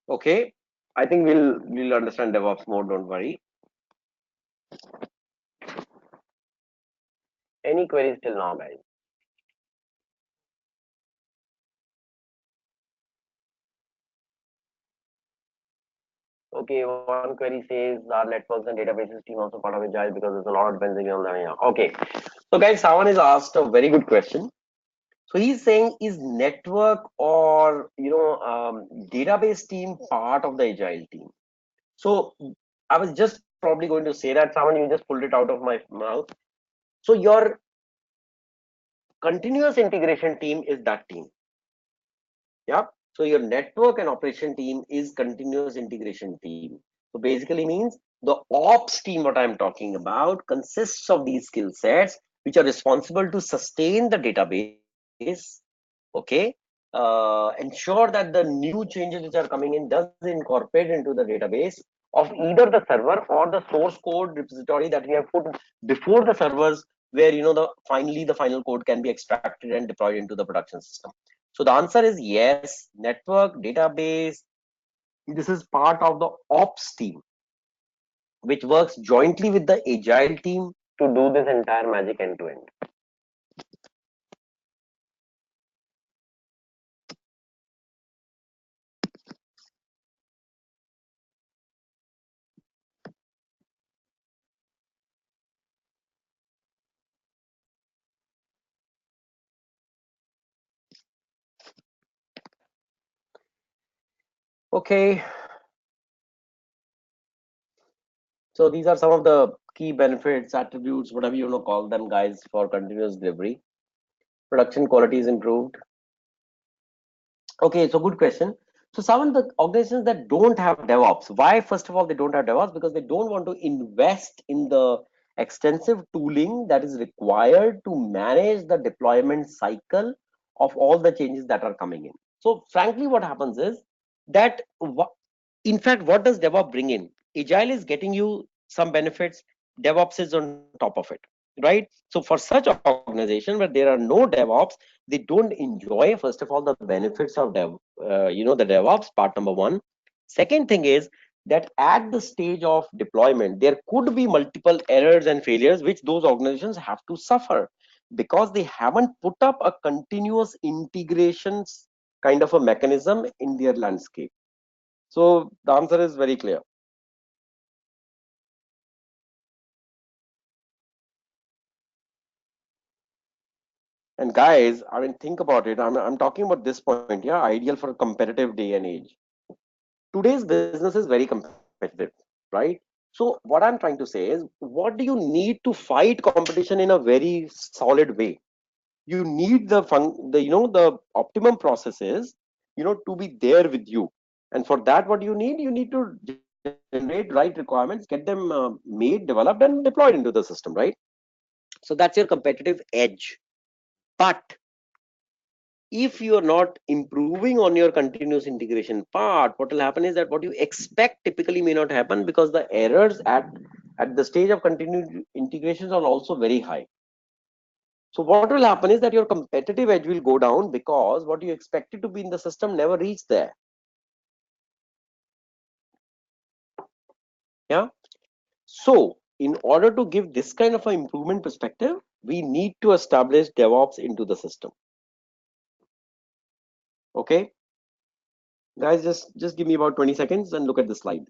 Okay, I think we'll understand DevOps more. Don't worry. Any queries till now, guys? Okay, one query says our networks and databases team also part of Agile because there's a lot of dependency on them. Yeah. Okay, so guys, someone has asked a very good question. So he's saying, is network or database team part of the Agile team? So I was just probably going to say that, someone, you just pulled it out of my mouth. So your continuous integration team is that team. Yeah. So your network and operation team is continuous integration team. So basically means the ops team, what I'm talking about, consists of these skill sets which are responsible to sustain the database. Okay. Ensure that the new changes which are coming in does incorporate into the database of either the server or the source code repository that we have put before the servers, where the final code can be extracted and deployed into the production system. So the answer is yes. Network, database, this is part of the ops team, which works jointly with the agile team to do this entire magic end to end. Okay. So these are some of the key benefits, attributes, whatever you want to call them, guys, for continuous delivery. Production quality is improved. Okay, so good question. So some of the organizations that don't have DevOps, why? First of all, they don't have DevOps because they don't want to invest in the extensive tooling that is required to manage the deployment cycle of all the changes that are coming in. So frankly, what happens is that, in fact, what does DevOps bring in? Agile is getting you some benefits, DevOps is on top of it, right? So for such organization where there are no DevOps, they don't enjoy, first of all, the benefits of the DevOps, part number one. Second thing is that at the stage of deployment, there could be multiple errors and failures which those organizations have to suffer because they haven't put up a continuous integrations kind of a mechanism in their landscape. So the answer is very clear. And guys, I mean, think about it. I'm talking about this point, yeah, ideal for a competitive day and age. Today's business is very competitive, right? So what I'm trying to say is, what do you need to fight competition in a very solid way? You need the optimum processes, to be there with you. And for that, what you need to generate right requirements, get them made, developed, and deployed into the system, right? So that's your competitive edge. But if you are not improving on your continuous integration part, what will happen is that what you expect typically may not happen, because the errors at the stage of continued integrations are also very high. So what will happen is that your competitive edge will go down because what you expected to be in the system never reached there. Yeah. So in order to give this kind of an improvement perspective, we need to establish DevOps into the system. Okay, guys, just give me about 20 seconds and look at the slide.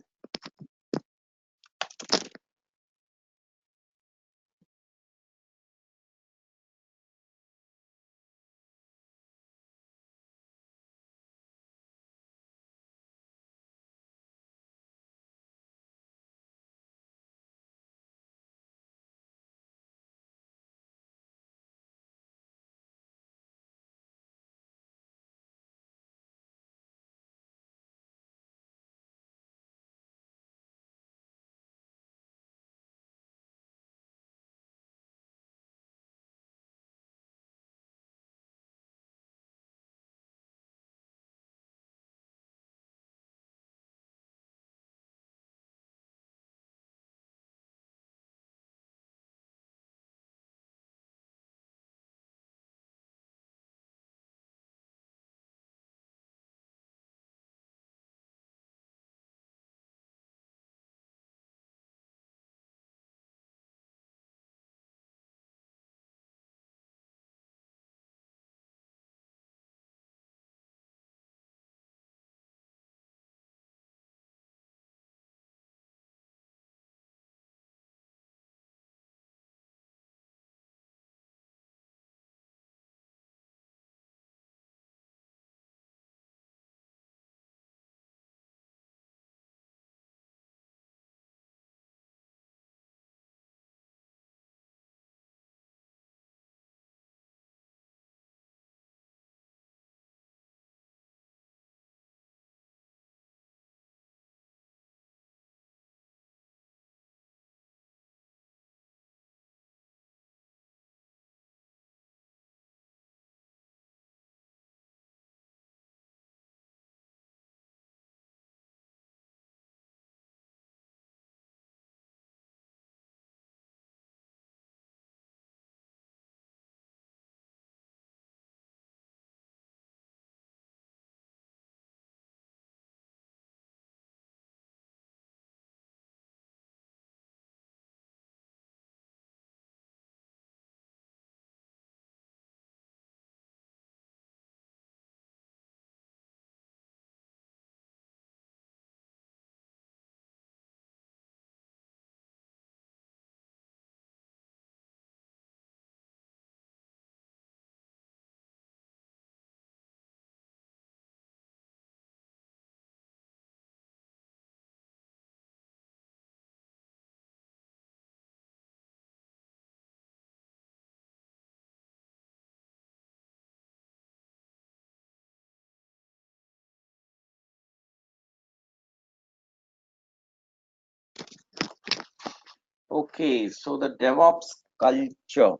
Okay, so the DevOps culture.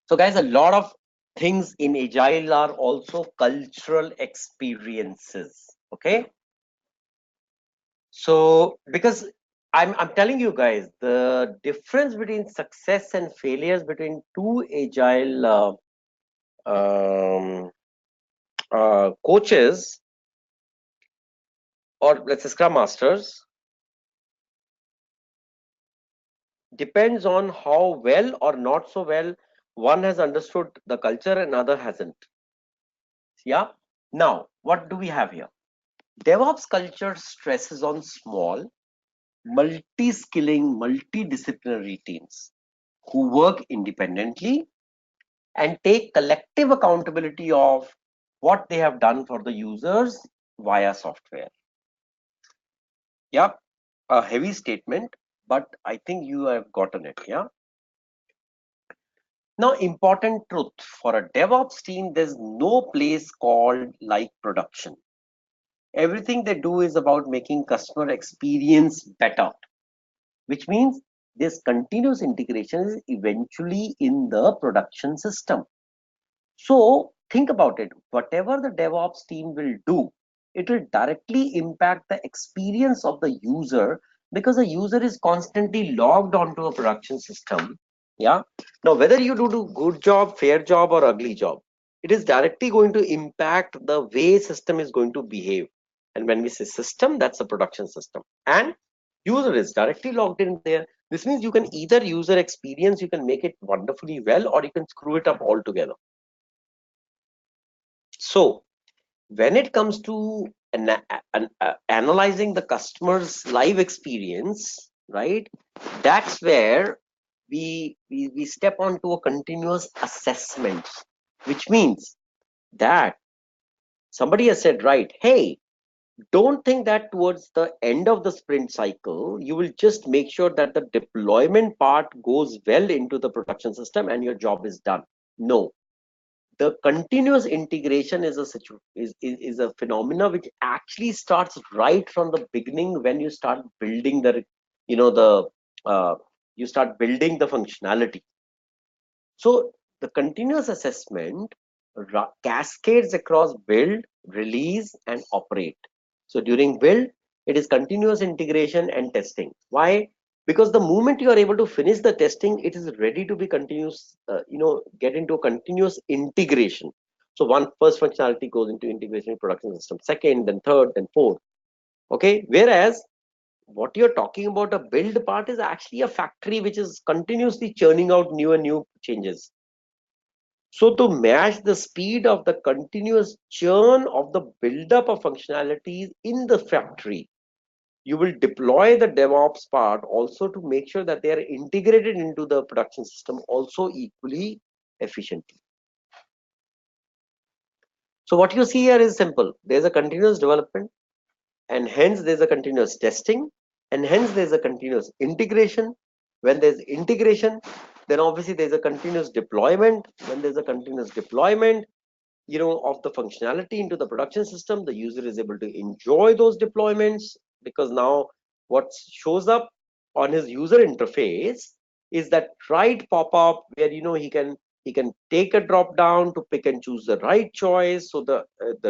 So guys, a lot of things in Agile are also cultural experiences. Okay. So because I'm telling you guys, the difference between success and failures between two Agile coaches, or let's say Scrum Masters, depends on how well or not so well one has understood the culture and other hasn't. Yeah. Now, what do we have here? DevOps culture stresses on small, multi-skilling, multidisciplinary teams who work independently and take collective accountability of what they have done for the users via software. Yeah, a heavy statement, but I think you have gotten it. Yeah. Now, important truth for a DevOps team, there's no place called like production. Everything they do is about making customer experience better, which means this continuous integration is eventually in the production system. So think about it. Whatever the DevOps team will do, it will directly impact the experience of the user because the user is constantly logged onto a production system. Yeah. Now, whether you do good job, fair job, or ugly job, it is directly going to impact the way system is going to behave. And when we say system, that's a production system. And user is directly logged in there. This means you can either user experience, you can make it wonderfully well, or you can screw it up altogether. So when it comes to analyzing the customer's live experience, right, that's where we step onto a continuous assessment, which means that somebody has said, right, hey, don't think that towards the end of the sprint cycle you will just make sure that the deployment part goes well into the production system and your job is done. No, the continuous integration is is a phenomena which actually starts right from the beginning when you start building the the you start building the functionality. So the continuous assessment cascades across build, release, and operate. So during build, it is continuous integration and testing. Why? Because the moment you are able to finish the testing, it is ready to be continuous, get into a continuous integration. So one first functionality goes into integration in production system, second, then third, then fourth. Okay. Whereas what you're talking about, a build part, is actually a factory which is continuously churning out new and new changes. So to match the speed of the continuous churn of the buildup of functionalities in the factory, you will deploy the DevOps part also to make sure that they are integrated into the production system also equally efficiently. So what you see here is simple. There's a continuous development, and hence there's a continuous testing, and hence there's a continuous integration. When there's integration, then obviously there's a continuous deployment. When there's a continuous deployment, of the functionality into the production system, the user is able to enjoy those deployments, because now what shows up on his user interface is that right pop-up where he can take a drop down to pick and choose the right choice, so the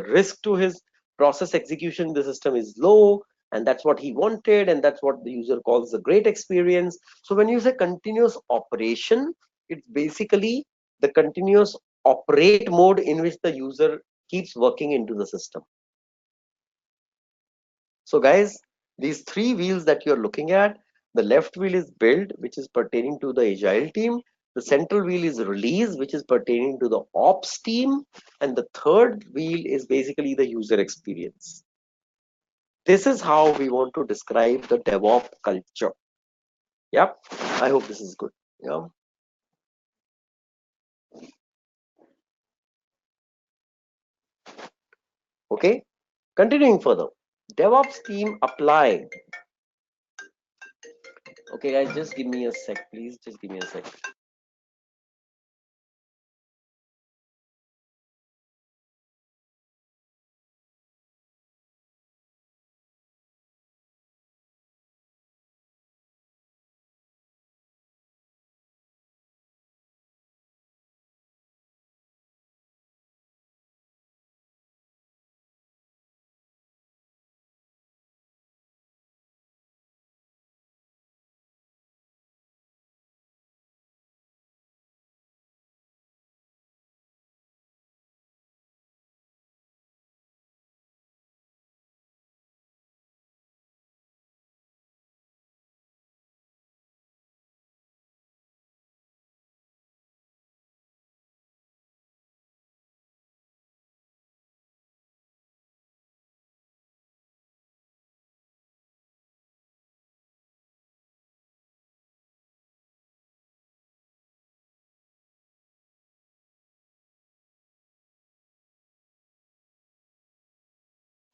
risk to his process execution in the system is low, and that's what he wanted, and that's what the user calls a great experience. So when you say continuous operation, it's basically the continuous operate mode in which the user keeps working into the system. So guys, these three wheels that you're looking at, the left wheel is build, which is pertaining to the agile team. The central wheel is release, which is pertaining to the ops team. And the third wheel is basically the user experience. This is how we want to describe the DevOps culture. Yep. I hope this is good. Yeah. Okay. Continuing further. DevOps team apply. Okay, guys, just give me a sec, please. Just give me a sec.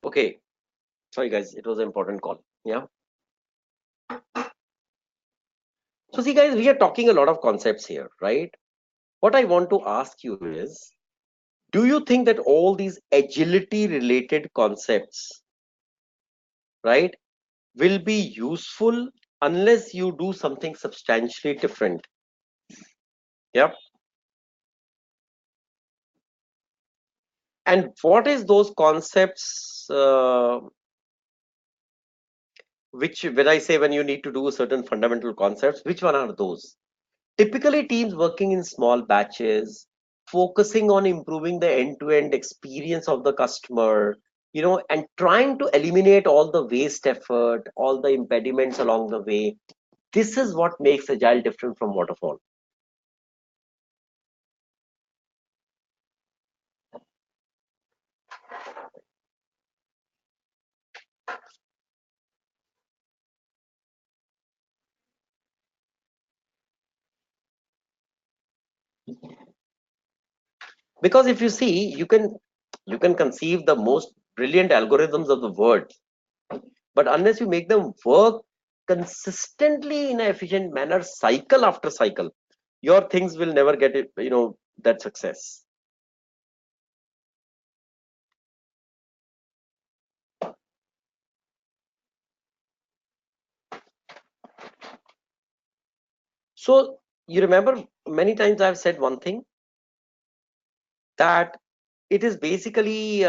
Okay, sorry guys, it was an important call. Yeah. So see guys, we are talking a lot of concepts here, right? What I want to ask you is, do you think that all these agility related concepts, right, will be useful unless you do something substantially different? Yep. And what is those concepts, which when I say when you need to do certain fundamental concepts, which one are those? Typically, teams working in small batches, focusing on improving the end-to-end experience of the customer, and trying to eliminate all the waste effort, all the impediments along the way. This is what makes Agile different from waterfall. Because if you see, you can conceive the most brilliant algorithms of the world, but unless you make them work consistently in an efficient manner, cycle after cycle, your things will never get it, that success. So you remember many times I've said one thing, that it is basically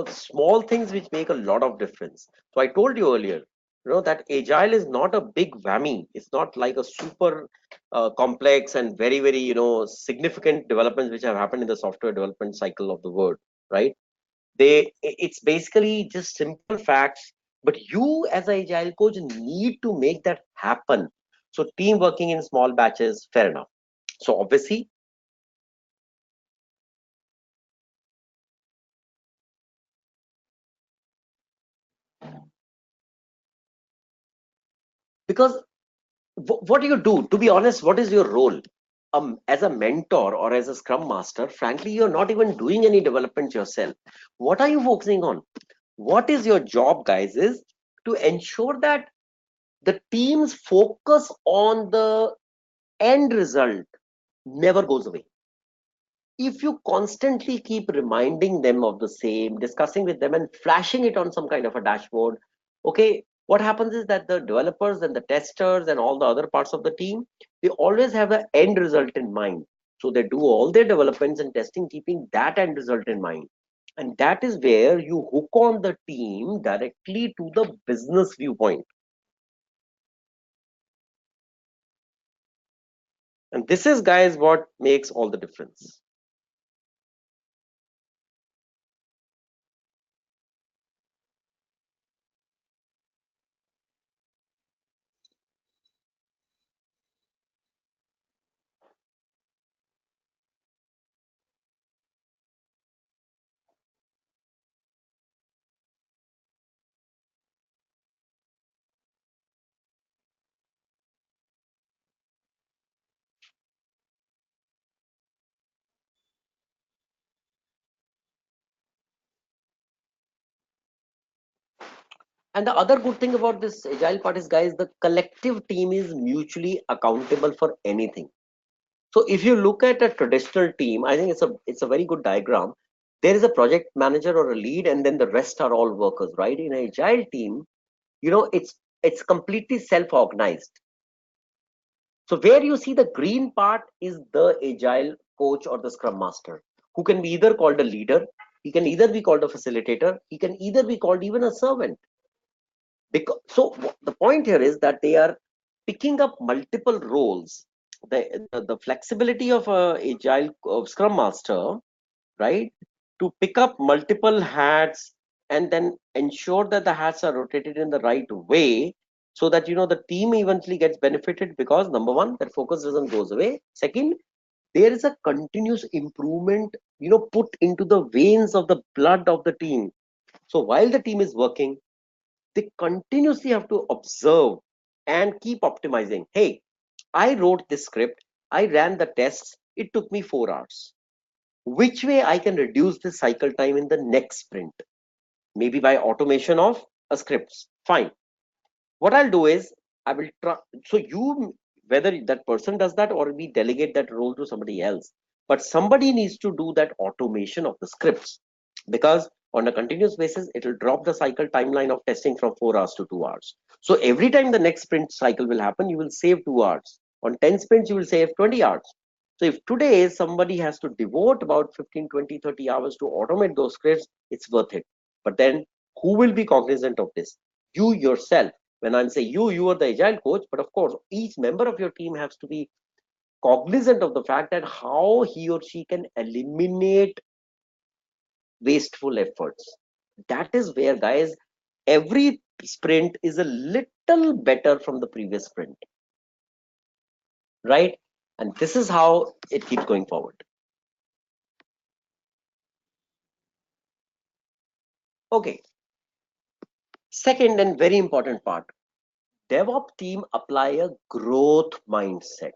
small things which make a lot of difference. So I told you earlier, that Agile is not a big whammy. It's not like a super complex and very very significant developments which have happened in the software development cycle of the world, right? It's basically just simple facts, but you as an Agile coach need to make that happen. So team working in small batches, fair enough. So obviously, because what do you do? To be honest, what is your role? As a mentor or as a scrum master, frankly, you're not even doing any development yourself. What are you focusing on? What is your job, guys, is to ensure that the team's focus on the end result never goes away. If you constantly keep reminding them of the same, discussing with them and flashing it on some kind of a dashboard, okay, what happens is that the developers and the testers and all the other parts of the team, they always have the end result in mind. So they do all their developments and testing keeping that end result in mind. And that is where you hook on the team directly to the business viewpoint. And this is, guys, what makes all the difference. And the other good thing about this agile part is, guys, the collective team is mutually accountable for anything. So if you look at a traditional team, I think it's a very good diagram. There is a project manager or a lead, and then the rest are all workers, right? In an agile team, it's completely self-organized. So where you see the green part is the agile coach or the scrum master, who can be either called a leader, he can either be called a facilitator, he can either be called even a servant. Because so the point here is that they are picking up multiple roles. The flexibility of a agile scrum master, right, to pick up multiple hats and then ensure that the hats are rotated in the right way, so that the team eventually gets benefited, because number one, their focus doesn't goes away. Second, there is a continuous improvement put into the veins of the blood of the team. So while the team is working, they continuously have to observe and keep optimizing. Hey, I wrote this script, I ran the tests, it took me 4 hours. Which way I can reduce the cycle time in the next sprint? maybe by automation of a scripts. Fine. What I'll do is I will try. So you, whether that person does that or we delegate that role to somebody else, but somebody needs to do that automation of the scripts, because on a continuous basis it will drop the cycle timeline of testing from 4 hours to 2 hours. So every time the next sprint cycle will happen, you will save 2 hours. On 10 sprints you will save 20 hours. So if today somebody has to devote about 15, 20, 30 hours to automate those scripts, it's worth it. But then who will be cognizant of this? You yourself. When I'm saying you are the agile coach, but of course each member of your team has to be cognizant of the fact that how he or she can eliminate wasteful efforts. That is where, guys, every sprint is a little better from the previous sprint, right? And this is how it keeps going forward. Okay, second and very important part, DevOps team apply a growth mindset.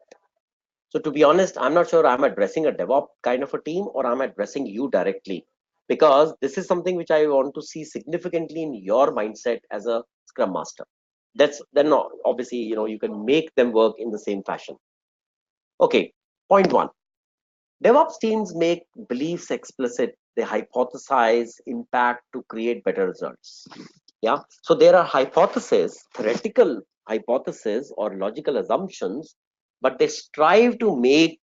So to be honest, I'm not sure I'm addressing a DevOps kind of a team or I'm addressing you directly, because this is something which I want to see significantly in your mindset as a Scrum Master. That's then obviously you can make them work in the same fashion. Okay, point one. DevOps teams make beliefs explicit. They hypothesize impact to create better results. Yeah. So there are hypotheses, theoretical hypotheses or logical assumptions, but they strive to make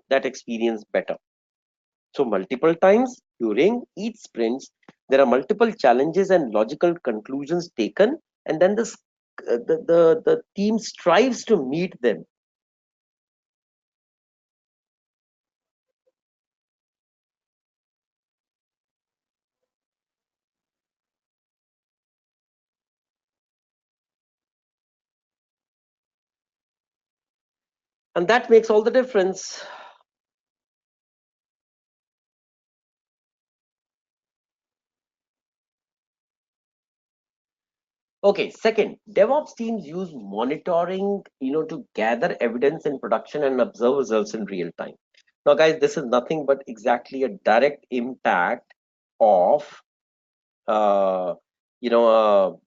that experience better. So multiple times during each sprints, there are multiple challenges and logical conclusions taken, and then the team strives to meet them. And that makes all the difference. Okay, second, DevOps teams use monitoring, to gather evidence in production and observe results in real time. Now, guys, this is nothing but exactly a direct impact of, uh, you know,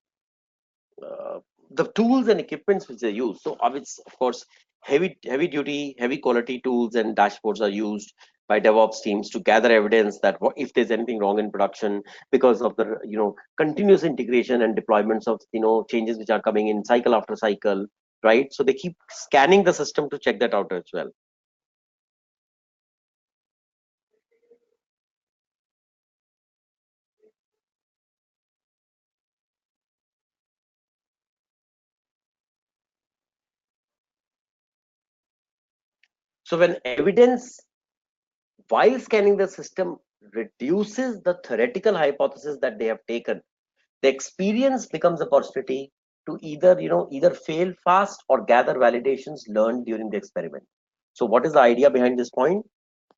uh, the tools and equipments which they use. So, of course, heavy duty, heavy quality tools and dashboards are used by DevOps teams to gather evidence that if there's anything wrong in production, because of the continuous integration and deployments of changes which are coming in cycle after cycle, right? So they keep scanning the system to check that out as well. So when evidence while scanning the system reduces the theoretical hypothesis that they have taken, the experience becomes a opportunity to either fail fast or gather validations learned during the experiment. So what is the idea behind this point?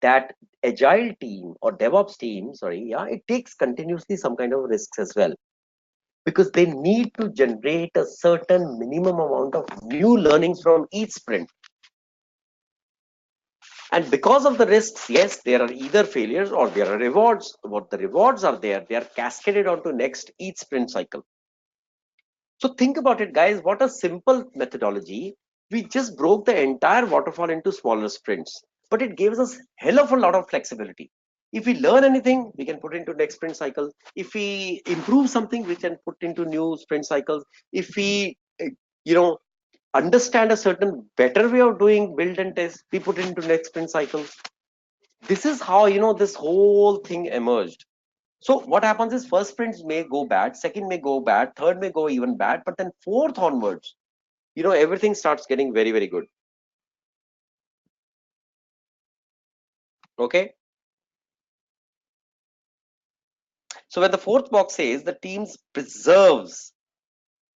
That agile team or DevOps team, sorry, yeah, it takes continuously some kind of risks as well, because they need to generate a certain minimum amount of new learnings from each sprint. And because of the risks, yes, there are either failures or there are rewards. What the rewards are there, they are cascaded onto next each sprint cycle. So think about it, guys. What a simple methodology. We just broke the entire waterfall into smaller sprints, but it gives us hell of a lot of flexibility. If we learn anything, we can put into next sprint cycle. If we improve something, we can put into new sprint cycles. If we, you know, understand a certain better way of doing build and test, we put it into next sprint cycle. This is how this whole thing emerged. So what happens is first sprints may go bad, second may go bad, third may go even bad, but then fourth onwards, everything starts getting very, very good. Okay. So when the fourth box says the teams preserves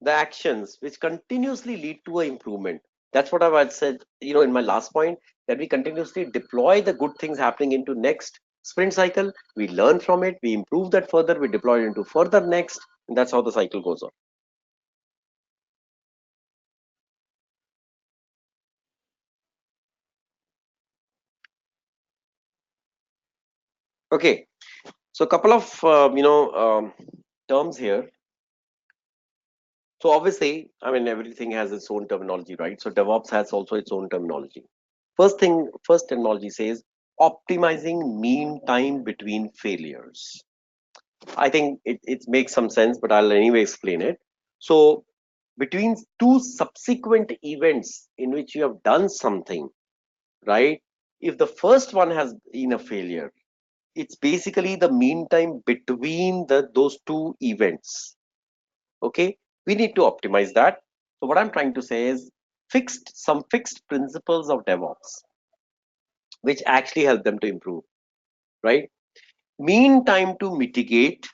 the actions which continuously lead to an improvement. That's what I've said, in my last point, that we continuously deploy the good things happening into next sprint cycle. We learn from it, we improve that further, we deploy it into further next, and that's how the cycle goes on. Okay. So a couple of terms here. So obviously, I mean, everything has its own terminology, right? So DevOps has also its own terminology. First terminology says optimizing mean time between failures. I think it makes some sense, but I'll anyway explain it. So between two subsequent events in which you have done something, right? If the first one has been a failure, it's basically the mean time between those two events. Okay, we need to optimize that. So what I'm trying to say is some fixed principles of DevOps which actually help them to improve, right? Mean time to mitigate,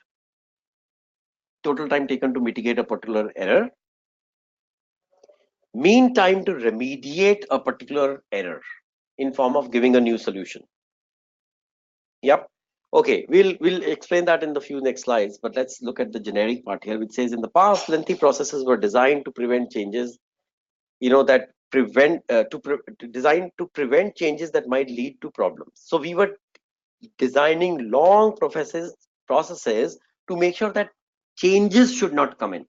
total time taken to mitigate a particular error. Mean time to remediate a particular error in form of giving a new solution. Yep. Okay, we'll explain that in the few next slides, but let's look at the generic part here, which says in the past, lengthy processes were designed to prevent changes, that designed to prevent changes that might lead to problems. So we were designing long processes to make sure that changes should not come in.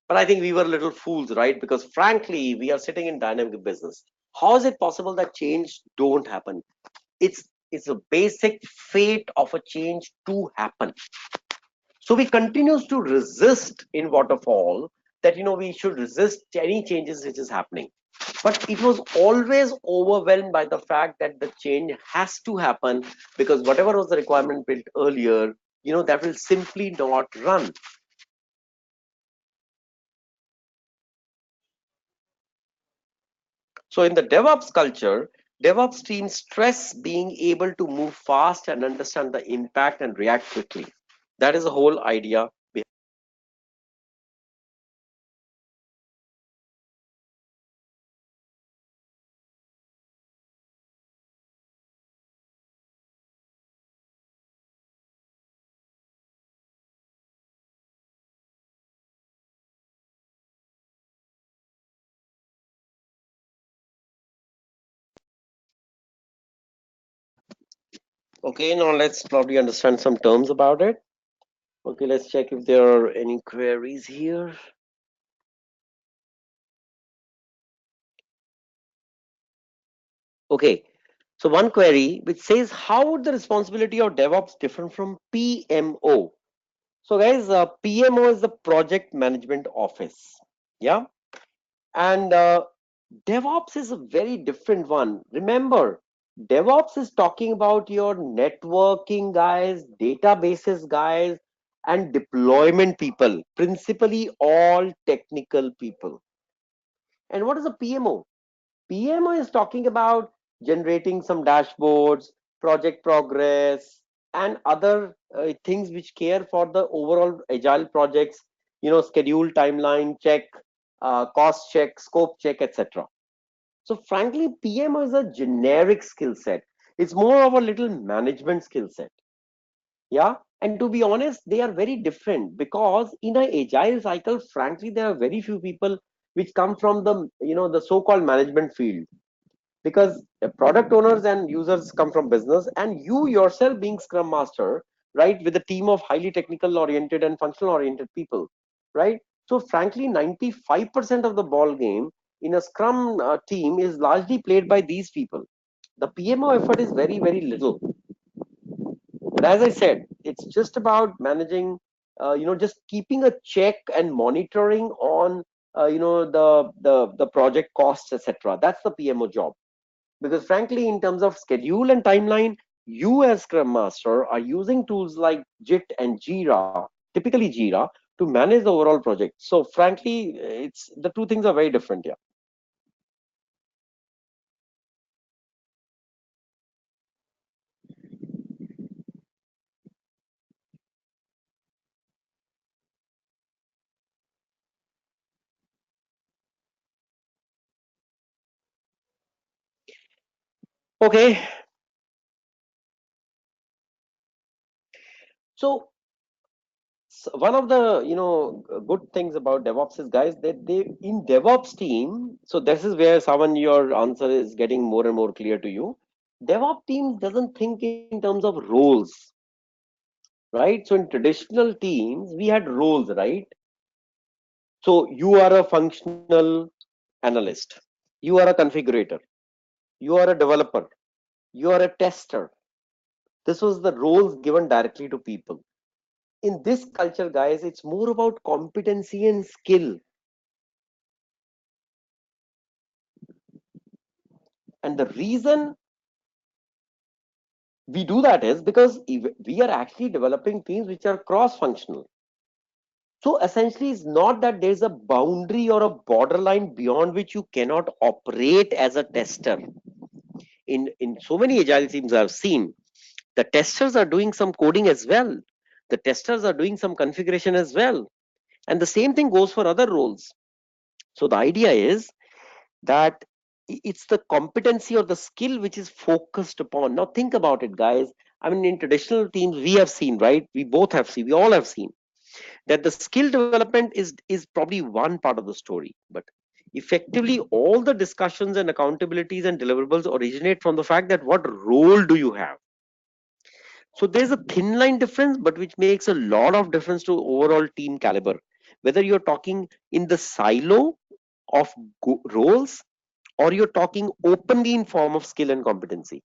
But I think we were little fools, right? Because frankly, we are sitting in dynamic business. How is it possible that change don't happen? It's a basic fate of a change to happen. So we continues to resist in waterfall that we should resist any changes which is happening. But it was always overwhelmed by the fact that the change has to happen because whatever was the requirement built earlier, that will simply not run. So in the DevOps culture, DevOps teams stress being able to move fast and understand the impact and react quickly. That is the whole idea. Okay, now let's probably understand some terms about it. Okay, let's check if there are any queries here. Okay, so one query which says how would the responsibility of DevOps differ from PMO? So guys, PMO is the project management office. Yeah, and DevOps is a very different one. Remember, DevOps is talking about your networking guys, databases guys, and deployment people, principally all technical people. And what is a PMO? PMO is talking about generating some dashboards, project progress, and other things which care for the overall agile projects, schedule, timeline, check, cost check, scope check, etc. So frankly, PMO is a generic skill set. It's more of a little management skill set. Yeah. And to be honest, they are very different because in an agile cycle, frankly, there are very few people which come from the so-called management field because product owners and users come from business, and you yourself being scrum master, right, with a team of highly technical oriented and functional oriented people, right? So frankly, 95% of the ball game in a scrum team is largely played by these people. The PMO effort is very very little, but as I said, it's just about managing, just keeping a check and monitoring on the project costs, etc. That's the PMO job. Because frankly, in terms of schedule and timeline, you as Scrum Master are using tools like JIT and Jira, typically Jira, to manage the overall project. So frankly, it's the two things are very different. Yeah. Okay. So one of the good things about DevOps is, guys, that they in DevOps team. So this is where someone your answer is getting more and more clear to you. DevOps team doesn't think in terms of roles, right? So in traditional teams, we had roles, right? So you are a functional analyst, you are a configurator, you are a developer, you are a tester. This was the roles given directly to people. In this culture, guys, it's more about competency and skill. And the reason we do that is because we are actually developing teams which are cross functional. So essentially, it's not that there's a boundary or a borderline beyond which you cannot operate as a tester. In so many agile teams I've seen, the testers are doing some coding as well. The testers are doing some configuration as well. And the same thing goes for other roles. So the idea is that it's the competency or the skill which is focused upon. Now think about it, guys. I mean, in traditional teams, we have seen, right? We both have seen, we all have seen that the skill development is probably one part of the story, but effectively all the discussions and accountabilities and deliverables originate from the fact that what role do you have. So there's a thin line difference, but which makes a lot of difference to overall team caliber, whether you're talking in the silo of roles or you're talking openly in form of skill and competency.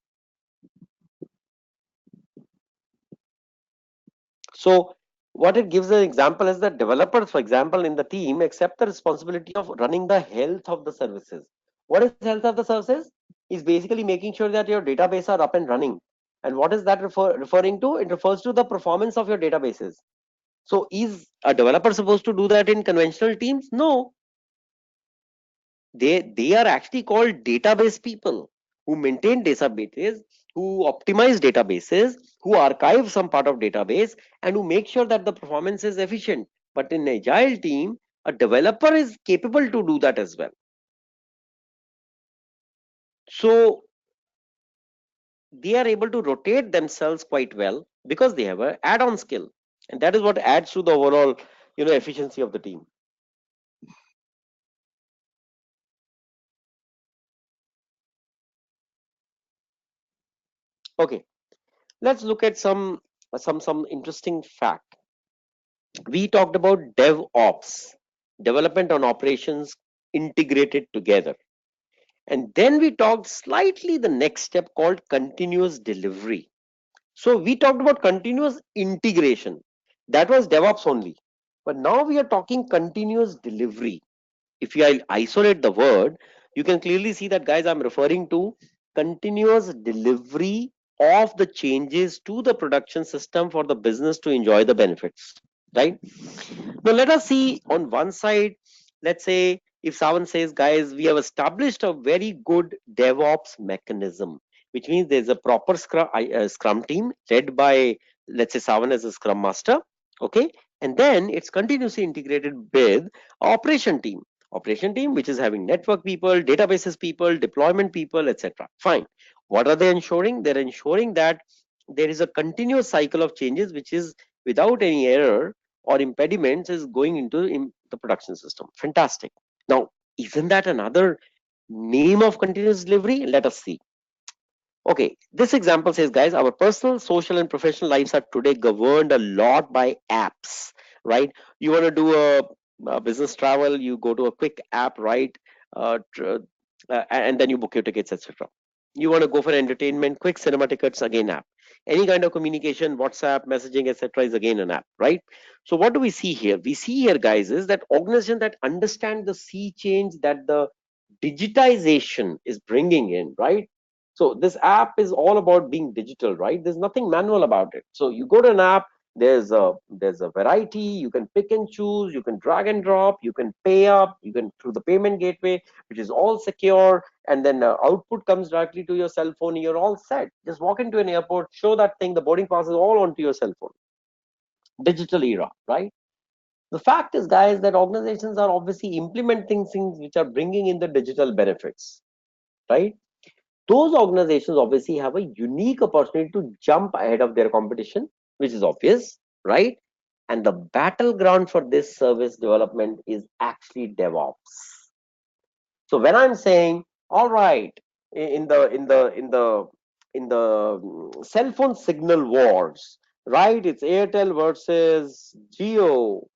So what it gives an example is that developers, for example, in the team accept the responsibility of running the health of the services. What is health of the services? Is basically making sure that your database are up and running. And what is that referring to? It refers to the performance of your databases. So is a developer supposed to do that in conventional teams? No, they are actually called database people who maintain databases, who optimize databases, who archive some part of database, and who make sure that the performance is efficient. But in agile team, a developer is capable to do that as well. So they are able to rotate themselves quite well because they have an add-on skill, and that is what adds to the overall efficiency of the team. Okay, let's look at some interesting fact. We talked about DevOps, development on operations integrated together. And then we talked slightly the next step called continuous delivery. So we talked about continuous integration. That was DevOps only. But now we are talking continuous delivery. If you isolate the word, you can clearly see that, guys, I'm referring to continuous delivery of the changes to the production system for the business to enjoy the benefits, right? Now let us see on one side, let's say if someone says, guys, we have established a very good DevOps mechanism, which means there's a proper scrum team led by, let's say, someone as a scrum master. Okay. And then it's continuously integrated with operation team, which is having network people, databases people, deployment people, etc. Fine. What are they ensuring? They're ensuring that there is a continuous cycle of changes, which is without any error or impediments is going into the production system. Fantastic. Now, isn't that another name of continuous delivery? Let us see. Okay, this example says, guys, our personal, social, and professional lives are today governed a lot by apps, right? You want to do a business travel, you go to a quick app, right? And then you book your tickets, etc. You want to go for entertainment, quick cinema tickets, again app. Any kind of communication, WhatsApp, messaging, etc. is again an app, right? So what do we see here? We see here, guys, is that organization that understand the sea change that the digitization is bringing in, right? So this app is all about being digital, right? There's nothing manual about it. So you go to an app, there's a variety, you can pick and choose, you can drag and drop, you can pay up, you can through the payment gateway, which is all secure, and then output comes directly to your cell phone, you're all set. Just walk into an airport, show that thing, the boarding pass is all onto your cell phone. Digital era, right? The fact is, guys, that organizations are obviously implementing things which are bringing in the digital benefits, right? Those organizations obviously have a unique opportunity to jump ahead of their competition, which is obvious, right? And the battleground for this service development is actually DevOps. So when I'm saying, all right, in the cell phone signal wars, right? It's Airtel versus Geo.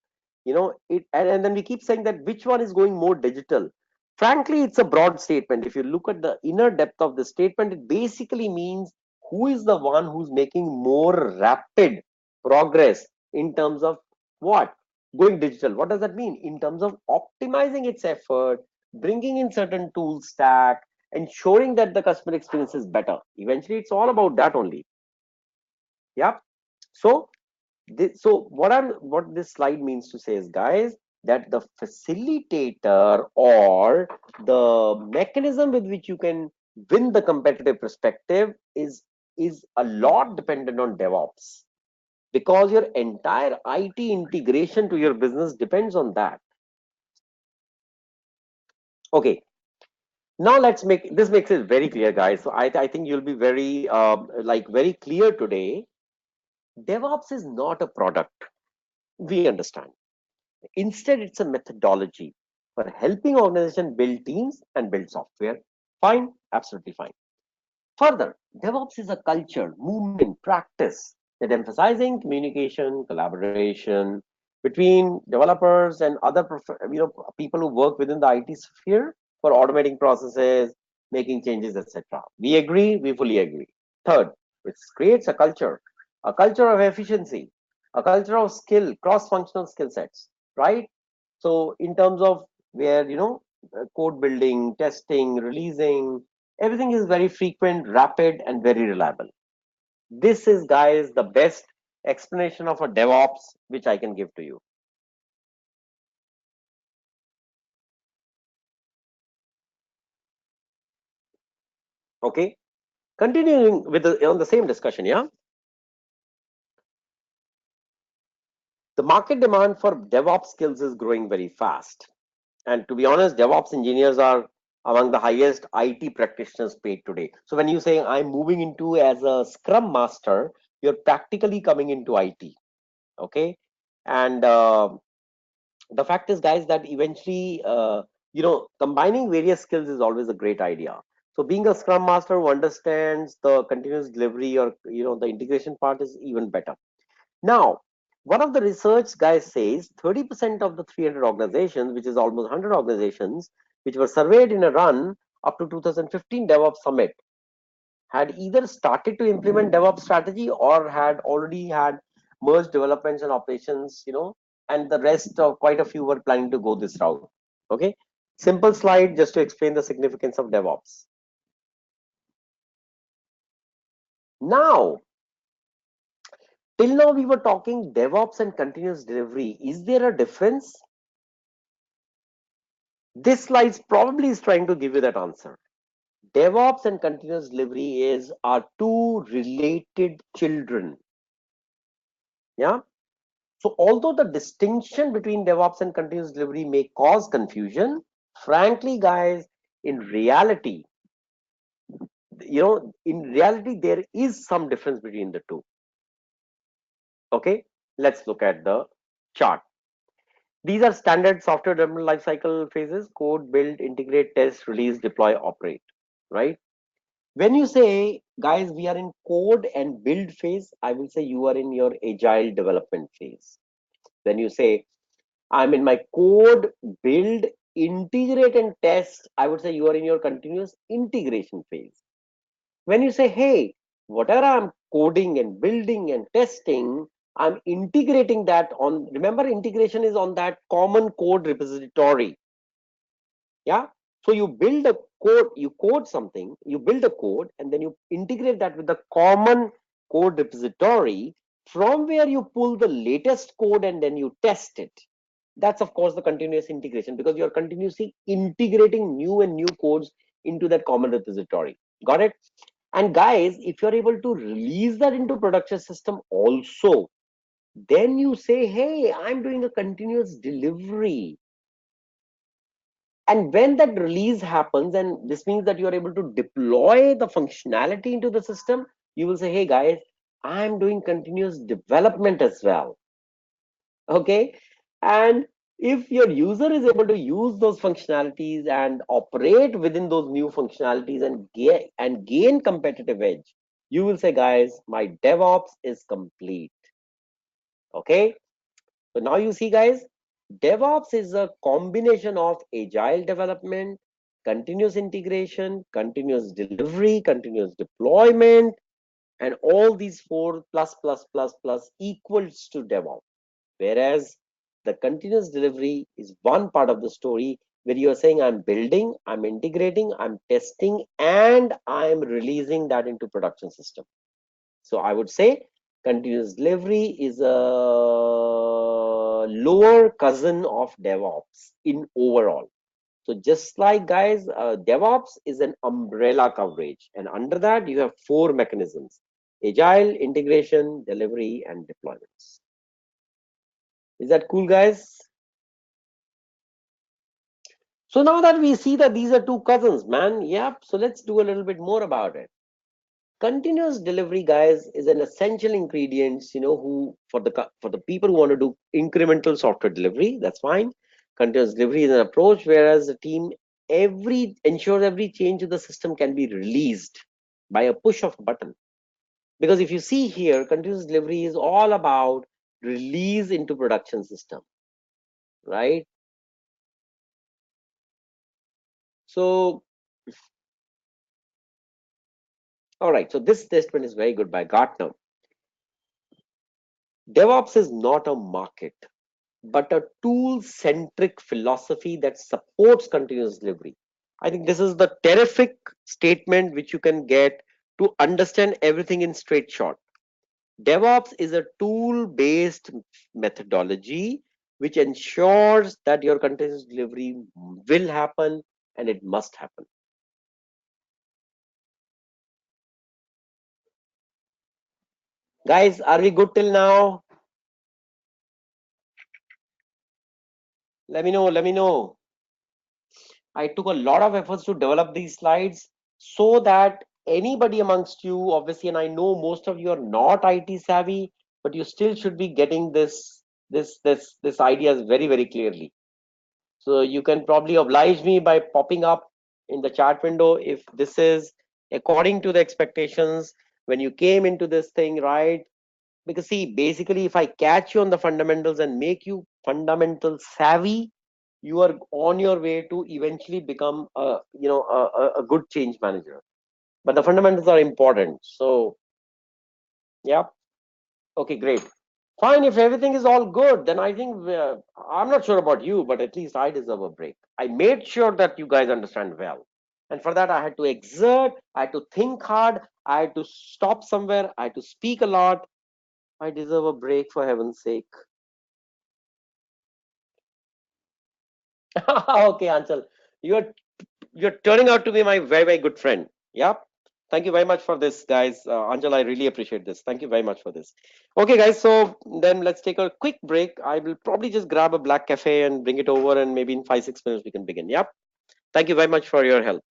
And then we keep saying that which one is going more digital. Frankly, it's a broad statement. If you look at the inner depth of the statement, it basically means who is the one who's making more rapid progress in terms of what? Going digital. What does that mean? In terms of optimizing its effort, bringing in certain tool stack, ensuring that the customer experience is better. Eventually, it's all about that only. Yeah. So what this slide means to say is, guys, that the facilitator or the mechanism with which you can win the competitive perspective is a lot dependent on DevOps, because your entire IT integration to your business depends on that. Okay, now let's make this makes it very clear, guys. So I think you'll be very very clear today. DevOps is not a product. We understand. Instead, it's a methodology for helping organizations build teams and build software. Fine, absolutely fine. Further, DevOps is a culture, movement, practice that emphasizing communication, collaboration between developers and other people who work within the IT sphere for automating processes, making changes, etc. We agree, we fully agree. Third, it creates a culture of efficiency, a culture of skill, cross-functional skill sets, right? So in terms of where code building, testing, releasing, everything is very frequent, rapid, and very reliable. This is, guys, the best explanation of a DevOps which I can give to you. Okay, continuing with on the same discussion. Yeah, the market demand for DevOps skills is growing very fast, and to be honest, DevOps engineers are among the highest IT practitioners paid today. So when you say I'm moving into as a Scrum Master, you're practically coming into IT. Okay, and the fact is, guys, that eventually combining various skills is always a great idea. So being a scrum master who understands the continuous delivery or the integration part is even better. Now, one of the research guys says 30% of the 300 organizations, which is almost 100 organizations, which were surveyed in a run up to 2015 DevOps Summit, had either started to implement DevOps strategy or had already had merged developments and operations, and the rest of quite a few were planning to go this route. Okay, simple slide just to explain the significance of DevOps. Now, till now we were talking DevOps and continuous delivery. Is there a difference? This slide probably is trying to give you that answer. DevOps and continuous delivery are two related children. Yeah. So although the distinction between DevOps and continuous delivery may cause confusion, frankly, guys, in reality, there is some difference between the two. Okay, let's look at the chart. These are standard software development lifecycle phases: code, build, integrate, test, release, deploy, operate. Right? When you say, guys, we are in code and build phase, I will say you are in your agile development phase. When you say I'm in my code, build, integrate, and test, I would say you are in your continuous integration phase. When you say, hey, whatever I'm coding and building and testing, I'm integrating that on, remember, integration is on that common code repository. Yeah. So you build a code, you code something, you build a code, and then you integrate that with the common code repository from where you pull the latest code and then you test it. That's of course the continuous integration, because you're continuously integrating new and new codes into that common repository. Got it? And guys, if you're able to release that into production system also, then you say, hey, I'm doing a continuous delivery. And when that release happens, and this means that you're able to deploy the functionality into the system, you will say, hey guys, I'm doing continuous development as well. Okay. And if your user is able to use those functionalities and operate within those new functionalities and gain competitive edge, You will say, guys, my DevOps is complete. Okay. So now you see, guys, DevOps is a combination of agile development, continuous integration, continuous delivery, continuous deployment, and all these four plus plus plus plus equals to DevOps. Whereas the continuous delivery is one part of the story where you are saying, I'm building, I'm integrating, I'm testing, and I'm releasing that into production system. So I would say continuous delivery is a lower cousin of DevOps in overall. So just like, guys, DevOps is an umbrella coverage, and under that you have four mechanisms: agile, integration, delivery, and deployments. Is that cool, guys? So now that we see that these are two cousins, man, yep. So let's do a little bit more about it. Continuous delivery, guys, is an essential ingredient, who for the people who want to do incremental software delivery, that's fine. Continuous delivery is an approach whereas the team ensures every change to the system can be released by a push of a button. Because if you see here, continuous delivery is all about release into production system, right? So all right, so this statement is very good by Gartner. DevOps is not a market, but a tool-centric philosophy that supports continuous delivery. I think this is the terrific statement which you can get to understand everything in straight short. DevOps is a tool-based methodology which ensures that your continuous delivery will happen and it must happen. Guys, are we good till now? Let me know. Let me know. I took a lot of efforts to develop these slides so that anybody amongst you, obviously, and I know most of you are not IT savvy, but you still should be getting this ideas very, very clearly. So you can probably oblige me by popping up in the chat window if this is according to the expectations when you came into this thing, right? Because see, basically, if I catch you on the fundamentals and make you fundamental savvy, you are on your way to eventually become a good change manager. But the fundamentals are important. So yeah, okay, great. Fine, if everything is all good, then I think I'm not sure about you, but at least I deserve a break. I made sure that you guys understand well. And for that, I had to exert, I had to think hard, I had to stop somewhere, I had to speak a lot. I deserve a break, for heaven's sake. Okay, Anchal, you're turning out to be my very, very good friend. Yeah. Thank you very much for this, guys. Anjal, I really appreciate this. Thank you very much for this. Okay, guys. So then let's take a quick break. I will probably just grab a black cafe and bring it over, and maybe in 5, 6 minutes we can begin. Yep. Thank you very much for your help.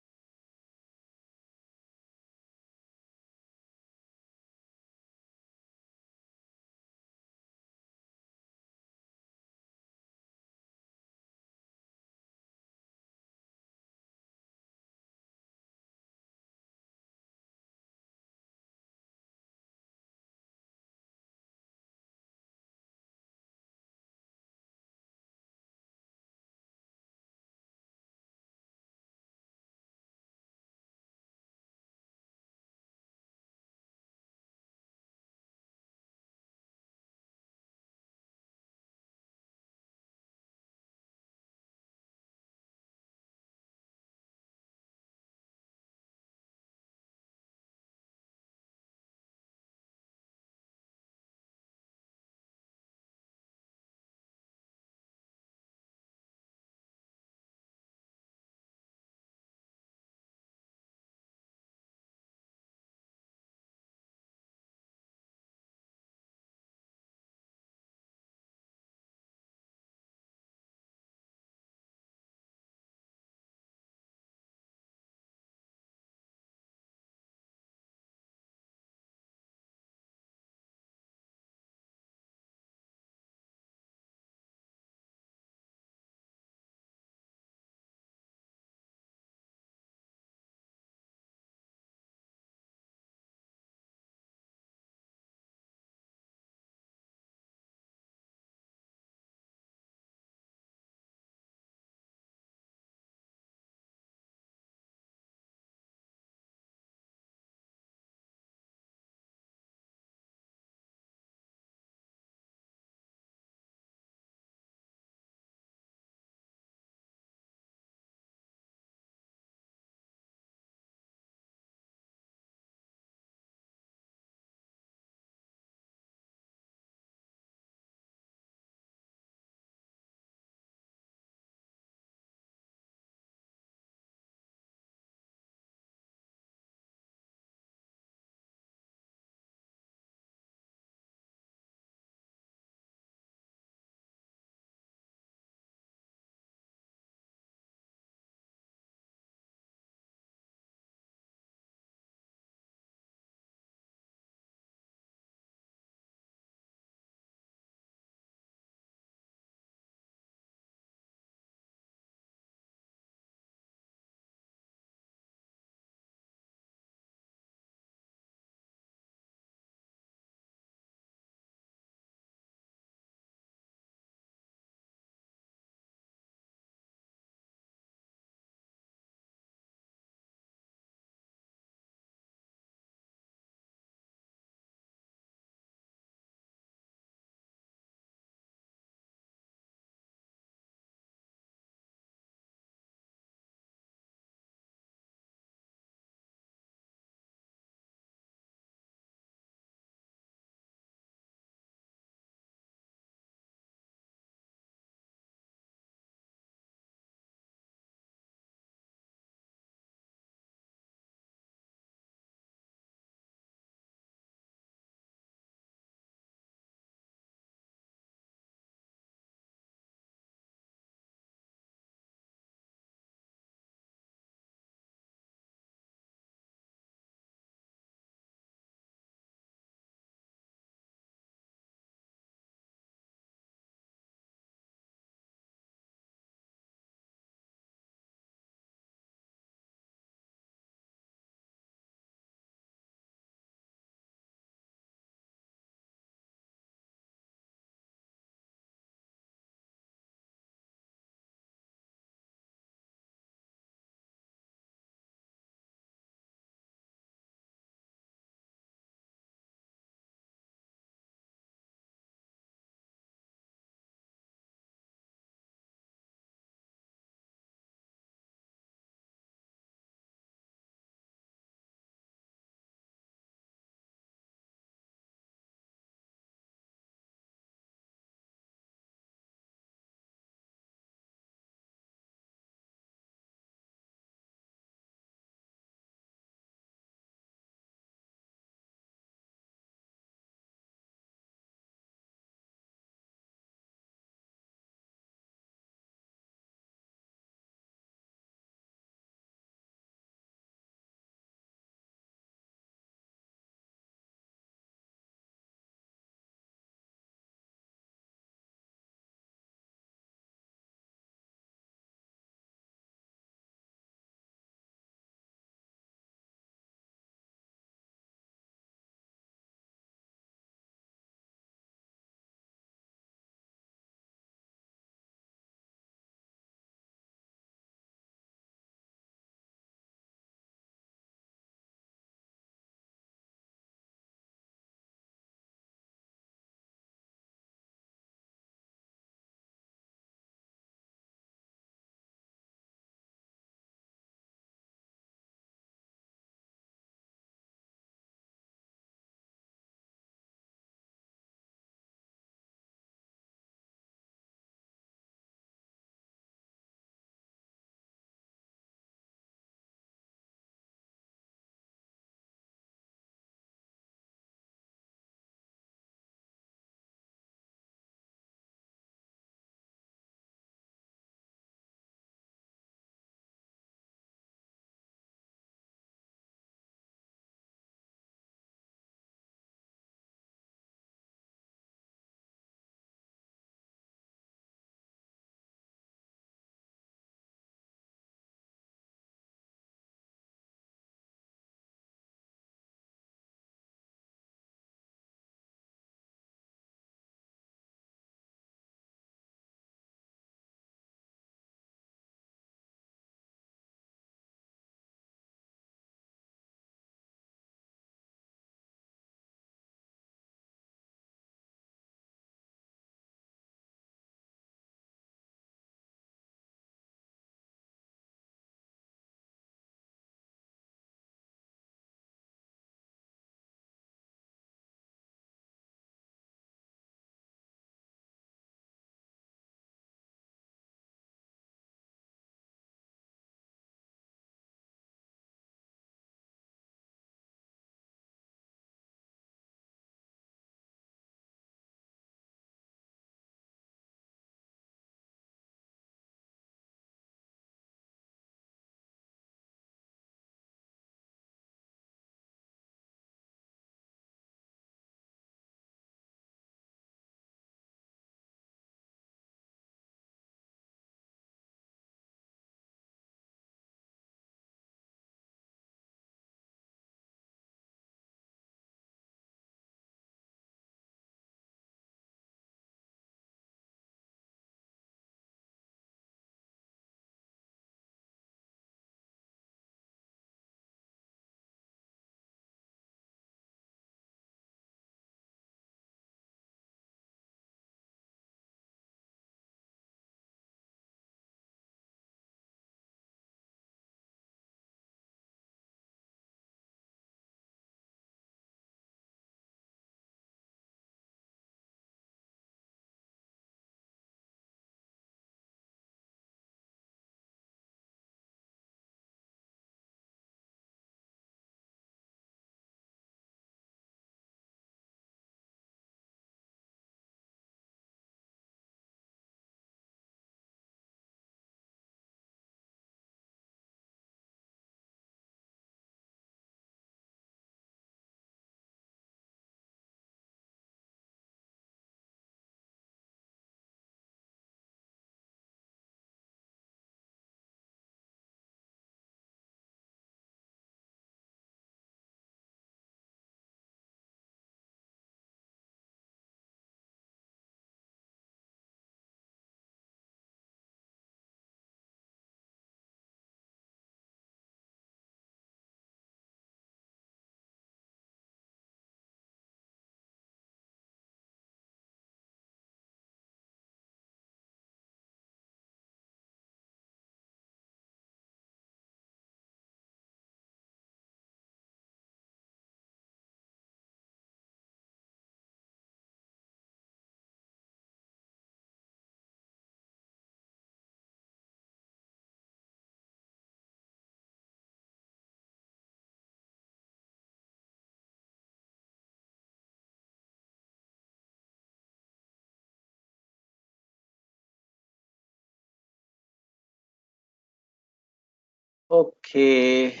Okay.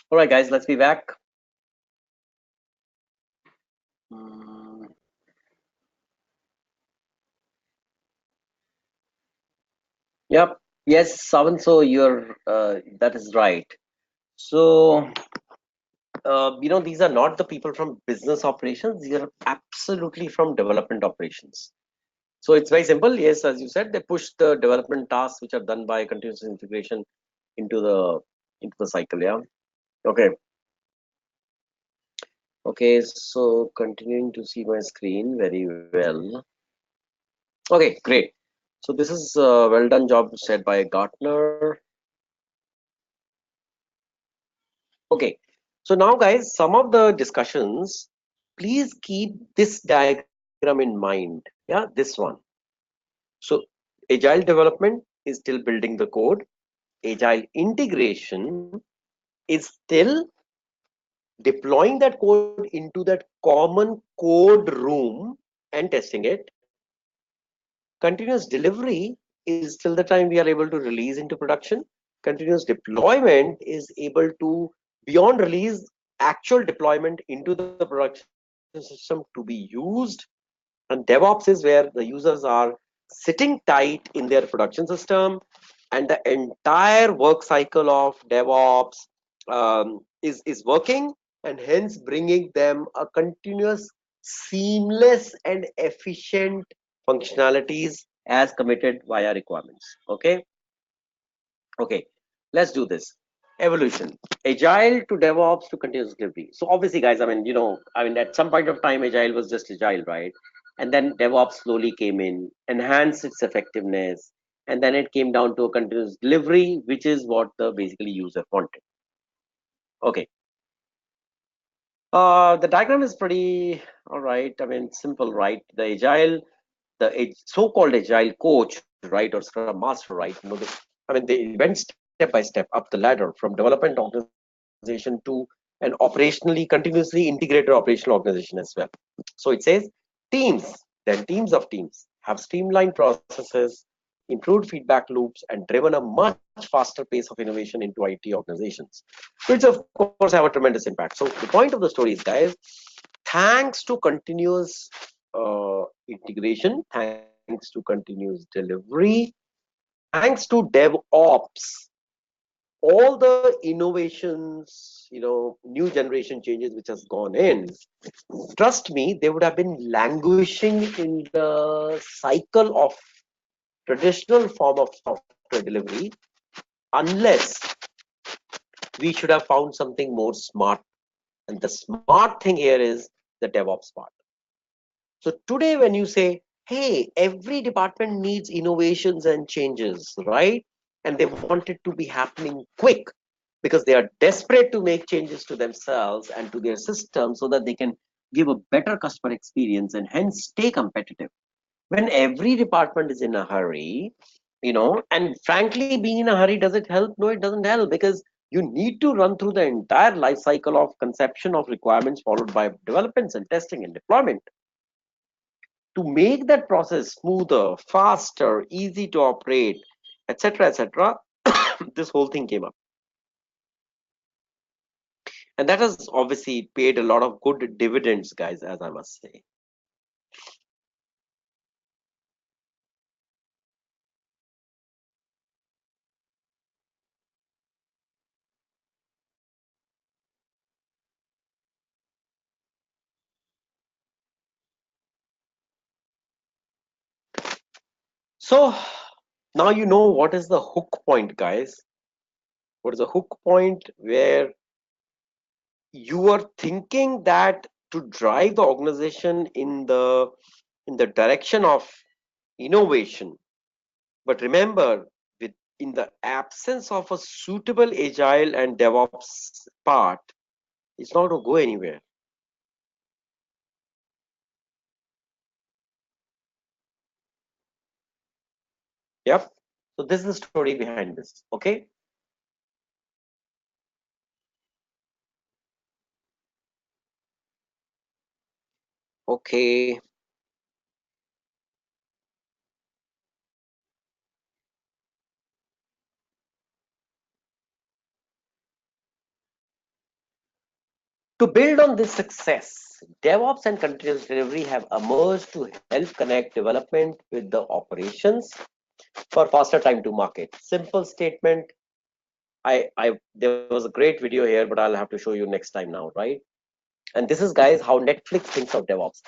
All right, guys, let's be back. Mm, Yep. Yes, Savan, so you're that is right. So these are not the people from business operations. These are absolutely from development operations. So it's very simple. Yes, as you said, they push the development tasks which are done by continuous integration into the cycle. Yeah. Okay. Okay. So continuing to see my screen very well. Okay. Great. So this is a well done job said by Gartner. Okay. So now, guys, some of the discussions. Please keep this diagram in mind. Yeah, this one. So agile development is still building the code. Agile integration is still deploying that code into that common code room and testing it. Continuous delivery is till the time we are able to release into production. Continuous deployment is able to, beyond release, actual deployment into the production system to be used. And DevOps is where the users are sitting tight in their production system, and the entire work cycle of DevOps is working, and hence bringing them a continuous, seamless, and efficient functionalities as committed via requirements. Okay. Okay, let's do this. Evolution, agile to DevOps to continuous delivery. So obviously, guys, at some point of time, agile was just agile, right? And then DevOps slowly came in, enhanced its effectiveness, and then it came down to a continuous delivery, which is what the basically user wanted. Okay. The diagram is pretty all right. Simple, right? The so-called agile coach, right, or scrum master, right? They went step by step up the ladder from development organization to an operationally continuously integrated operational organization as well. So it says teams, then teams of teams have streamlined processes, improved feedback loops, and driven a much faster pace of innovation into IT organizations, which of course have a tremendous impact. So the point of the story is, guys, thanks to continuous integration, thanks to continuous delivery, thanks to DevOps, all the innovations, new generation changes which has gone in, trust me, they would have been languishing in the cycle of traditional form of software delivery unless we should have found something more smart. And the smart thing here is the DevOps part. So today, when you say, hey, every department needs innovations and changes, right? And they want it to be happening quick because they are desperate to make changes to themselves and to their system so that they can give a better customer experience and hence stay competitive. When every department is in a hurry, and frankly, being in a hurry, does it help? No, it doesn't help, because you need to run through the entire life cycle of conception of requirements followed by developments and testing and deployment to make that process smoother, faster, easy to operate, etc., etc. This whole thing came up, and that has obviously paid a lot of good dividends, guys, as I must say. So now you know what is the hook point, guys. What is the hook point where you are thinking that to drive the organization in the direction of innovation, but remember, with in the absence of a suitable agile and DevOps part, it's not going to go anywhere. Yep. So this is the story behind this. Okay. Okay. To build on this success, DevOps and continuous delivery have emerged to help connect development with the operations for faster time to market. Simple statement. There was a great video here, but I'll have to show you next time now, right? And this is, guys, how Netflix thinks of DevOps.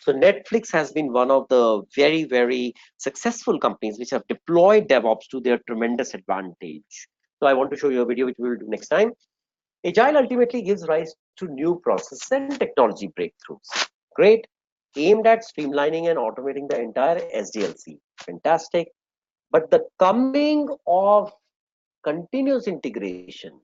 So Netflix has been one of the very successful companies which have deployed DevOps to their tremendous advantage. So I want to show you a video which we will do next time. Agile ultimately gives rise to new process and technology breakthroughs. Great, aimed at streamlining and automating the entire SDLC. Fantastic. But the coming of continuous integration,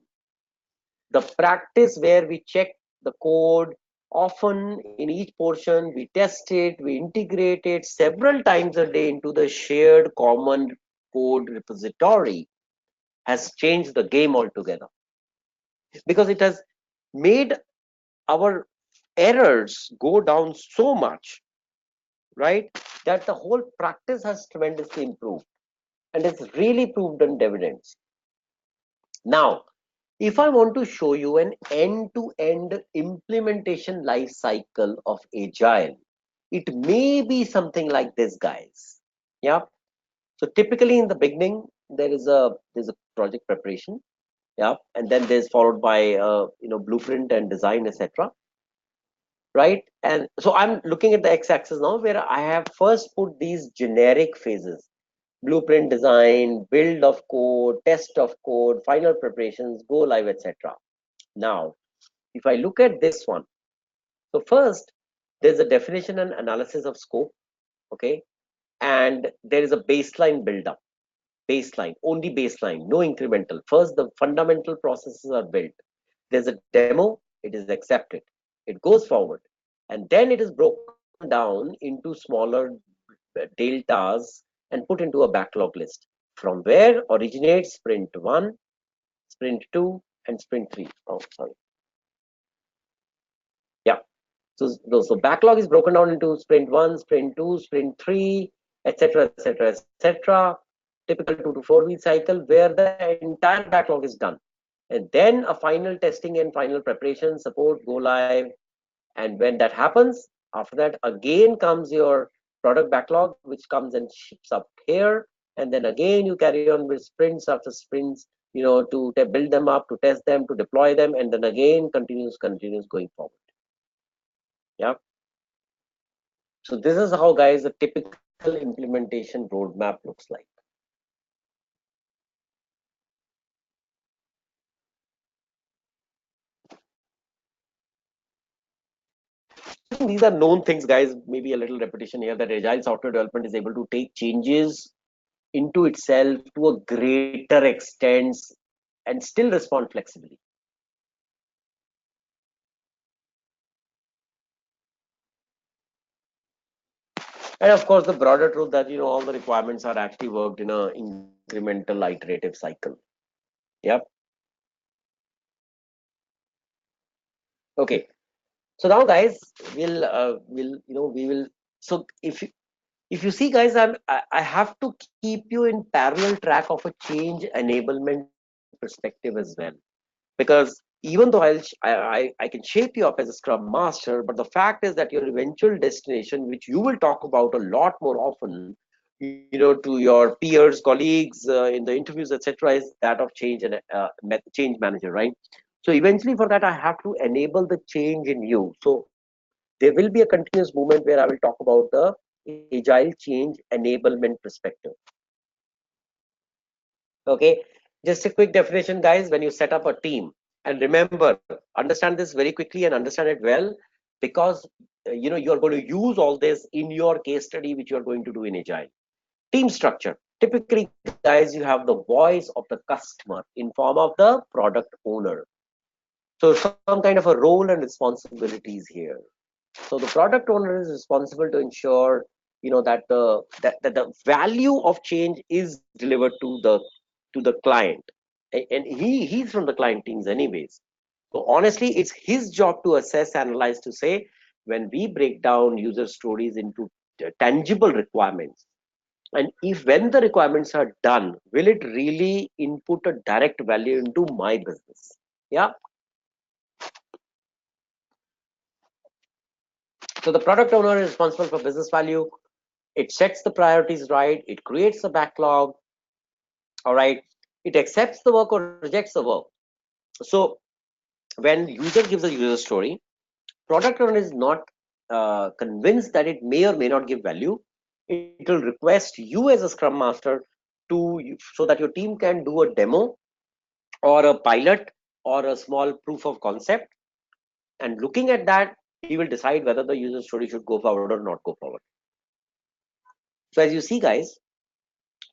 the practice where we check the code often in each portion, we test it, we integrate it several times a day into the shared common code repository, has changed the game altogether, because it has made our errors go down so much, right, that the whole practice has tremendously improved, and it's really proved on dividends. Now, if I want to show you an end-to-end implementation life cycle of Agile, it may be something like this, guys. Yeah. So typically in the beginning, there's a project preparation. Yeah, and then there's followed by blueprint and design, etc. Right? And so I'm looking at the x-axis now, where I have first put these generic phases: blueprint design, build of code, test of code, final preparations, go live, etc. Now, if I look at this one, so first there's a definition and analysis of scope, okay, and there is a baseline build up. Baseline, only baseline, no incremental. First, the fundamental processes are built. There's a demo, it is accepted, it goes forward, and then it is broken down into smaller deltas and put into a backlog list, from where originates sprint 1, sprint 2, and sprint 3. Oh, sorry. Yeah. So backlog is broken down into sprint 1, sprint 2, sprint 3, etc., etc., etc. Typical 2 to 4 week cycle where the entire backlog is done. And then a final testing and final preparation, support, go live. And when that happens, after that, again comes your product backlog, which comes and ships up here. And then again, you carry on with sprints after sprints, to build them up, to test them, to deploy them, and then again continues going forward. Yeah. So this is how, guys, a typical implementation roadmap looks like. These are known things, guys. Maybe a little repetition here, that agile software development is able to take changes into itself to a greater extent and still respond flexibly. And of course, the broader truth that all the requirements are actually worked in a incremental iterative cycle. Yep. Okay. So now, guys, we will. So if you see, guys, I have to keep you in parallel track of a change enablement perspective as well, because even though I can shape you up as a scrum master, but the fact is that your eventual destination, which you will talk about a lot more often, to your peers, colleagues, in the interviews, etc., is that of change and change manager, right? So eventually, for that, I have to enable the change in you. So there will be a continuous movement where I will talk about the agile change enablement perspective. Okay, just a quick definition, guys. When you set up a team, and remember, understand this very quickly and understand it well, because you are going to use all this in your case study, which you are going to do in agile. Team structure. Typically, guys, you have the voice of the customer in form of the product owner. So some kind of a role and responsibilities here. So the product owner is responsible to ensure that the value of change is delivered to the client, and he's from the client teams anyways. So honestly, it's his job to assess, analyze, to say, when we break down user stories into tangible requirements, and if when the requirements are done, will it really input a direct value into my business? Yeah. So the product owner is responsible for business value. It sets the priorities right. It creates a backlog. All right. It accepts the work or rejects the work. So when user gives a user story, product owner is not convinced that it may or may not give value. It will request you as a scrum master so that your team can do a demo or a pilot or a small proof of concept. And looking at that, he will decide whether the user story should go forward or not go forward. So as you see, guys,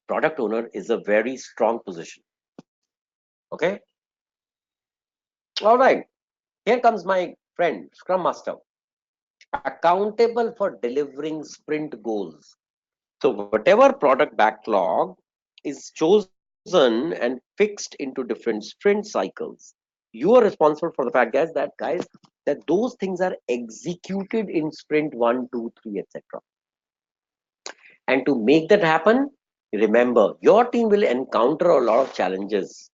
product owner is a very strong position. Okay. All right. Here comes my friend, Scrum Master, accountable for delivering sprint goals. So whatever product backlog is chosen and fixed into different sprint cycles, you are responsible for the fact, guys, that those things are executed in sprint 1, 2, 3, etc. And to make that happen, remember your team will encounter a lot of challenges,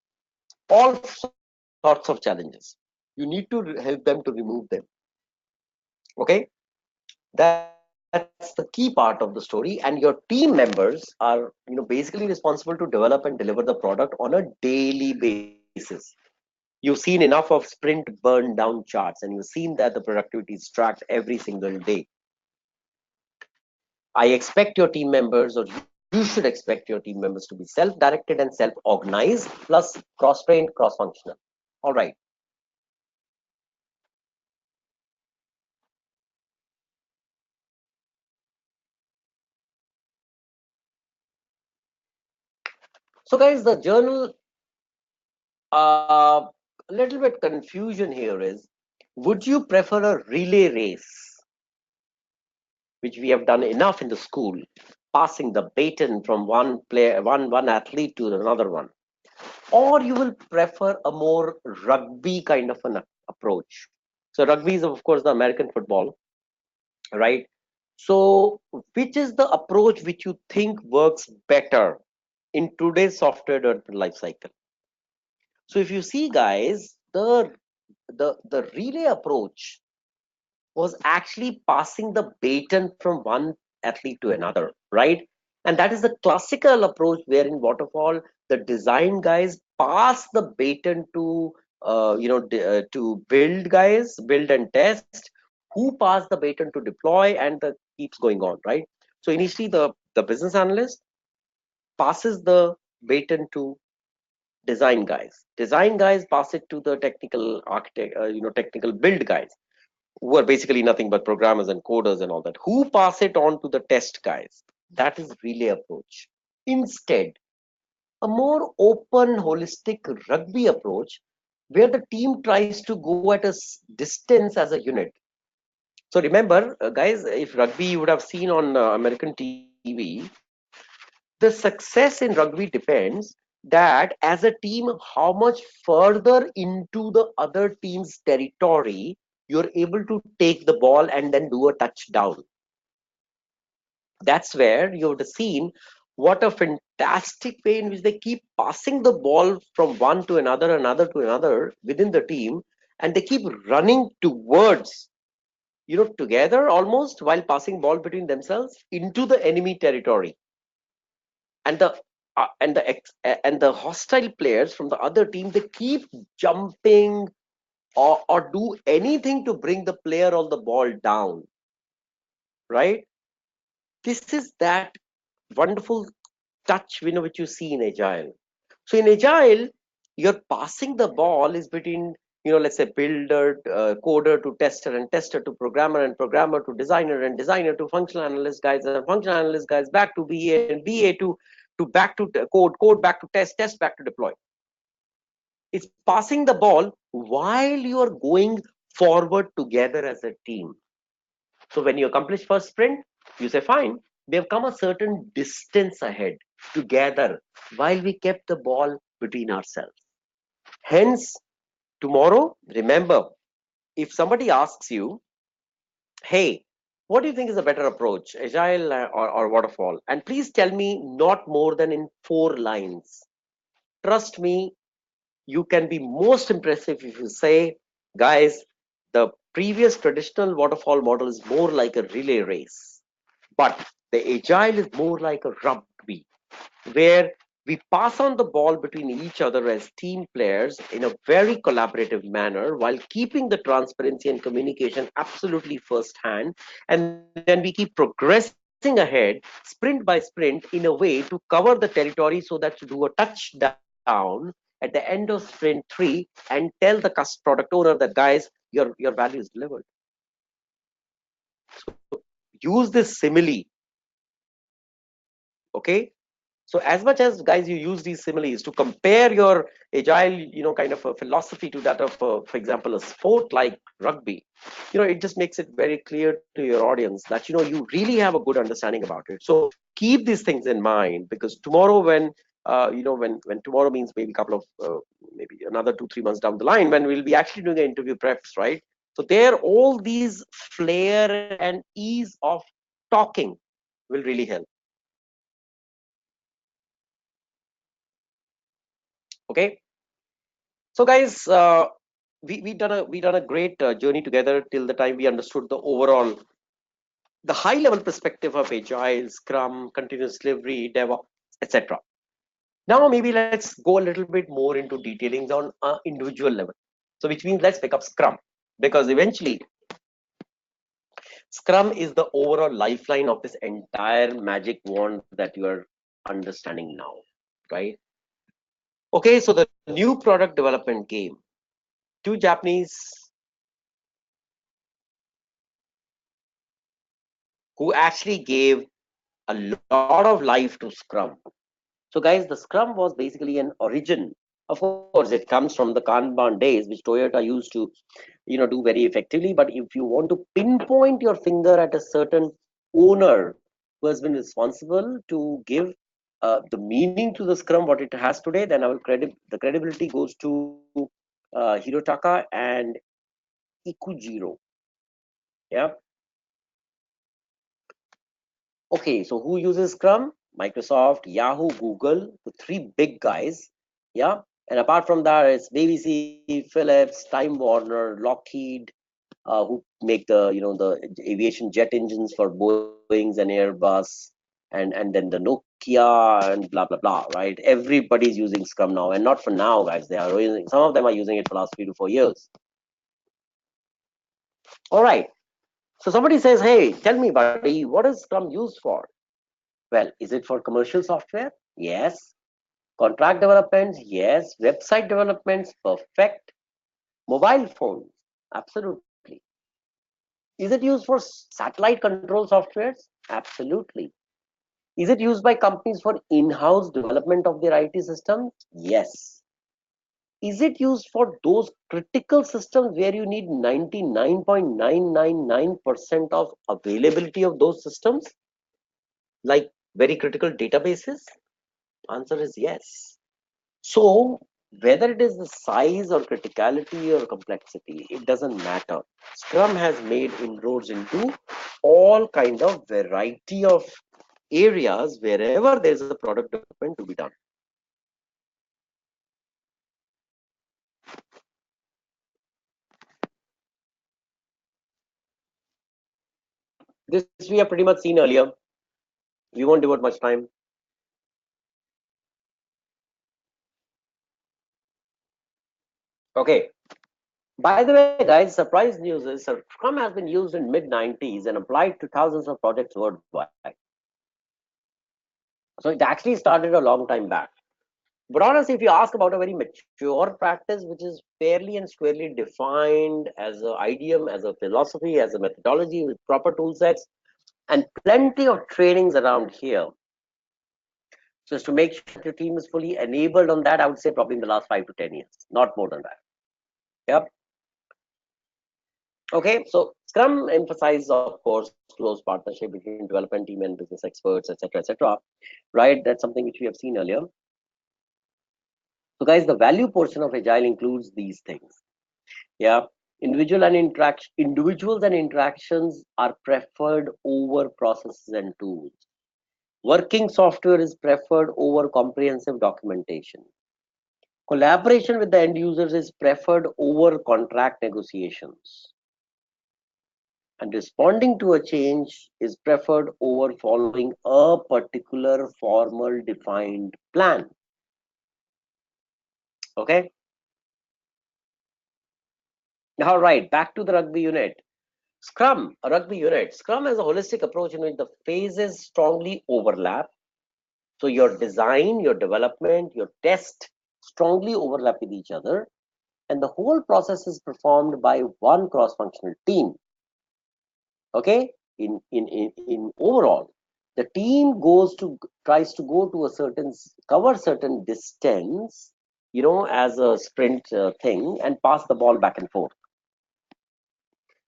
all sorts of challenges. You need to help them to remove them. Okay, that's the key part of the story, and your team members are basically responsible to develop and deliver the product on a daily basis. You've seen enough of sprint burn down charts, and you've seen that the productivity is tracked every single day. I expect your team members, or you should expect your team members, to be self-directed and self-organized, plus cross-trained, cross-functional. All right. So, guys, the journal, a little bit confusion here is: would you prefer a relay race, which we have done enough in the school, passing the baton from one player, one athlete to another one, or you will prefer a more rugby kind of an approach? So rugby is, of course, the American football, right? So which is the approach which you think works better in today's software development life cycle? So if you see, guys, the relay approach was actually passing the baton from one athlete to another, right? And that is the classical approach where in waterfall, the design guys pass the baton to to build guys, build and test, who pass the baton to deploy, and the keeps going on, right? So initially the business analyst passes the baton to design guys pass it to the technical architect, technical build guys, who are basically nothing but programmers and coders and all that, who pass it on to the test guys. That is relay approach. Instead, a more open, holistic rugby approach where the team tries to go at a distance as a unit. So remember, guys, if rugby you would have seen on American TV, the success in rugby depends that as a team, how much further into the other team's territory you're able to take the ball and then do a touchdown. That's where you would have seen what a fantastic way in which they keep passing the ball from one to another to another within the team, and they keep running towards, together almost, while passing ball between themselves into the enemy territory. And the hostile players from the other team, they keep jumping or do anything to bring the player or the ball down, right? This is that wonderful touch, which you see in Agile. So in Agile, you're passing the ball is between, let's say builder, coder to tester, and tester to programmer, and programmer to designer, and designer to functional analyst guys, and functional analyst guys back to BA, and BA to back to code back to test back to deploy. It's passing the ball while you are going forward together as a team. So when you accomplish first sprint, you say, fine, we have come a certain distance ahead together while we kept the ball between ourselves. Hence, tomorrow, remember, if somebody asks you, hey, what do you think is a better approach, Agile or Waterfall? And please tell me not more than in 4 lines. Trust me, you can be most impressive if you say, guys, the previous traditional waterfall model is more like a relay race, but the agile is more like a rugby, where we pass on the ball between each other as team players in a very collaborative manner while keeping the transparency and communication absolutely first hand. And then we keep progressing ahead, sprint by sprint, in a way to cover the territory so that to do a touchdown at the end of sprint 3 and tell the product owner that, guys, your value is delivered. So use this simile, okay? So as much as, guys, you use these similes to compare your agile, kind of a philosophy to that of, for example, a sport like rugby, it just makes it very clear to your audience that, you really have a good understanding about it. So keep these things in mind, because tomorrow when, when tomorrow means maybe a couple of, maybe another 2-3 months down the line, when we'll be actually doing an interview preps, right? So there, all these flair and ease of talking will really help. Okay. So guys, we done a great journey together till the time we understood the overall, the high level perspective of agile, scrum, continuous delivery, DevOps, etc. Now maybe let's go a little bit more into detailings on individual level. So which means let's pick up scrum, because eventually scrum is the overall lifeline of this entire magic wand that you are understanding now, right? Okay, so the new product development game. Two Japanese who actually gave a lot of life to Scrum. So, guys, the Scrum was basically an origin. Of course, it comes from the Kanban days, which Toyota used to, do very effectively. But if you want to pinpoint your finger at a certain owner who has been responsible to give the meaning to the Scrum what it has today, then the credibility goes to Hirotaka and Ikujiro. Yeah. Okay, so who uses Scrum? Microsoft, Yahoo, Google, the three big guys. Yeah. And apart from that, it's BBC, Philips, Time Warner, Lockheed, who make the aviation jet engines for Boeing's and Airbus, and then the Nokia and blah blah blah. Right? Everybody's using Scrum now, and not for now, guys. They are using. Some of them are using it for the last 3 to 4 years. All right. So somebody says, "Hey, tell me, buddy, what is Scrum used for?" Well, is it for commercial software? Yes. Contract developments? Yes. Website developments? Perfect. Mobile phones? Absolutely. Is it used for satellite control softwares? Absolutely. Is it used by companies for in-house development of their IT systems? Yes. Is it used for those critical systems where you need 99.999% of availability of those systems, like very critical databases? Answer is yes. So whether it is the size or criticality or complexity, it doesn't matter. Scrum has made inroads into all kind of variety of areas wherever there's a product development to be done. This we have pretty much seen earlier. We won't devote much time. Okay. By the way, guys, surprise news is Scrum has been used in mid-90s and applied to thousands of projects worldwide. So it actually started a long time back. But honestly, if you ask about a very mature practice, which is fairly and squarely defined as an idiom, as a philosophy, as a methodology with proper tool sets, and plenty of trainings around here. So as to make sure that your team is fully enabled on that, I would say probably in the last 5 to 10 years, not more than that. Yep. Okay, so Scrum emphasizes, of course, close partnership between development team and business experts, etc., etc. Right? That's something which we have seen earlier. So, guys, the value portion of Agile includes these things. Yeah, individuals and interactions are preferred over processes and tools. Working software is preferred over comprehensive documentation. Collaboration with the end users is preferred over contract negotiations. And responding to a change is preferred over following a particular formal defined plan. Okay. All right, back to the rugby unit. Scrum, a rugby unit. Scrum has a holistic approach in which the phases strongly overlap. So your design, your development, your test strongly overlap with each other. And the whole process is performed by one cross-functional team. Okay, in overall, the team tries to go to a cover certain distance, as a sprint thing, and pass the ball back and forth.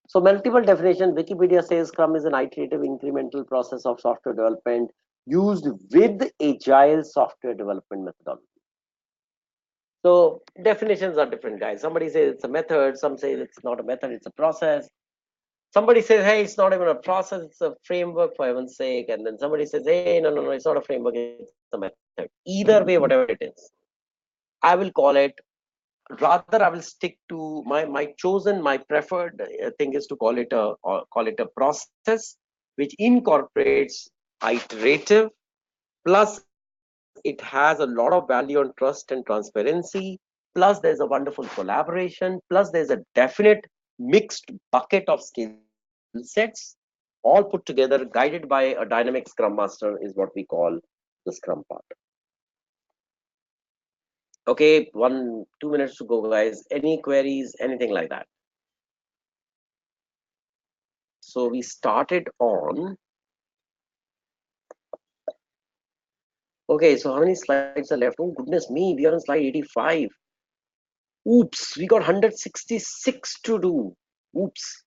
So multiple definition, Wikipedia says Scrum is an iterative incremental process of software development used with agile software development methodology. So definitions are different, guys. Somebody says it's a method, some say it's not a method, it's a process. Somebody says, hey, it's not even a process, it's a framework, for heaven's sake. And then somebody says, hey, no, it's not a framework, it's a method. Either way, whatever it is, I will call it, rather I will stick to my preferred thing is to call it a process which incorporates iterative, plus it has a lot of value on trust and transparency, plus there's a wonderful collaboration, plus there's a definite mixed bucket of skill sets, all put together, guided by a dynamic scrum master, is what we call the scrum part. Okay, 2 minutes to go, guys. Any queries, anything like that? So we started on. Okay, so how many slides are left? Oh, goodness me, we are on slide 85. Oops, we got 166 to do. Oops.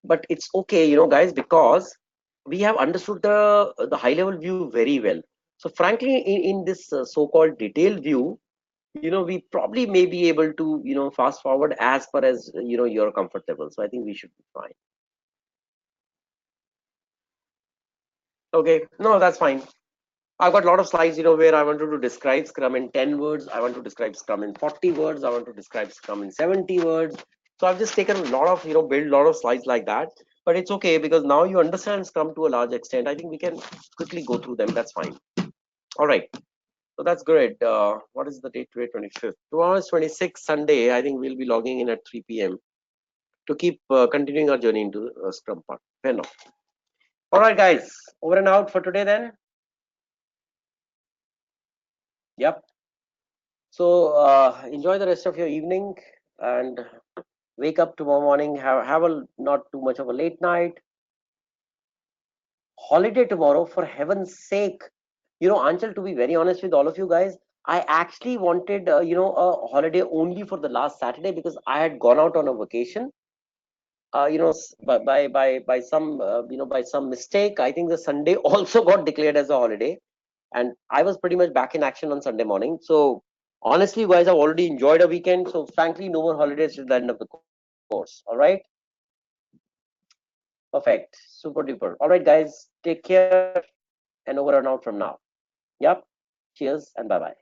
But it's okay, guys, because we have understood the high level view very well. So frankly, in this so-called detailed view, we probably may be able to, fast forward as far as, you're comfortable. So I think we should be fine. Okay, no, that's fine. I've got a lot of slides, where I wanted to describe Scrum in 10 words. I want to describe Scrum in 40 words. I want to describe Scrum in 70 words. So I've just taken a lot of, build a lot of slides like that. But it's okay because now you understand Scrum to a large extent. I think we can quickly go through them. That's fine. All right. So that's great. What is the date today? 25th. Tomorrow is 26th, Sunday. I think we'll be logging in at 3 p.m. to keep continuing our journey into Scrum part. Fair enough. All right, guys. Over and out for today then. Yep. So enjoy the rest of your evening and wake up tomorrow morning. Have a not too much of a late night. Holiday tomorrow, for heaven's sake. Anchal, to be very honest with all of you guys, I actually wanted a holiday only for the last Saturday because I had gone out on a vacation. By some by some mistake, I think the Sunday also got declared as a holiday, and I was pretty much back in action on Sunday morning. So honestly, you guys, I've already enjoyed a weekend. So frankly, no more holidays till the end of the course. All right. Perfect. Super duper. All right, guys. Take care and over and out from now. Yep. Cheers and bye bye.